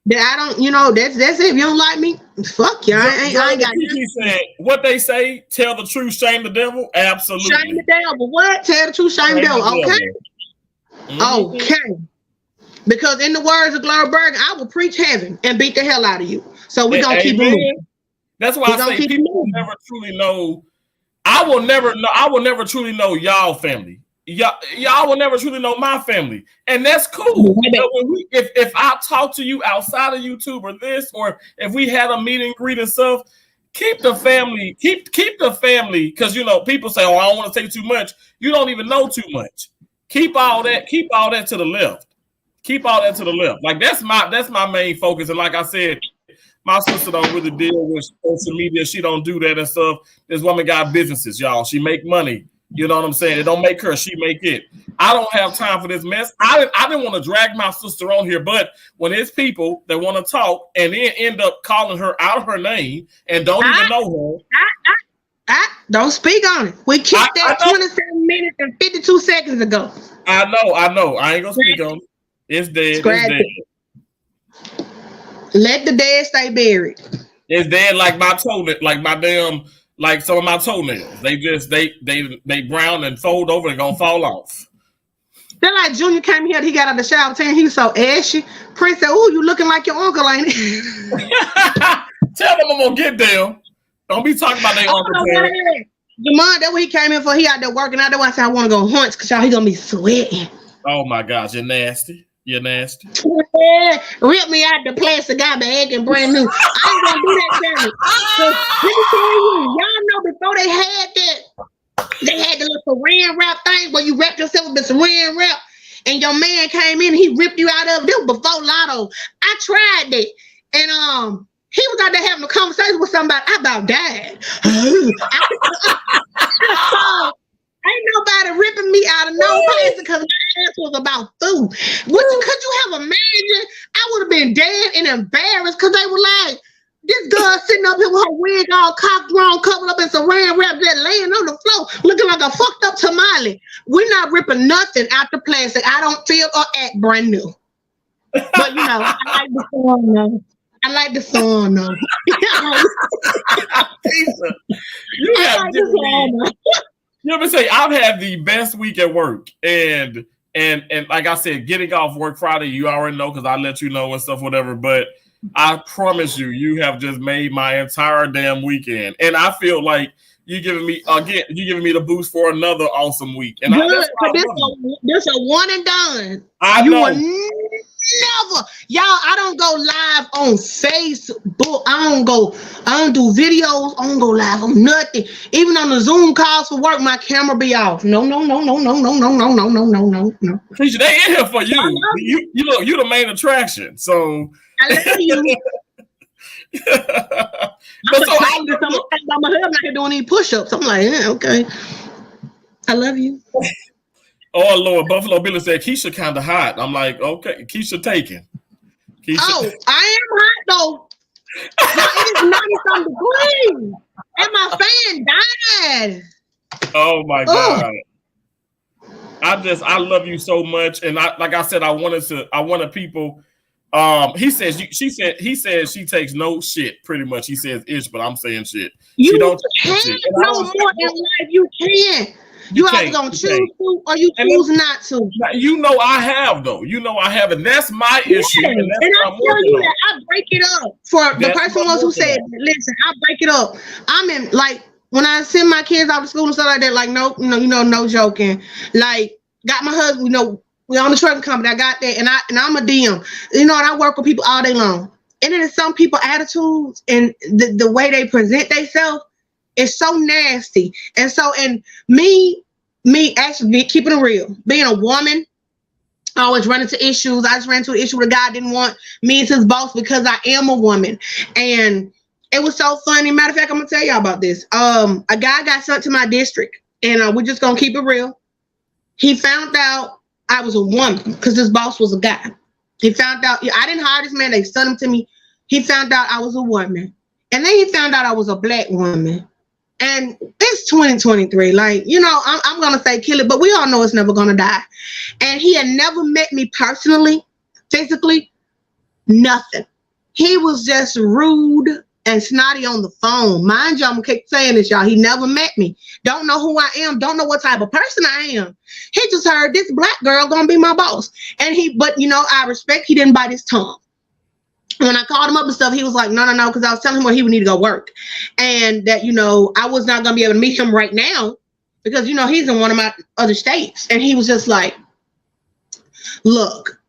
That I don't, that's it. If you don't like me, fuck you. I ain't got nothing. What they say, tell the truth, shame the devil. Absolutely. Shame the devil. What? Tell the truth, shame the devil. Okay. Mm-hmm. Okay. Because in the words of Gloria Berg, I will preach heaven and beat the hell out of you. So we're going to keep moving. That's why I say people will never truly know. I will never truly know y'all family. Y'all will never truly know my family, and that's cool. If I talk to you outside of YouTube or this, or if we had a meet and greet and stuff, keep the family, keep the family, because people say, "Oh, I don't want to say too much." You don't even know too much. Keep all that to the left. Keep all that to the left. Like that's my main focus. And like I said, My sister don't really deal with social media. She don't do that and stuff. This woman got businesses, y'all. She make money. You know what I'm saying? It don't make her. She make it. I don't have time for this mess. I didn't want to drag my sister on here, but when it's people that want to talk and then end up calling her out of her name and don't even know her. Don't speak on it. We kicked that 27 minutes and 52 seconds ago. I know. I ain't gonna speak on it. It's dead. Scratch it's dead. it. Let the dead stay buried. It's dead like my toenail, like my damn, like some of my toenails. They brown and fold over and gonna fall off. They're like Junior came here, he got out of the shower saying he was so ashy. Prince said, "Oh, you looking like your uncle, ain't it?" Tell them I'm gonna get them. Don't be talking about their uncle. Jamon, that's what he came in for. He out there working out there. I said, I want to go hunch because y'all he gonna be sweating. Oh my gosh, you're nasty. You're nasty. Rip me out the plastic guy bag and brand new. I ain't gonna do that, Sammy. So, let me tell you, y'all know before they had the little saran wrap thing where you wrap yourself with the saran wrap, and your man came in and he ripped you out of it. Before Lotto. I tried that, and he was out there having a conversation with somebody. I about died. So, ain't nobody ripping me out of no place because my ass was about food. Could you have imagined? I would have been dead and embarrassed because they were like, this girl sitting up here with her wig all cocked wrong, covered up in saran wrap, just laying on the floor, looking like a fucked up tamale. We're not ripping nothing out the plastic. I don't feel or act brand new. But you know, I like the song though. I like the song though. You have you ever say I've had the best week at work, and like I said, getting off work Friday, you already know because I let you know and stuff, whatever. But I promise you, you have just made my entire damn weekend, and I feel like you giving me the boost for another awesome week. And this a one and done. I know. Never, y'all. I don't go live on Facebook. I don't do videos. I don't go live on nothing. Even on the Zoom calls for work, my camera be off. No. Keisha, they in here for you. You look, you the main attraction. So I love you. I'm not here doing any push-ups. I'm like, yeah, okay. I love you. Oh Lord, Buffalo Billy said Keisha kind of hot. I'm like, okay, Keisha taken. Keisha. Oh, I am hot though. It is 90-something degrees, and my fan died. Oh my God! I love you so much, and like I said, I wanted people. He says she takes no shit. Pretty much, he says ish, but I'm saying shit. You don't can't no more in life. You can't. You either gonna choose to or you choose not to. You know I have though. You know I have, and that's my issue. And I tell you that I break it up for the person who said, "Listen, I break it up." I'm in like when I send my kids out to school and stuff like that. Like no joking. Like got my husband. You know we on the trucking company. I got that, and I'm a DM. You know, and I work with people all day long. And then some people attitudes and the way they present themselves. It's so nasty. And me actually keeping it real, being a woman, I always run into issues. I just ran into an issue with a guy didn't want me as his boss because I am a woman. And it was so funny. Matter of fact, I'm gonna tell y'all about this. A guy got sent to my district, and we're just gonna keep it real. He found out I was a woman because his boss was a guy. He found out I didn't hire this man, they sent him to me. He found out I was a woman. And then he found out I was a black woman. And it's 2023. Like, you know, I'm going to say kill it, but we all know it's never going to die. And he had never met me personally, physically, nothing. He was just rude and snotty on the phone. Mind you, I'm going to keep saying this, y'all. He never met me. Don't know who I am. Don't know what type of person I am. He just heard this black girl going to be my boss. But, you know, I respect he didn't bite his tongue. When I called him up and stuff, he was like, no, because I was telling him where he would need to go work. And that, you know, I was not going to be able to meet him right now because, you know, he's in one of my other states. And he was just like, look,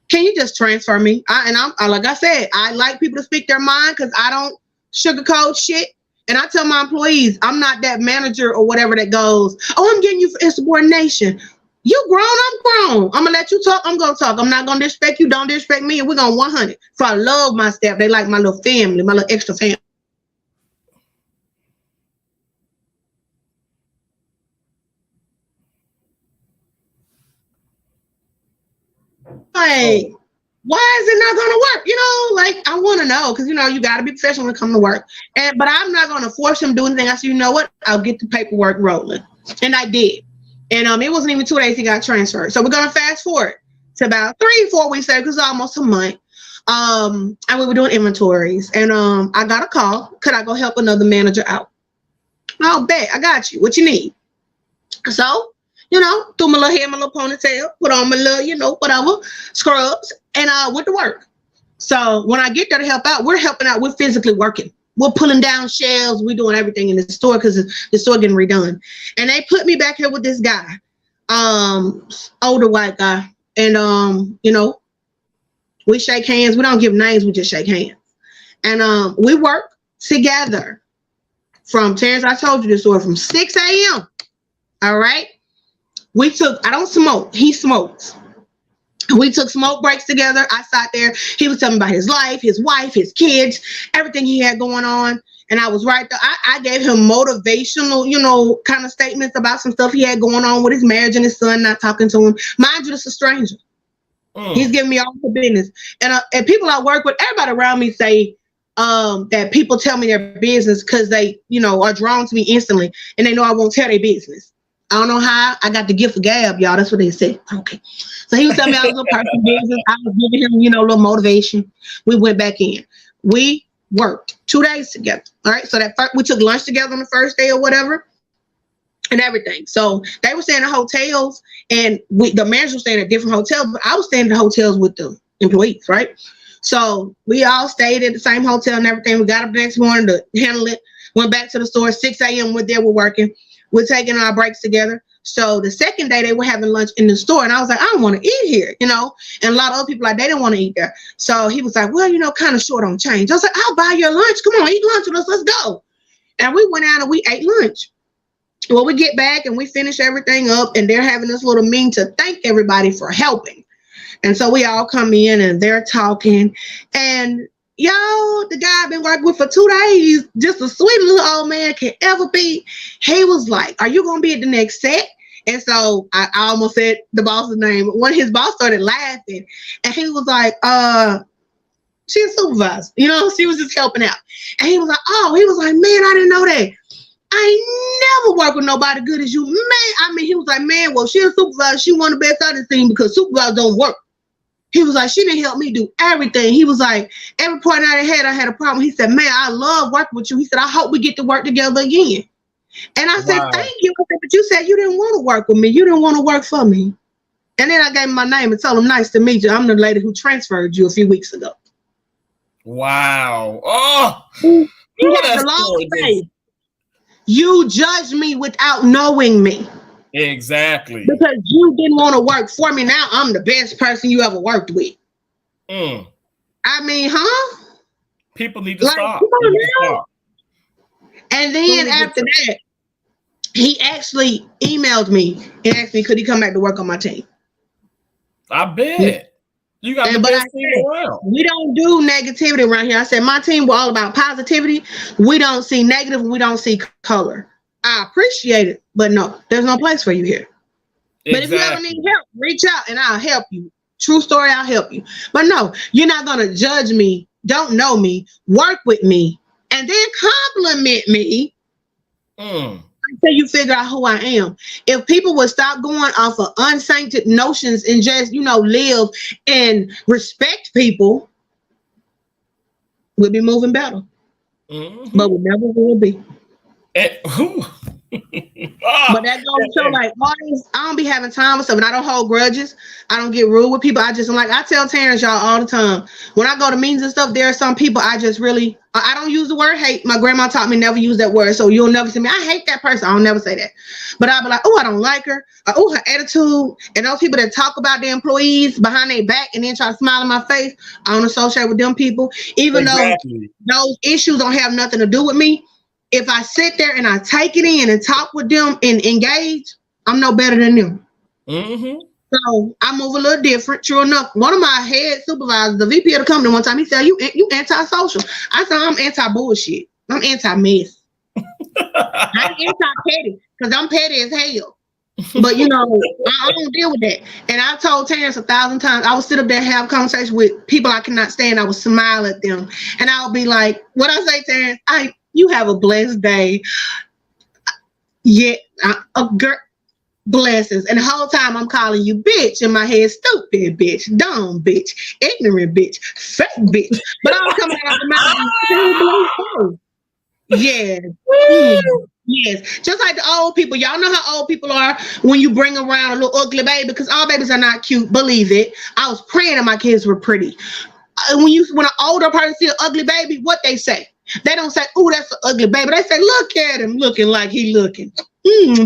can you just transfer me? Like I said, I like people to speak their mind because I don't sugarcoat shit. And I tell my employees, I'm not that manager or whatever that goes, oh, I'm getting you for insubordination. You grown, I'm grown. I'm gonna let you talk. I'm gonna talk. I'm not gonna disrespect you. Don't disrespect me. And we're gonna 100. So I love my staff. They like my little family, my little extra family. Like, Oh, why is it not gonna work? Like I want to know because you got to be professional when it comes to work. But I'm not gonna force him to do anything. I said, you know what? I'll get the paperwork rolling, and I did. And it wasn't even 2 days he got transferred. So we're gonna fast forward to about 3-4 weeks later because it's almost a month. And we were doing inventories, and I got a call. Could I go help another manager out? I'll bet. I got you. What you need? So, threw my little hair, my little ponytail, put on my little, whatever, scrubs, and went to work. So when I get there to help out, we're helping out. We're physically working. We're pulling down shelves. We're doing everything in the store because the store getting redone. And they put me back here with this guy, older white guy. And, we shake hands. We don't give names. We just shake hands. And we work together from Terrence. I told you this story from 6 a.m. All right. I don't smoke. He smokes. We took smoke breaks together. I sat there. He was telling me about his life, his wife, his kids, everything he had going on. And I was right there. I gave him motivational, kind of statements about some stuff he had going on with his marriage and his son, not talking to him. Mind you, this is a stranger. He's giving me all the business. And people I work with, everybody around me say that people tell me their business because they, are drawn to me instantly. And they know I won't tell their business. I don't know how I got the gift of gab, y'all. That's what they said. Okay. So he was telling me I was a person business. I was giving him, a little motivation. We went back in. We worked 2 days together. All right. So we took lunch together on the first day or whatever and everything. So they were staying in hotels and the manager was staying at different hotels, but I was staying in hotels with the employees, right? So we all stayed at the same hotel and everything. We got up the next morning to handle it. Went back to the store, 6 a.m. We're there, we're working. We're taking our breaks together. So the second day they were having lunch in the store and I was like, I don't want to eat here, and a lot of other people they didn't want to eat there. So he was like, well, kind of short on change. I was like, I'll buy your lunch. Come on, eat lunch with us. Let's go. And we went out and we ate lunch. Well, we get back and we finish everything up and they're having this little meeting to thank everybody for helping. And so we all come in and they're talking and the guy I've been working with for 2 days, just a sweet little old man can ever be. He was like, are you going to be at the next set? And so I almost said the boss's name. When his boss started laughing and he was like, she's a supervisor, she was just helping out. And he was like, man, I didn't know that. I ain't never worked with nobody good as you, man. He was like, man, well, she's a supervisor. She one of the best I've seen because supervisors don't work. He was like, she didn't help me do everything. He was like, every point I had a problem. He said, man, I love working with you. He said, I hope we get to work together again. And I said, thank you. I said, but you said you didn't want to work with me. You didn't want to work for me. And then I gave him my name and told him, nice to meet you. I'm the lady who transferred you a few weeks ago. Wow. Oh, you got the long day. You judged me without knowing me. Exactly. Because you didn't want to work for me. Now I'm the best person you ever worked with. Huh? People need to stop. And then after that, he actually emailed me and asked me, could he come back to work on my team? I bet. You got the best team around. We don't do negativity around here. I said, my team, we're all about positivity. We don't see negative and we don't see color. I appreciate it, but no, there's no place for you here. Exactly. But if you ever need help, reach out and I'll help you. True story, I'll help you. But no, you're not going to judge me, don't know me, work with me, and then compliment me until you figure out who I am. If people would stop going off of unsanctioned notions and just, live and respect people, we'll be moving better. But we never will be. But that goes to show, like, artists, I don't be having time with stuff, and I don't hold grudges. I don't get rude with people. I tell Terrence, y'all, all the time, when I go to meetings and stuff, there are some people I just really, I don't use the word hate. My grandma taught me never use that word, so you'll never see me. I hate that person. I'll never say that. But I'll be like, oh, I don't like her. Oh, her attitude. And those people that talk about their employees behind their back and then try to smile in my face, I don't associate with them people. Even though those issues don't have nothing to do with me. If I sit there and I take it in and talk with them and engage, I'm no better than them. Mm-hmm. So I move a little different. True enough, one of my head supervisors, the VP of the company, one time he said, "You antisocial." I said, "I'm anti bullshit. I'm anti mess. I ain't anti petty because I'm petty as hell." But I don't deal with that. And I've told Terrence 1,000 times, I would sit up there and have conversations with people I cannot stand. I would smile at them. And I would be like, what I say, Terrence? You have a blessed day. Yeah, a girl, blessings. And the whole time I'm calling you bitch in my head, stupid bitch, dumb bitch, ignorant bitch, fake bitch. But I was coming out of the mouth. Yes. Yes. Just like the old people. Y'all know how old people are when you bring around a little ugly baby, because all babies are not cute. Believe it. I was praying that my kids were pretty. When an older person see an ugly baby, what they say? They don't say, "Oh, that's an ugly baby." They say, "Look at him looking like he looking.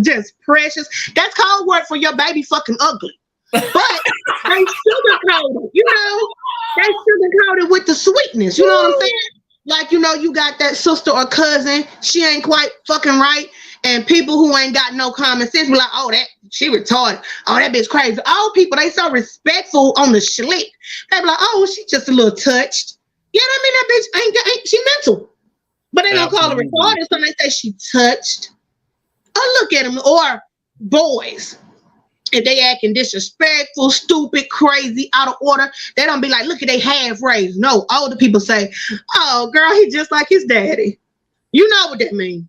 Just precious." That's code word for your baby fucking ugly. But they sugarcoat it, They sugarcoat it with the sweetness. You know what I'm saying? Like, you got that sister or cousin, she ain't quite fucking right. And people who ain't got no common sense be like, "Oh, she retarded. Oh, that bitch crazy." All people, they so respectful on the slick. They be like, "Oh, she just a little touched." You know what I mean? That bitch ain't she mental. But they don't call her retarded, so they say she touched. Oh, look at them. Or boys. If they acting disrespectful, stupid, crazy, out of order, they don't be like, "Look at they half raised." No, older people say, "Oh, girl, he just like his daddy." You know what that means.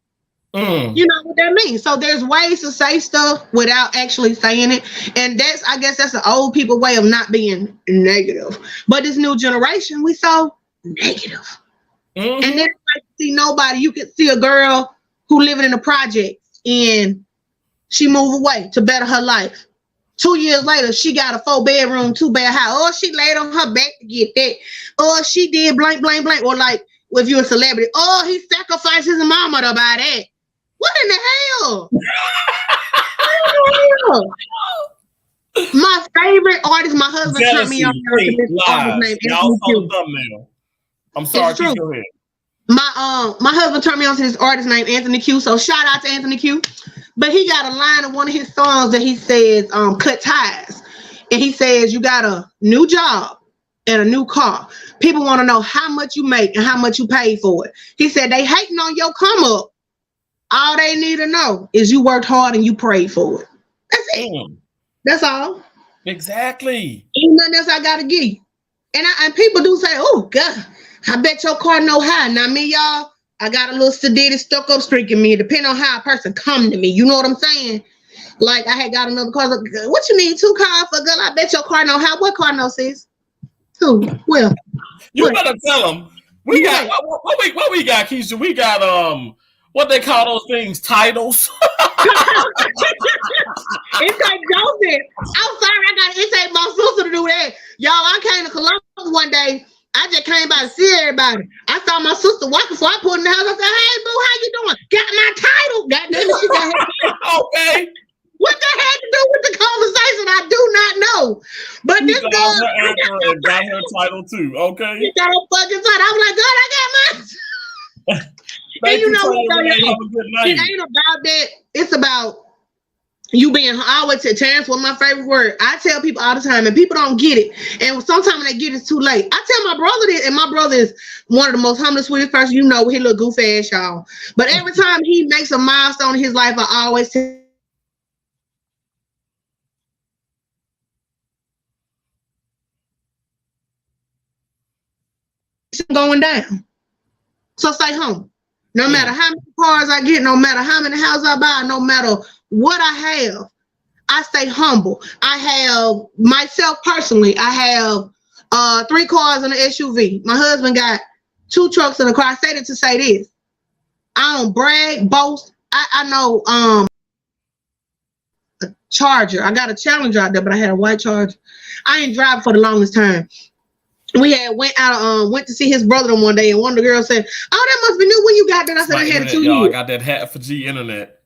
You know what that means. So there's ways to say stuff without actually saying it. And I guess that's the old people way of not being negative. But this new generation, we so negative. And then I see nobody. You can see a girl who living in a project and she moved away to better her life. 2 years later, she got a 4-bedroom, 2-bed house. Or she laid on her back to get that. Or she did blank, blank, blank. Or like, if you're a celebrity, oh, he sacrificed his mama to buy that. What in the hell? My favorite artist, my husband turned me on to this artist named Anthony Q. I'm sorry, go ahead. My husband turned me on to this artist named Anthony Q. So shout out to Anthony Q. But he got a line in one of his songs that he says, "Cut ties." And he says, "You got a new job and a new car. People want to know how much you make and how much you pay for it." He said, "They hating on your come up. All they need to know is you worked hard and you prayed for it." That's it. That's all. Exactly. Ain't nothing else I gotta give you. And people do say, "Oh God, I bet your car no high." Now me, y'all, I got a little sedated, stuck up streak in me. Depending on how a person come to me, you know what I'm saying? Like I had got another car. Like, "What you need 2 cars for, girl? I bet your car no high." What car no, sis? Who? Well, you better tell them. We got what we got, Keisha? We got what they call those things, titles. It's like Joseph. I'm sorry, it take my sister to do that. Y'all, I came to Columbus one day. I just came by to see everybody. I saw my sister walking, so I pulled in the house. I said, "Hey, boo, how you doing?" "Got my title." God damn it, she got her title. Okay. What that had to do with the conversation, I do not know. But this girl got her title too. Okay. She got her fucking title. I was like, "God, I got mine." And you know what? It ain't about that. It's about you being. I always tell Terrence, one of my favorite words. I tell people all the time, and people don't get it. And sometimes when they get it, it's too late. I tell my brother this, and my brother is one of the most humblest, sweetest person you know. He little goofy ass, y'all. But every time he makes a milestone in his life, I always tell going down. So stay home. No matter how many cars I get, no matter how many houses I buy, no matter what I have, I stay humble. I have myself personally. I have 3 cars and an SUV. My husband got 2 trucks and a car. I said it to say this. I don't brag, boast. I know a Charger. I got a Challenger out there, but I had a white Charger. I ain't driving for the longest time. We had went to see his brother one day, and one of the girls said, "Oh, that must be new. When you got that?" I said, "I had it 2 years." I got that hat for G Internet.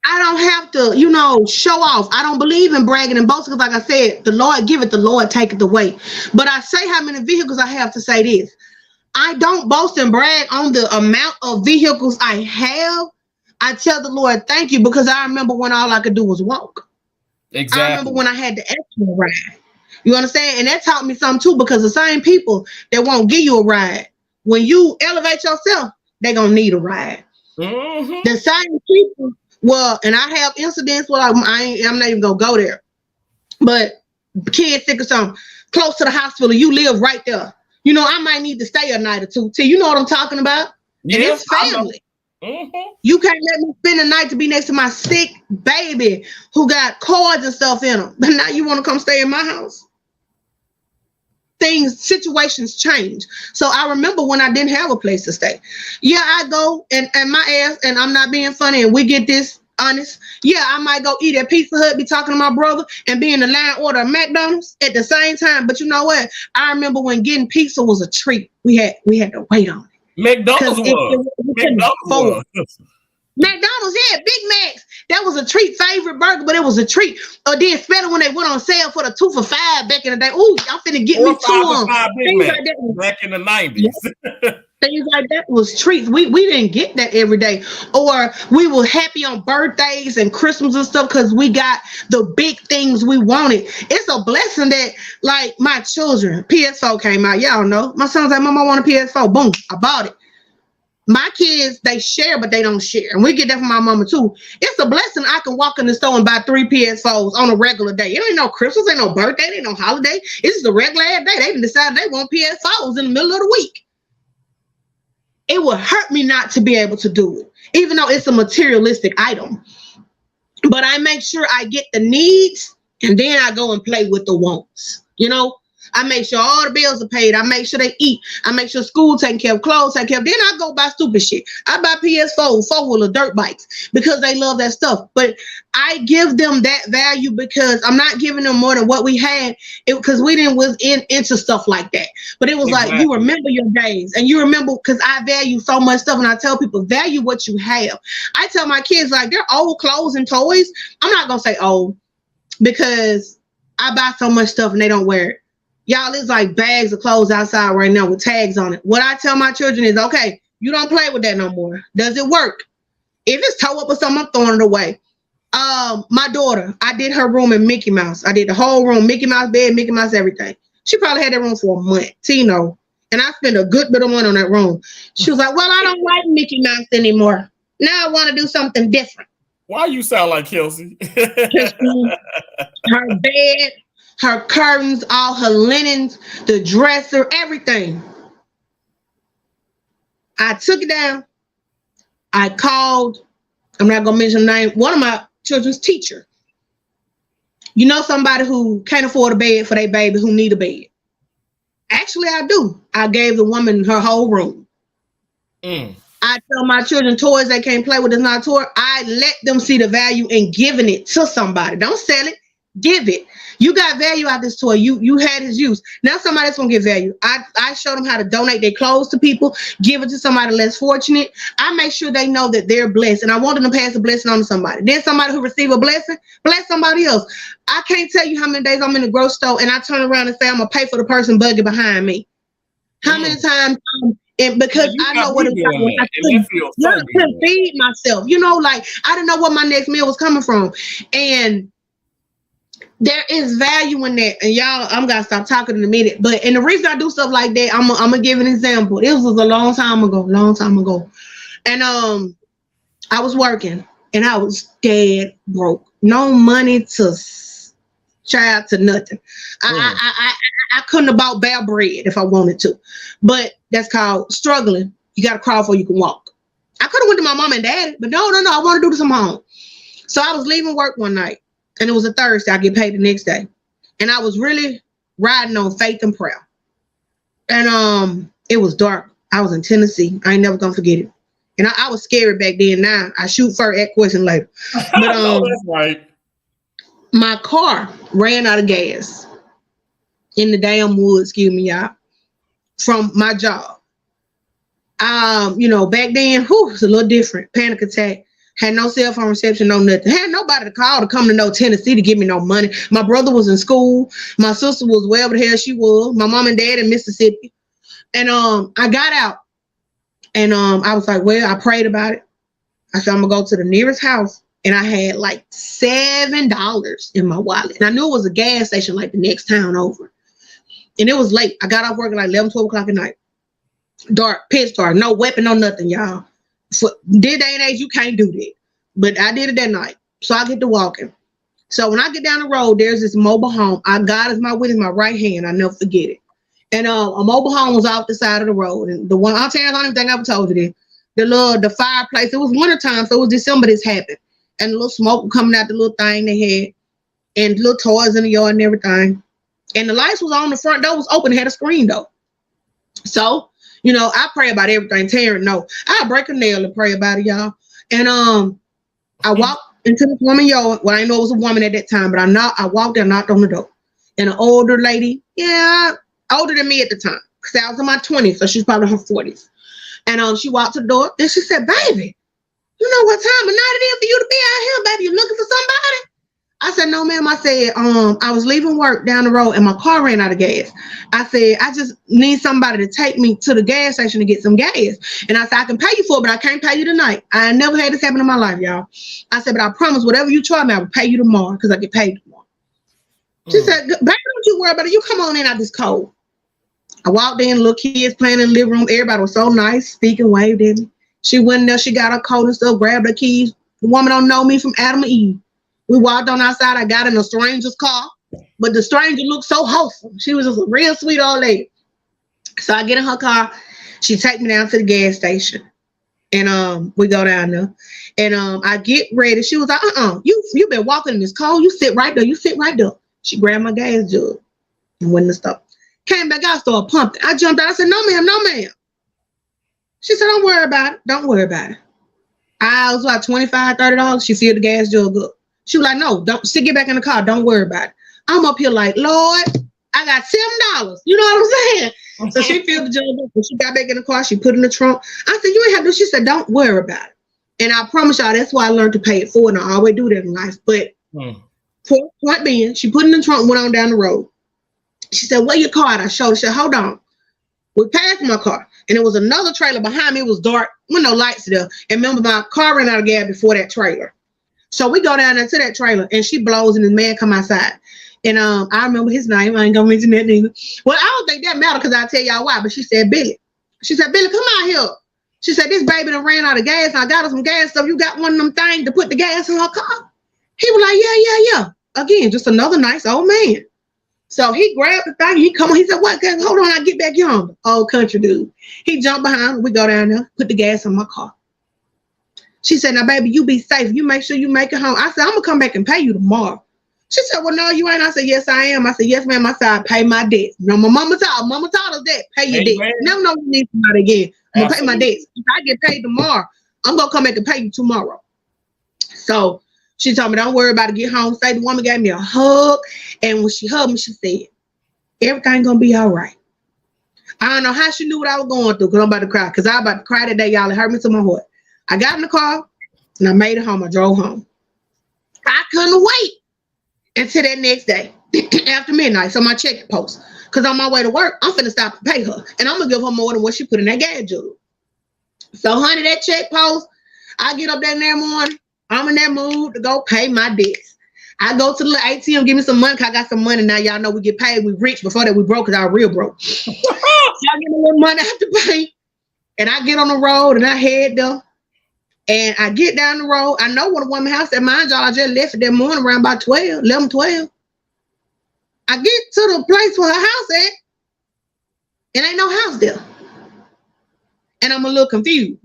I don't have to, show off. I don't believe in bragging and boasting because, like I said, the Lord give it, the Lord take it away. But I say how many vehicles I have to say this. I don't boast and brag on the amount of vehicles I have. I tell the Lord, thank you, because I remember when all I could do was walk. I remember Exactly. when I had to ask for a ride. You understand? And that taught me something too, because the same people that won't give you a ride, when you elevate yourself, they're gonna need a ride. Mm-hmm. The same people, well, and I have incidents where I'm not even gonna go there. But kids sick or something, close to the hospital, you live right there. You know, I might need to stay a night or two till you know what I'm talking about. And Yeah, it's I know. family. Mm-hmm. You can't let me spend the night to be next to my sick baby who got cords and stuff in them. But now you want to come stay in my house. Situations change. So I remember when I didn't have a place to stay. Yeah, I go and my ass, and I'm not being funny, and we get this honest. Yeah, I might go eat at Pizza Hut, be talking to my brother, and be in the line order at McDonald's at the same time. But you know what? I remember when getting pizza was a treat. We had to wait on it because McDonald's it was. we couldn't McDonald's afford. was. McDonald's, yeah, Big Macs. That was a treat, favorite burger, but it was a treat. Or then especially when they went on sale for the 2 for $5 back in the day. Ooh, y'all finna get me 4 or 5 two for 5 Big things Mac like that. back in the Yeah, 90s. things like that was treats. We didn't get that every day. Or we were happy on birthdays and Christmas and stuff because we got the big things we wanted. It's a blessing that, like, my children, PS4 came out. Y'all know. My son's like, Mama, I want a PS4. Boom, I bought it. My kids, they share, but they don't share. And we get that from my mama too. It's a blessing I can walk in the store and buy 3 PS4s on a regular day. It ain't no Christmas, ain't no birthday, it ain't no holiday. It's just a regular day. They decided they want PS4s in the middle of the week. It would hurt me not to be able to do it, even though it's a materialistic item. But I make sure I get the needs, and then I go and play with the wants. You know, I make sure all the bills are paid. I make sure they eat. I make sure school taken care of, clothes taken care of. Then I go buy stupid shit. I buy PS4, four-wheeler, dirt bikes because they love that stuff. But I give them that value because I'm not giving them more than what we had, because we didn't was into stuff like that. But it was like, you Exactly. remember your days, and you remember, because I value so much stuff, and I tell people, value what you have. I tell my kids, like, they're old clothes and toys. I'm not gonna say old because I buy so much stuff and they don't wear it. Y'all, it's like bags of clothes outside right now with tags on it. What I tell my children is, okay, you don't play with that no more. Does it work? If it's toe up or something, I'm throwing it away. My daughter, I did her room in Mickey Mouse. I did the whole room, Mickey Mouse bed, Mickey Mouse everything. She probably had that room for a month, Tino. And I spent a good bit of money on that room. She was like, well, I don't like Mickey Mouse anymore. Now I want to do something different. Why you sound like Kelsey? Her bed, her curtains, all her linens, the dresser, everything. I took it down. I called, I'm not going to mention the name, one of my children's teacher. You know, somebody who can't afford a bed for their baby who need a bed. Actually, I do. I gave the woman her whole room. I tell my children toys they can't play with is not a toy. I let them see the value in giving it to somebody. Don't sell it. Give it. You got value out this toy. You had his use. Now somebody else gonna get value. I show them how to donate their clothes to people, give it to somebody less fortunate. I make sure they know that they're blessed, and I want them to pass a blessing on to somebody. Then somebody who receive a blessing, bless somebody else. I can't tell you how many days I'm in the grocery store and I turn around and say I'm gonna pay for the person buggy behind me. How many times? And because You I got know what me it's like doing when that, I and that feels so couldn't good. feed myself. You know, like I didn't know where my next meal was coming from, and there is value in that. And y'all, I'm gonna stop talking in a minute. But and the reason I do stuff like that, I'm gonna give an example. It was a long time ago, and I was working and I was dead broke, no money to child to nothing. I couldn't have bought bare bread if I wanted to, but that's called struggling. You got to crawl before you can walk. I could have went to my mom and dad, but no, I want to do this from home. So I was leaving work one night, and it was a Thursday. I get paid the next day, and I was really riding on faith and prayer. And it was dark. I was in Tennessee. I ain't never gonna forget it. And I was scary back then. Now I shoot first, ask question later. But No, that's right. my car ran out of gas in the damn woods, excuse me, y'all, from my job. Back then, it's a little different. Panic attack. Had no cell phone reception, no nothing. Had nobody to call to come to no Tennessee to give me no money. My brother was in school. My sister was wherever the hell she was. My mom and dad in Mississippi. And I got out, and I was like, well, I prayed about it. I said, I'm gonna go to the nearest house and I had like $7 in my wallet. And I knew it was a gas station like the next town over. And it was late. I got off work at like 11, 12 o'clock at night. Dark, pitch dark, no weapon, no nothing, y'all. For this day and age, you can't do that. But I did it that night. So I get to walking. So when I get down the road, there's this mobile home. God is my witness, my right hand. I never forget it. And a mobile home was off the side of the road. And the one, I'll tell you, I don't even think I ever told you this. The fireplace, it was wintertime, so it was December this happened. And the little smoke coming out the little thing they had. And little toys in the yard and everything. And the lights was on, the front door was open, it had a screen though. So, you know, I pray about everything. Taryn, no. I break a nail and pray about it, y'all. And I walked into this woman's yard. Well, I didn't know it was a woman at that time, but I walked there, knocked on the door. And an older lady, older than me at the time. Because I was in my 20s, so she's probably in her 40s. And she walked to the door and she said, baby, you know what time of night it is for you to be out here, baby? You looking for somebody? I said, no, ma'am. I said, I was leaving work down the road and my car ran out of gas. I said, I just need somebody to take me to the gas station to get some gas. And I said, I can pay you for it, but I can't pay you tonight. I never had this happen in my life, y'all. I said, but I promise whatever you charge me, I will pay you tomorrow because I get paid tomorrow. She said, baby, don't you worry about it. You come on in out this cold. I walked in, little kids playing in the living room. Everybody was so nice, speaking, waved at me. She went in there, she got her coat and stuff, grabbed her keys. The woman don't know me from Adam and Eve. We walked on outside. I got in a stranger's car, but the stranger looked so wholesome. She was just a real sweet old lady. So I get in her car. She take me down to the gas station, and we go down there. And I get ready. She was like, you been walking in this cold. You sit right there. You sit right there. She grabbed my gas jug and went in the store. Came back out, started pumping. I jumped out. I said, no, ma'am, no, ma'am. She said, don't worry about it. Don't worry about it. I was about $25, $30. She filled the gas jug up. She was like, no, don't get back in the car. Don't worry about it. I'm up here like, Lord, I got $7. You know what I'm saying? So she filled the jug up. When she got back in the car, she put it in the trunk. I said, you ain't have to. She said, don't worry about it. And I promise y'all, that's why I learned to pay it forward. And I always do that in life. But point being, she put it in the trunk and went on down the road. She said, where your car at? I showed her. She said, hold on. We passed my car. And there was another trailer behind me. It was dark with no lights there. And remember, my car ran out of gas before that trailer. So we go down into that trailer and she blows and this man come outside. And I remember his name. I ain't gonna mention that neither. Well, I don't think that matter because I'll tell y'all why. But she said, Billy. She said, Billy, come out here. She said, this baby done ran out of gas. And I got her some gas stuff. You got one of them things to put the gas in her car? He was like, yeah. Again, just another nice old man. So he grabbed the thing. He come on. He said, what? Hold on, I get back yonder. Old country dude. He jumped behind. We go down there, put the gas in my car. She said, now, baby, you be safe. You make sure you make it home. I said, I'm going to come back and pay you tomorrow. She said, well, no, you ain't. I said, yes, I am. I said, yes, ma'am. I said, I pay my debts. You know, my mama taught us that. Pay your debts. Never know you need somebody again. I'm going to pay my debts. If I get paid tomorrow, I'm going to come back and pay you tomorrow. So she told me, don't worry about it. Get home safe. The woman gave me a hug. And when she hugged me, she said, everything going to be all right. I don't know how she knew what I was going through because I'm about to cry. Because I was about to cry that day, y'all. It hurt me to my heart. I got in the car and I made it home. I drove home. I couldn't wait until that next day after midnight. So my check post. Because on my way to work, I'm finna stop and pay her. And I'm going to give her more than what she put in that gas jug. So, honey, that check post, I get up that morning. I'm in that mood to go pay my debts. I go to the ATM, give me some money because I got some money now. Y'all know we get paid. We rich. Before that, we broke because I was real broke. So I get a little money I have to pay. And I get on the road and I head there. And I get down the road. I know what a woman house at. Mind y'all, I just left it that morning around about 11, 12. I get to the place where her house at. And ain't no house there. And I'm a little confused.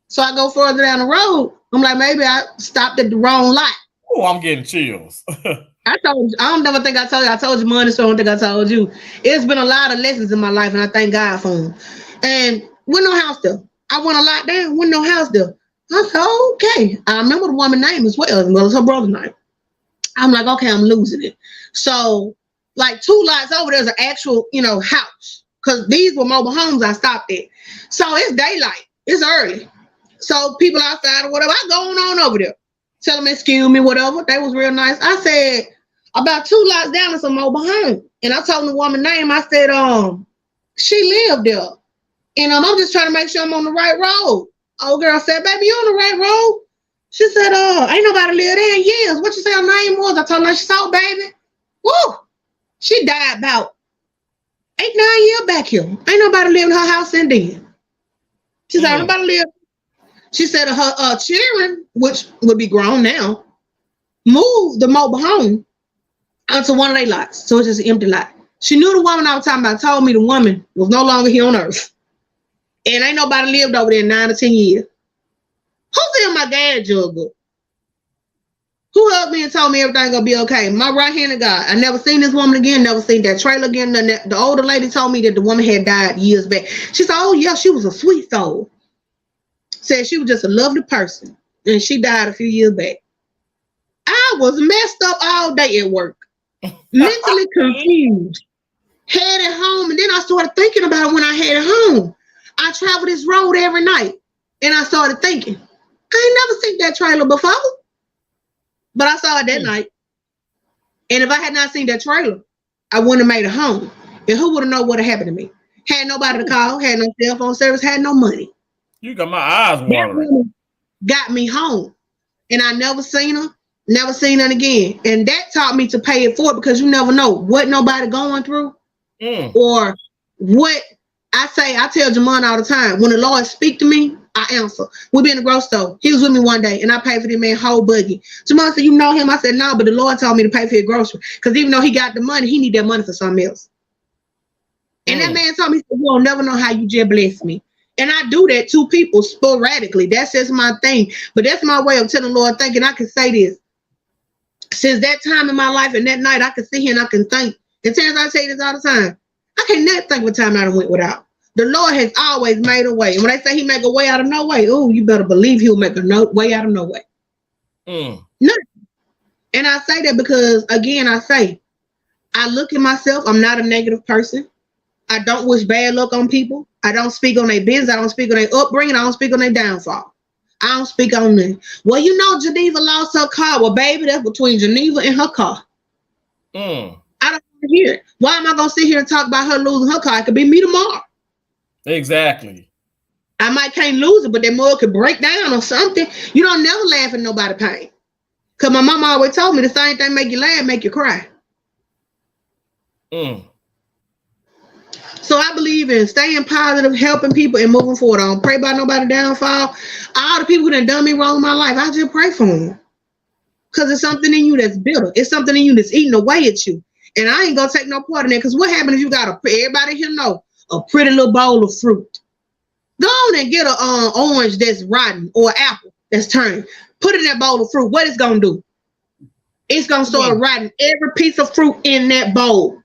So I go further down the road. I'm like, maybe I stopped at the wrong lot. Oh, I'm getting chills. I don't never think I told you. I told you money, so I don't think I told you. It's been a lot of lessons in my life, and I thank God for them. And with no house there. I went a lot down, with no house there. I said, okay. I remember the woman's name as well. Well, it's her brother's name. I'm like, okay, I'm losing it. So, like 2 lots over, there's an actual, house. Because these were mobile homes I stopped at. So, it's daylight. It's early. So, people outside or whatever, I go on over there. Tell them, excuse me, whatever. They was real nice. I said, about 2 lots down is a mobile home. And I told the woman's name. I said, she lived there. And I'm just trying to make sure I'm on the right road. Old girl said, baby, you on the right road? She said, ain't nobody live there in years. What you say her name was? I told her she saw baby. Woo! She died about 8-9 years back here. Ain't nobody live in her house in then. She said, nobody live. She said her children, which would be grown now, moved the mobile home onto one of their lots. So it's just an empty lot. She knew the woman I was talking about, told me the woman was no longer here on earth. And ain't nobody lived over there in 9 or 10 years. Who filled my gas jug up? Who hugged me and told me everything gonna be okay? My right-handed God. I never seen this woman again, never seen that trailer again. The older lady told me that the woman had died years back. She said, oh yeah, she was a sweet soul. Said she was just a lovely person. And she died a few years back. I was messed up all day at work. Mentally confused. Headed home, and then I started thinking about it when I headed home. I travel this road every night, and I started thinking, I ain't never seen that trailer before, but I saw it that night. And if I had not seen that trailer, I wouldn't have made it home. And who would have known what had happened to me? Had nobody to call, had no cell phone service, had no money. You got my eyes watering. Got me home, and I never seen her. Never seen her again. And that taught me to pay it forward, because you never know what nobody going through or what I say. I tell Jamon all the time, when the Lord speak to me, I answer. We be in the grocery store. He was with me one day and I paid for this man whole buggy. Jamon said, you know him? I said, no, but the Lord told me to pay for your grocery, because even though he got the money, he need that money for something else. And that man told me, you don't never know how you just bless me. And I do that to people sporadically. That's just my thing. But that's my way of telling the Lord, thinking I can say this. Since that time in my life and that night, I can sit here and I can think. And Terrence, I say this all the time. I can never think of a time I went without. The Lord has always made a way. And when they say he make a way out of no way, oh, you better believe he'll make a way out of no way. Nothing. And I say that because, again, I look at myself. I'm not a negative person. I don't wish bad luck on people. I don't speak on their business. I don't speak on their upbringing. I don't speak on their downfall. I don't speak on them. Well, you know, Geneva lost her car. Well, baby, that's between Geneva and her car. I don't want to hear it. Why am I going to sit here and talk about her losing her car? It could be me tomorrow. Exactly. I might can't lose it, but that mug could break down or something. You don't never laugh at nobody's pain. Because my mama always told me the same thing make you laugh, make you cry. So I believe in staying positive, helping people, and moving forward. I don't pray about nobody's downfall. All the people who done me wrong in my life, I just pray for them. Because it's something in you that's bitter. It's something in you that's eating away at you. And I ain't going to take no part in that. Because what happens if you got everybody here know, a pretty little bowl of fruit? Go on and get an orange that's rotten or an apple that's turned. Put it in that bowl of fruit. What it's going to do? It's going to start rotting every piece of fruit in that bowl.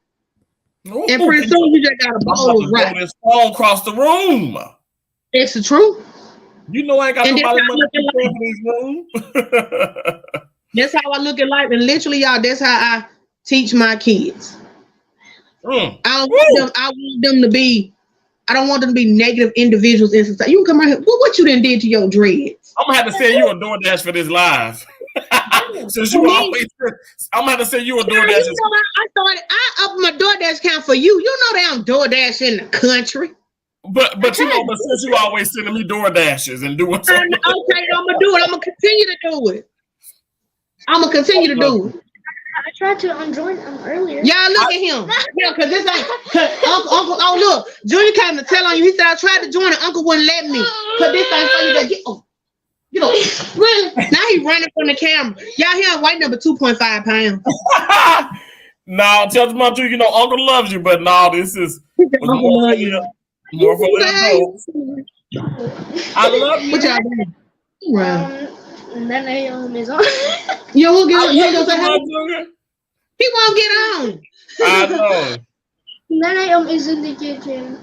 Ooh, and pretty soon you just got a bowl of rotten. It's all across the room. It's the truth. You know I ain't got nobody in this room. That's how I look at life. And literally, y'all, that's how I teach my kids. I don't want them to be negative individuals in society. You can come out here. What you done did to your dreads? I'm gonna have to send you a DoorDash for this live. Since you always, I'm gonna have to send you a DoorDash. I opened my DoorDash account for you. You know they don't DoorDash in the country. But you know, but since you always sending me DoorDashes and doing something. Okay, I'm gonna do it. I'm gonna continue to do it. I tried to join earlier. Y'all look at him. Yeah, because this ain't Uncle. Oh, look, Junior came to tell on you. He said I tried to join it. Uncle wouldn't let me. Because this ain't so you gotta get. You know, really? Now he running from the camera. Y'all here white number 2.5 pounds. No, tell the mom too. You know, Uncle loves you, but no, this is more for little adults. I love you. What y'all doing? Right. 9 a.m. is on. You won't get on. You ain't gonna say hi. He won't get on. I know. 9 a.m. is in the kitchen.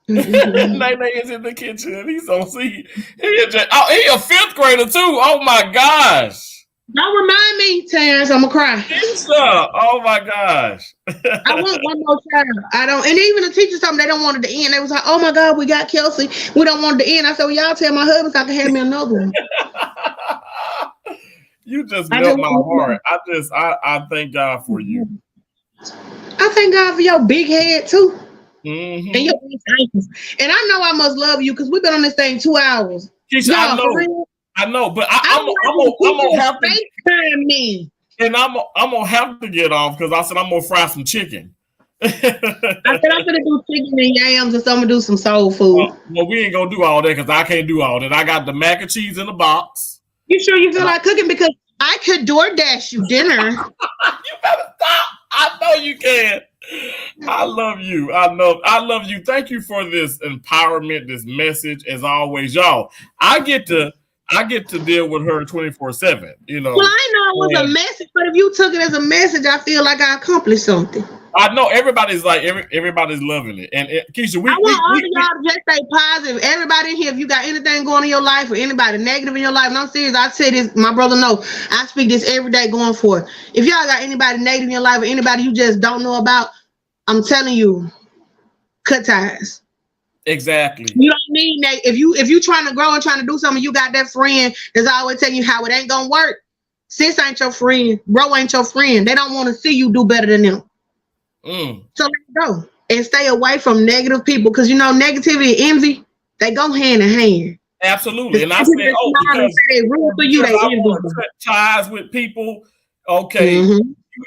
9 a.m. is in the kitchen. He's on see. He a fifth grader too. Oh my gosh. Don't remind me, Terrence. I'm gonna cry. Oh my gosh. I want one more child. I don't. And even the teachers told me they don't want it to end. They was like, "Oh my God, we got Kelsey. We don't want it to end." I said, "Well, y'all tell my husband so I can have me another one." You just melt my heart. I thank God for you. I thank God for your big head too. Mm-hmm. And your big ankles. And I know I must love you because we've been on this thing 2 hours. Keisha, I know. I know, but I I'm gonna have to, FaceTime me. and I'm gonna have to get off because I said I'm gonna fry some chicken. I said I'm gonna do chicken and yams, and so I'm gonna do some soul food. Well, we ain't gonna do all that because I can't do all that. I got the mac and cheese in the box. You sure you feel like cooking? Because I could DoorDash you dinner. You better stop. I know you can. I love you. I love you. Thank you for this empowerment, this message, as always, y'all. I get to deal with her 24/7. You know. Well, I know it was a message, but if you took it as a message, I feel like I accomplished something. I know everybody's like everybody's loving it, and Keisha, I want all of y'all to just stay positive. Everybody in here, if you got anything going in your life or anybody negative in your life, and I'm serious, I say this, my brother know, I speak this every day going forward. If y'all got anybody negative in your life or anybody you just don't know about, I'm telling you, cut ties. Exactly. You don't need that. If you trying to grow and trying to do something, you got that friend that's always telling you how it ain't gonna work. Sis ain't your friend, bro ain't your friend. They don't want to see you do better than them. So let it go and stay away from negative people, because you know negativity and envy, they go hand in hand. Absolutely. And I said, because they real for you, they cut ties with people. Okay,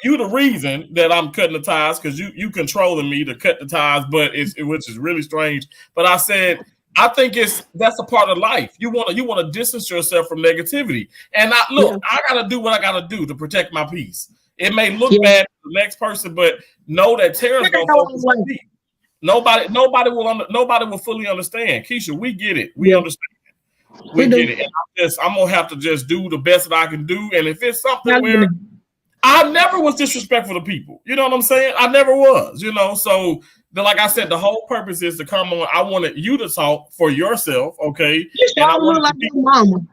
you the reason that I'm cutting the ties, because you controlling me to cut the ties, but which is really strange. But I said, I think that's a part of life. You want to distance yourself from negativity. And I gotta do what I gotta do to protect my peace. It may look bad to the next person, but know that Tara's gonna focus on me. Nobody will fully understand. Keisha, we get it. We understand. We get it. And I'm gonna have to just do the best that I can do. And if it's something where I never was disrespectful to people, you know what I'm saying? I never was, you know. So like I said, the whole purpose is to come on. I wanted you to talk for yourself, okay? You and look like your mama.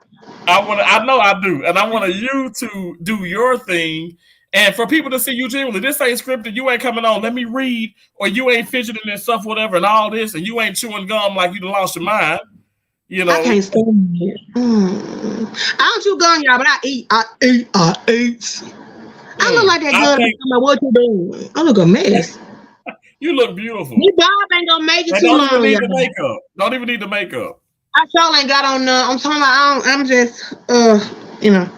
I know I do, and I wanted you to do your thing. And for people to see you genuinely, this ain't scripted. You ain't coming on. Let me read, or you ain't fidgeting and stuff, whatever, and all this, and you ain't chewing gum like you lost your mind. You know, I can't stand it. I don't chew gum, y'all, but I eat. I look like that girl. What you doing? I look a mess. You look beautiful. Your job ain't gonna make it too long. Don't even need the makeup. Don't even need the makeup. I sure ain't got on. I'm talking about. I'm just, you know.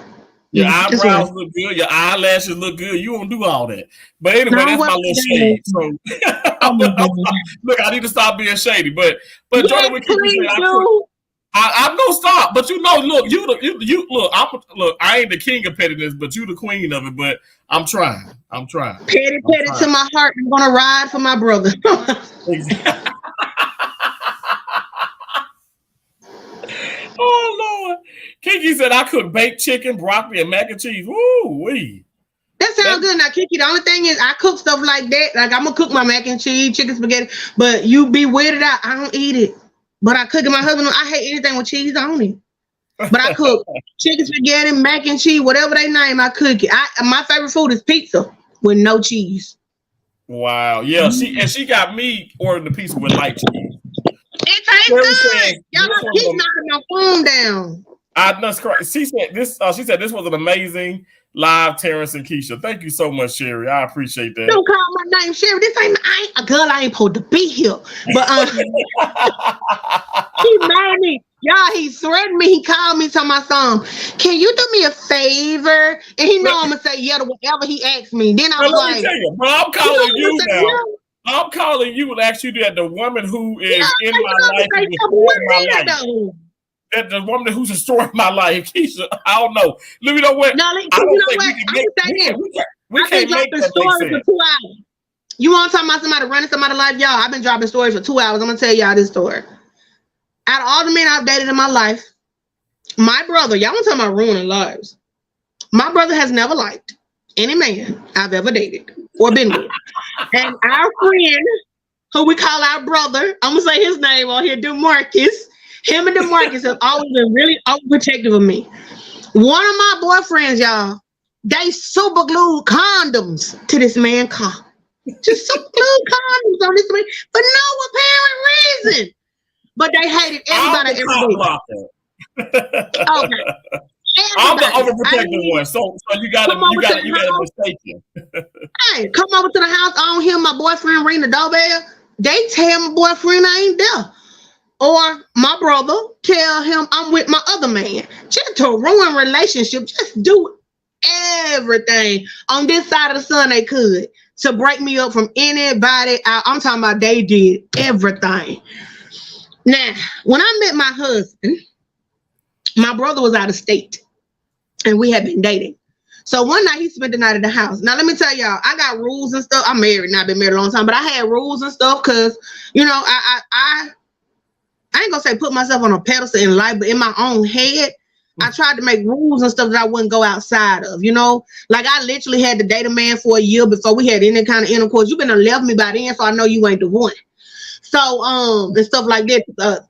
Your eyebrows look good. Your eyelashes look good. You don't do all that. But anyway, that's my little shade. So look, I need to stop being shady. But Jordan, I'm gonna stop. But you know, look, you look. I ain't the king of pettiness, but you the queen of it. But I'm trying. Petty to my heart. I'm gonna ride for my brother. Exactly. Oh Lord. Kiki said I cook baked chicken, broccoli, and mac and cheese. Woo-wee. That sounds good. Now, Kiki, the only thing is I cook stuff like that. Like I'm gonna cook my mac and cheese, chicken spaghetti, but you be weirded out. I don't eat it. But I cook it. My husband, I hate anything with cheese on it. But I cook chicken spaghetti, mac and cheese, whatever they name, I cook it. My favorite food is pizza with no cheese. Wow. Yeah, she got me ordering the pizza with light cheese. It tastes good. Y'all keep knocking my phone down. That's correct. She said this was an amazing live, Terrence and Keisha. Thank you so much, Sherry. I appreciate that. Don't call my name Sherry. This ain't a girl. I ain't supposed to be here. But he mad me. Y'all, he threatened me. He called me to my son. Can you do me a favor? And he know I'm gonna say yeah to whatever he asked me. Then I was like, but I'm calling you now. I'm calling you and ask you that the woman who is in my life is destroying my life. That the woman who's destroying my life, Keisha, I don't know. Let me know what. No, I don't think we can't make that story for 2 hours. You want to talk about somebody running somebody's life? Y'all, I've been dropping stories for 2 hours. I'm going to tell y'all this story. Out of all the men I've dated in my life, my brother, y'all want to talk about ruining lives. My brother has never liked any man I've ever dated or been with. And our friend, who we call our brother, I'm going to say his name on here, DeMarcus. Him and DeMarcus have always been really overprotective of me. One of my boyfriends, y'all, they super glued condoms to this man's car. Just super glued condoms on this man for no apparent reason. But they hated everybody every day. Okay. I'm the overprotective one, so you gotta mistake him. Hey, come over to the house. I don't hear my boyfriend ring the doorbell. They tell my boyfriend I ain't there. or my brother tell him I'm with my other man, just to ruin relationship. Just do everything on this side of the sun they could to break me up from anybody. I'm talking about they did everything. Now, when I met my husband, my brother was out of state and we had been dating. So one night he spent the night at the house. Now let me tell y'all, I got rules and stuff. I'm married, not been married a long time, but I had rules and stuff because, you know, I ain't gonna say put myself on a pedestal in life, but in my own head, I tried to make rules and stuff that I wouldn't go outside of, you know? Like I literally had to date a man for a year before we had any kind of intercourse. You been to left me by then, so I know you ain't the one. So and stuff like that.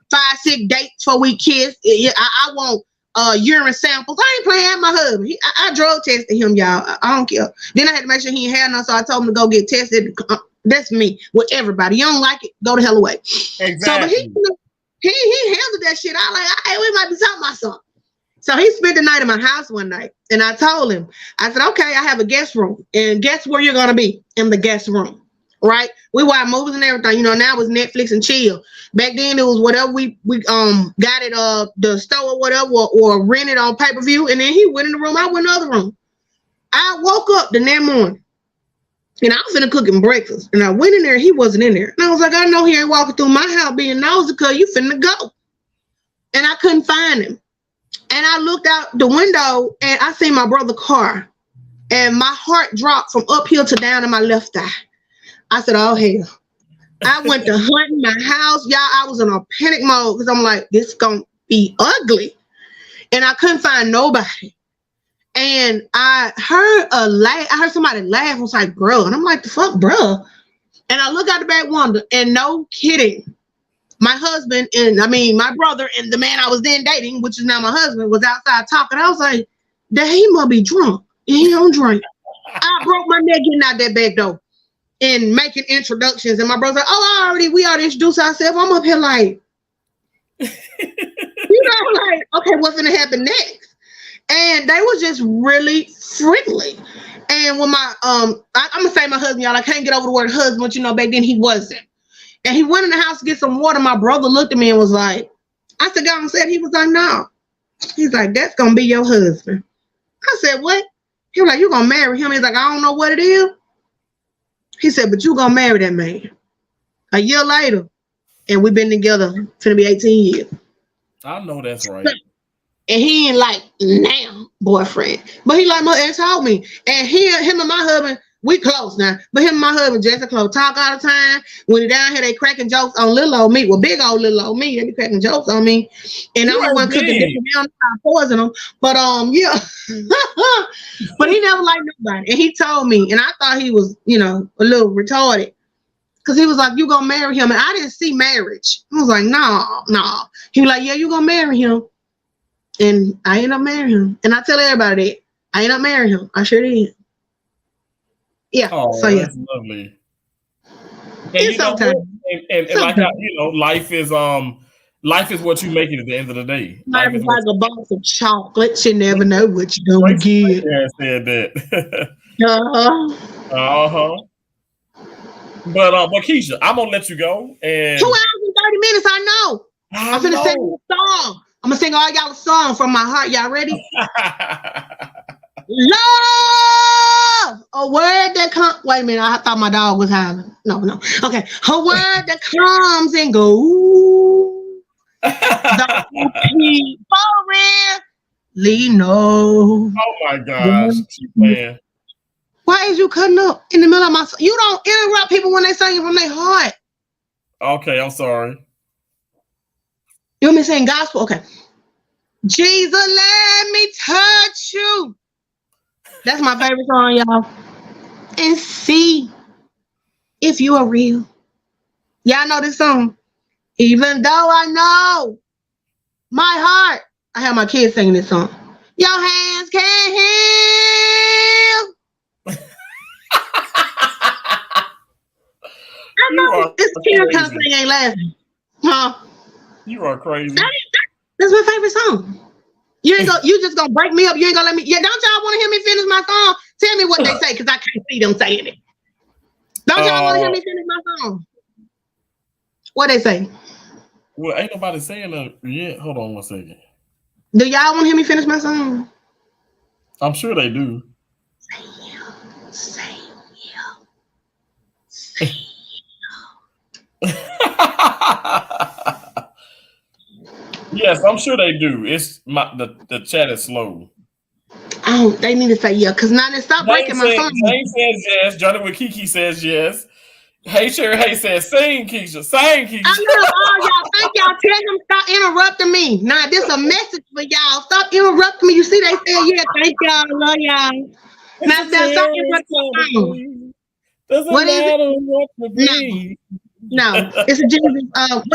5-6 dates before we kiss. Yeah, I want urine samples. I ain't playing with my husband. I drug tested him, y'all. I don't care. Then I had to make sure he ain't had none, so I told him to go get tested. That's me with everybody. You don't like it, go the hell away. Exactly. So, but he handled that shit. I like, hey, we might be talking about something. So he spent the night in my house one night, and I told him, I said, okay, I have a guest room, and guess where you're gonna be? In the guest room, right? We watch movies and everything. You know, now it's Netflix and chill. Back then it was whatever we got at the store or whatever, or rented on pay-per-view, and then he went in the room, I went in the other room. I woke up the next morning, and I was finna cooking breakfast, and I went in there, he wasn't in there. And I was like, I know he ain't walking through my house being nosy because you finna go. And I couldn't find him. And I looked out the window and I seen my brother's car. And my heart dropped from uphill to down in my left thigh. I said, oh, hell. I went to hunting my house. Y'all, I was in a panic mode because I'm like, this is going to be ugly. And I couldn't find nobody. And I heard I heard somebody laugh. I was like, bro. And I'm like, the fuck, bro? And I look out the back window and no kidding. My husband my brother and the man I was then dating, which is now my husband, was outside talking. I was like, that he must be drunk. He don't drink. I broke my neck getting out that back door and making introductions. And my brother's like, oh, we already introduced ourselves. I'm up here like, you know, like, okay, what's gonna happen next? And they were just really friendly. And when I'm gonna say my husband, y'all, I can't get over the word husband, but you know, back then he wasn't. And he went in the house to get some water. My brother looked at me and was like, I said, God said, he was like, no. He's like, that's going to be your husband. I said, what? He was like, you're going to marry him. He's like, I don't know what it is. He said, but you're going to marry that man. A year later, and we've been together, finna be 18 years. I know that's right. And he ain't like now boyfriend. But he like my ex told me. And him and my husband, we close now, but him and my husband just close. Talk all the time. When he down here, they cracking jokes on little old me. Well, big old little old me. They be cracking jokes on me. And I'm the one cooking dinner. I poison them. But yeah. But he never liked nobody. And he told me, and I thought he was, you know, a little retarded. Because he was like, you gonna marry him. And I didn't see marriage. I was like, no. He was like, yeah, you gonna marry him. And I ended up marrying him. And I tell everybody that. I ended up marrying him. I sure did. Yeah. Oh, so yeah, that's lovely. And you know, and like how, you know, life is what you make it at the end of the day. Life is like a box of chocolates. You never know what you're gonna get. Yeah, said that. Uh-huh. But Keisha, I'm gonna let you go. And 2 hours and 30 minutes. I know. I'm gonna sing you a song. I'm gonna sing all y'all a song from my heart. Y'all ready? Love, a word that comes. Wait a minute, I thought my dog was howling. No. Okay, a word that comes and goes. The people really know. Oh my gosh, man! Why is you cutting up in the middle of my? You don't interrupt people when they sing from their heart. Okay, I'm sorry. You want me to sing gospel? Okay. Jesus, let me touch you. That's my favorite song, y'all. And see if you are real. Y'all know this song. Even though I know my heart. I have my kids singing this song. Your hands can't heal. I know this kid kind of thing ain't laughing. Huh? You are crazy. That's my favorite song. You just gonna break me up. You ain't gonna let me. Yeah, don't y'all want to hear me finish my song? Tell me what they say, because I can't see them saying it. Don't y'all want to hear me finish my song? What they say? Well, ain't nobody saying that yet. Hold on one second. Do y'all want to hear me finish my song? I'm sure they do. Say Yes, I'm sure they do. It's the chat is slow. oh, they need to say yeah, cause now they stop breaking my song. James says yes. Johnny with Kiki says yes. Hey Sherry Hey says sing Keisha. Sing Keisha. I know all y'all. Thank y'all. Tell them stop interrupting me. Now this a message for y'all. Stop interrupting me. You see, they said yeah. Thank y'all. Love y'all. Now stop interrupting me. Doesn't What is it? matter what the be. No, it's a Jesus.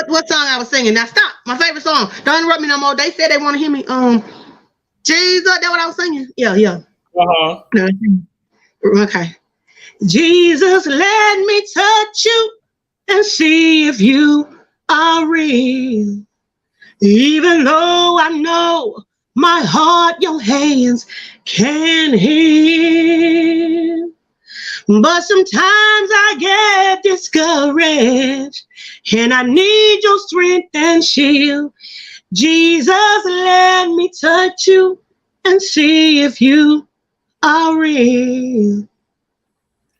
What song I was singing? Now stop. My favorite song. Don't interrupt me no more. They said they want to hear me. Jesus. That what I was singing? Yeah. Uh-huh. Okay. Jesus, let me touch you and see if you are real. Even though I know my heart, your hands can heal. But sometimes I get discouraged and I need your strength and shield. Jesus, let me touch you and see if you are real.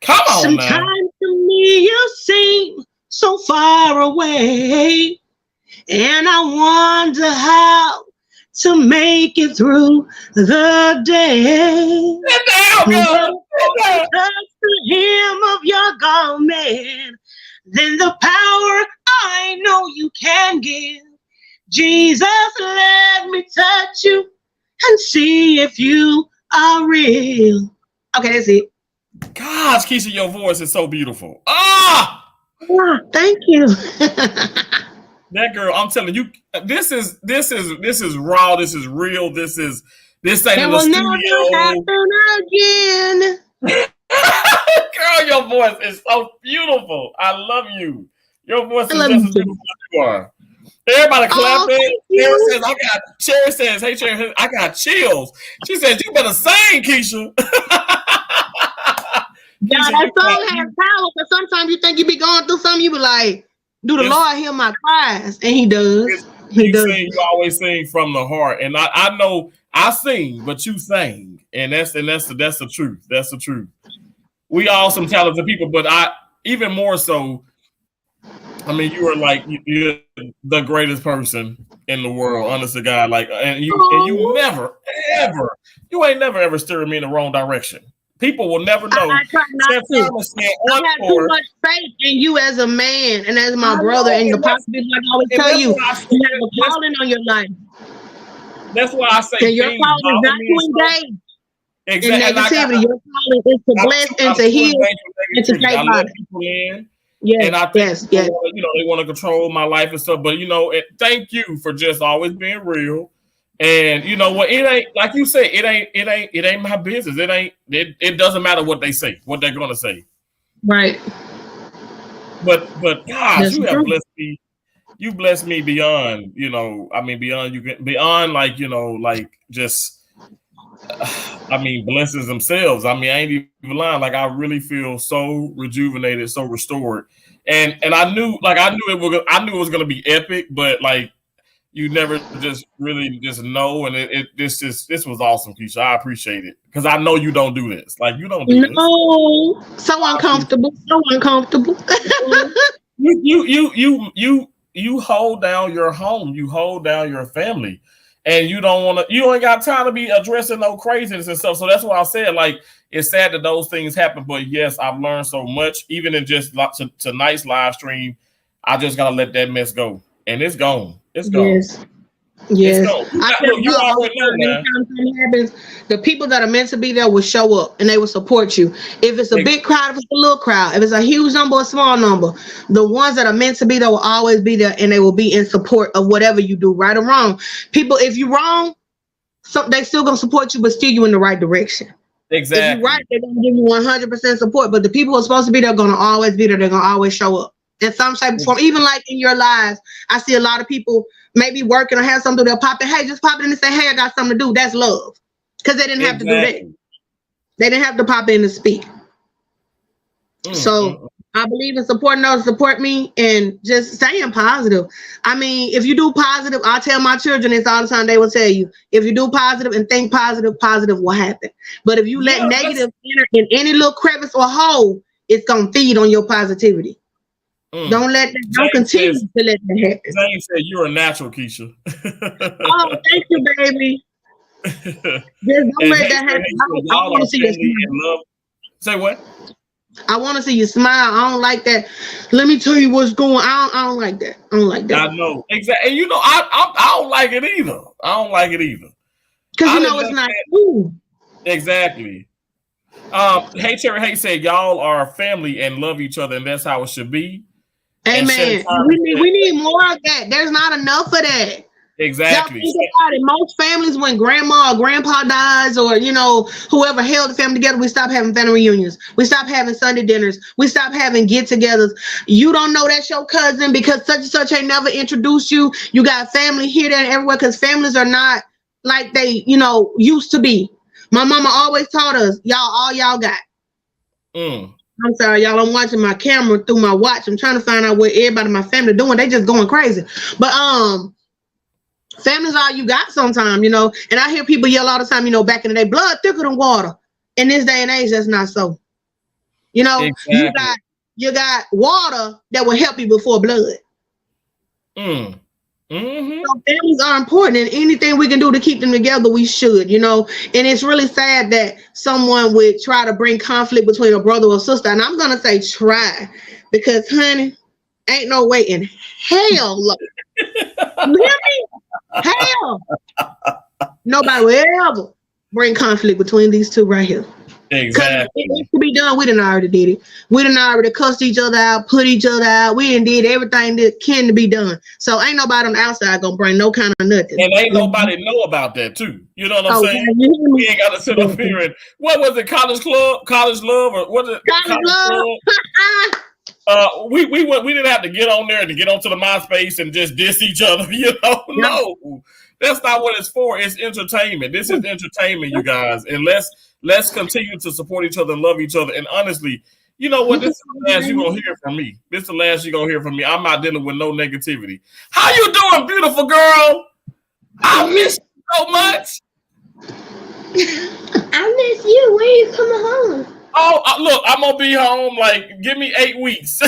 Come on Sometimes now. to me you seem so far away, and I wonder how to make it through the day. Sit down, girl. Sit down. Touch the hem of your garment, then the power I know you can give. Jesus, let me touch you and see if you are real. Okay, that's it. Gosh, Keisha, your voice is so beautiful. Ah! Thank you. That girl, I'm telling you, this is raw. This is real. This ain't It in the will studio. never happen again. Girl, your voice is so beautiful. I love you. Your voice is just as beautiful as you are. Everybody clapping. Cherry says, hey, Cherry, I got chills. She says, you better sing, Keisha. Yeah, that song has power, but sometimes you think you be going through something, you be like, do the Lord hear my cries? And he does. He does. You always sing from the heart. And I know I sing, but you sing. And that's the truth. That's the truth. We all some talented people, but even more so, I mean, you are like you're the greatest person in the world, honest to God. Like, and you never, ever, you ain't never ever steered me in the wrong direction. People will never know. I try not to. I have too much faith in you as a man and as my brother, and the possibility, like I always tell you, you have a calling on your life. That's why I say and your calling is not to engage in negativity. Your calling is to bless and to heal and to take let people in. Yes, and I think they want to control my life and stuff. But thank you for just always being real. And you know what? It ain't like you say. It ain't my business. It doesn't matter what they say, what they're gonna say. Right. But gosh, you have blessed me. You blessed me beyond. Beyond just. Blessings themselves. I ain't even lying. Like I really feel so rejuvenated, so restored. And I knew it was gonna be epic, but like you never just really just know. And this was awesome, Keisha. I appreciate it because I know you don't do this. Like you don't do this. No, so uncomfortable. So uncomfortable. You hold down your home. You hold down your family. And you ain't got time to be addressing no craziness and stuff. So that's why I said, like, it's sad that those things happen. But yes, I've learned so much. Even in just tonight's live stream, I just gotta let that mess go. And it's gone. It's gone. Yes. You already know now. Happens, the people that are meant to be there will show up and they will support you. If it's a big crowd, if it's a little crowd, if it's a huge number or a small number, the ones that are meant to be there will always be there and they will be in support of whatever you do, right or wrong. People, if you're wrong, they still gonna support you, but steer you in the right direction. Exactly. If you're right, they're gonna give you 100% support. But the people who are supposed to be there are gonna always be there. They're gonna always show up in some shape or form. Even like in your lives, I see a lot of people maybe working or have something, they'll pop in. Hey, just pop in and say, hey, I got something to do. That's love. Because they didn't have to do that. They didn't have to pop in and speak. So I believe in supporting those support me and just staying positive. I mean, if you do positive, I tell my children this all the time. They will tell you, if you do positive and think positive, positive will happen. But if you let negative enter in any little crevice or hole, it's gonna feed on your positivity. Don't continue to let that happen. Zane said you're a natural, Keisha. Oh, thank you, baby. Just don't let that happen. I want to see you. Say what? I want to see you smile. I don't like that. Let me tell you what's going on. I don't like that. I don't like that. I know. Exactly. And you know, I don't like it either. I don't like it either. Because you know it's not you. Exactly. Hey, Cherry Hay said y'all are family and love each other, and that's how it should be. Amen. We need more of that. There's not enough of that. Exactly. Most families, when grandma or grandpa dies, or you know, whoever held the family together, we stop having family reunions. We stop having Sunday dinners. We stop having get-togethers. You don't know that's your cousin because such and such ain't never introduced you. You got family here, there, and everywhere because families are not like they, you know, used to be. My mama always taught us, all y'all got. I'm sorry, y'all. I'm watching my camera through my watch. I'm trying to find out what everybody in my family doing. They just going crazy. But family's all you got sometimes, you know. And I hear people yell all the time, you know, back in the day, blood thicker than water. In this day and age, that's not so. You know, exactly. you got water that will help you before blood. So families are important, and anything we can do to keep them together, we should, you know. And it's really sad that someone would try to bring conflict between a brother or sister. And I'm gonna say try, because honey, ain't no way in hell, look. Hell, nobody will ever bring conflict between these two right here. Exactly. It needs to be done. We done already did it. We done already cussed each other out, put each other out. We done did everything that can be done. So ain't nobody on the outside gonna bring no kind of nothing. And ain't nobody know about that too. You know what I'm saying? We ain't gotta sit up here and what was it? College love, or what is it? College love. We didn't have to get on there to get onto the MySpace and just diss each other. You know, no, that's not what it's for. It's entertainment. This is entertainment, you guys, and let's continue to support each other and love each other. And honestly, you know what? This is the last you're going to hear from me. This is the last you're going to hear from me. I'm not dealing with no negativity. How you doing, beautiful girl? I miss you so much. I miss you. When are you coming home? Oh, look, I'm going to be home. Like, give me 8 weeks.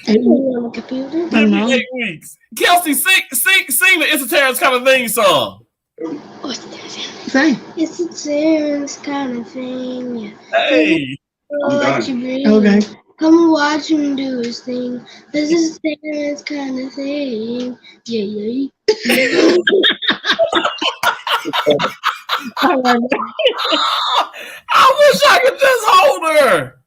Give me 8 weeks. Kelsey, sing the It's a Terrence Kind of Thing song. What's that? Sing. It's a Terrence kind of thing. Yeah. Hey. Okay. Come and watch him do his thing. This is Terrence kind of thing. Yeah. I wish I could just hold her.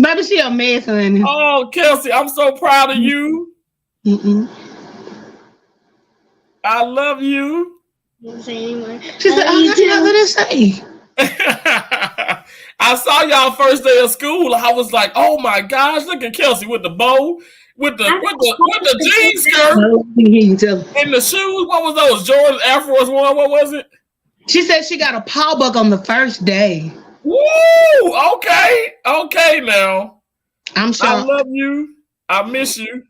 Baby, she a mess, honey. Oh, Kelsey, I'm so proud of you. I love you. Didn't say anymore. She said, I got nothing to say. I saw y'all first day of school. I was like, oh my gosh, look at Kelsey with the bow, with the jeans skirt, and the shoes. What was those? Jordan Air Force One? What was it? She said she got a paw buck on the first day. Woo! Okay now. I'm sure. I love you. I miss you.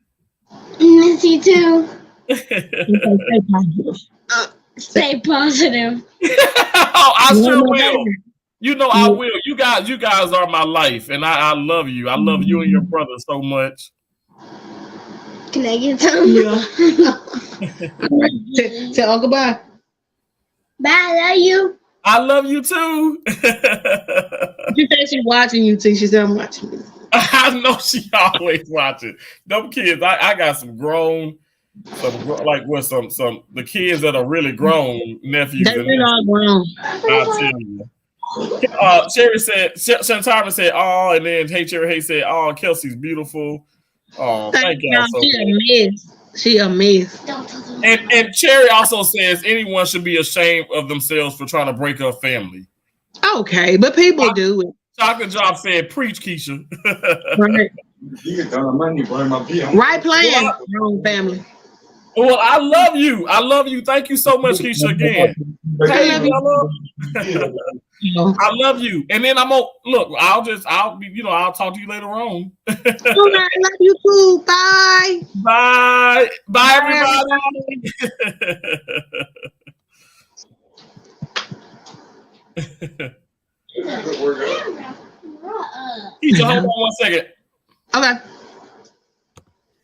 Miss you too. Stay positive. Oh, I sure will. You know I will. You guys are my life, and I love you. I love you and your brother so much. Can I get some? Yeah. Tell Uncle bye. Bye, I love you. I love you too. She said she's watching you too. She said I'm watching you. I know she always watching. Them kids, I got some grown. The kids that are really grown nephews. They're all grown. I'll tell you. Sherry said, Shantara said, oh, and then Hey Cherry Hay said, oh, Kelsey's beautiful. Oh, thank y'all so much. She a mess. And Cherry also says anyone should be ashamed of themselves for trying to break up family. Okay, but people do it. Chocolate Job said, preach, Keisha. Right plan, wrong family. Well, I love you. Thank you so much, Keisha, again. Hey, I love you. And then I'm gonna look. I'll talk to you later on. All right, I love you too. Bye. Bye. Bye, everybody. Keisha, hold on 1 second. Okay.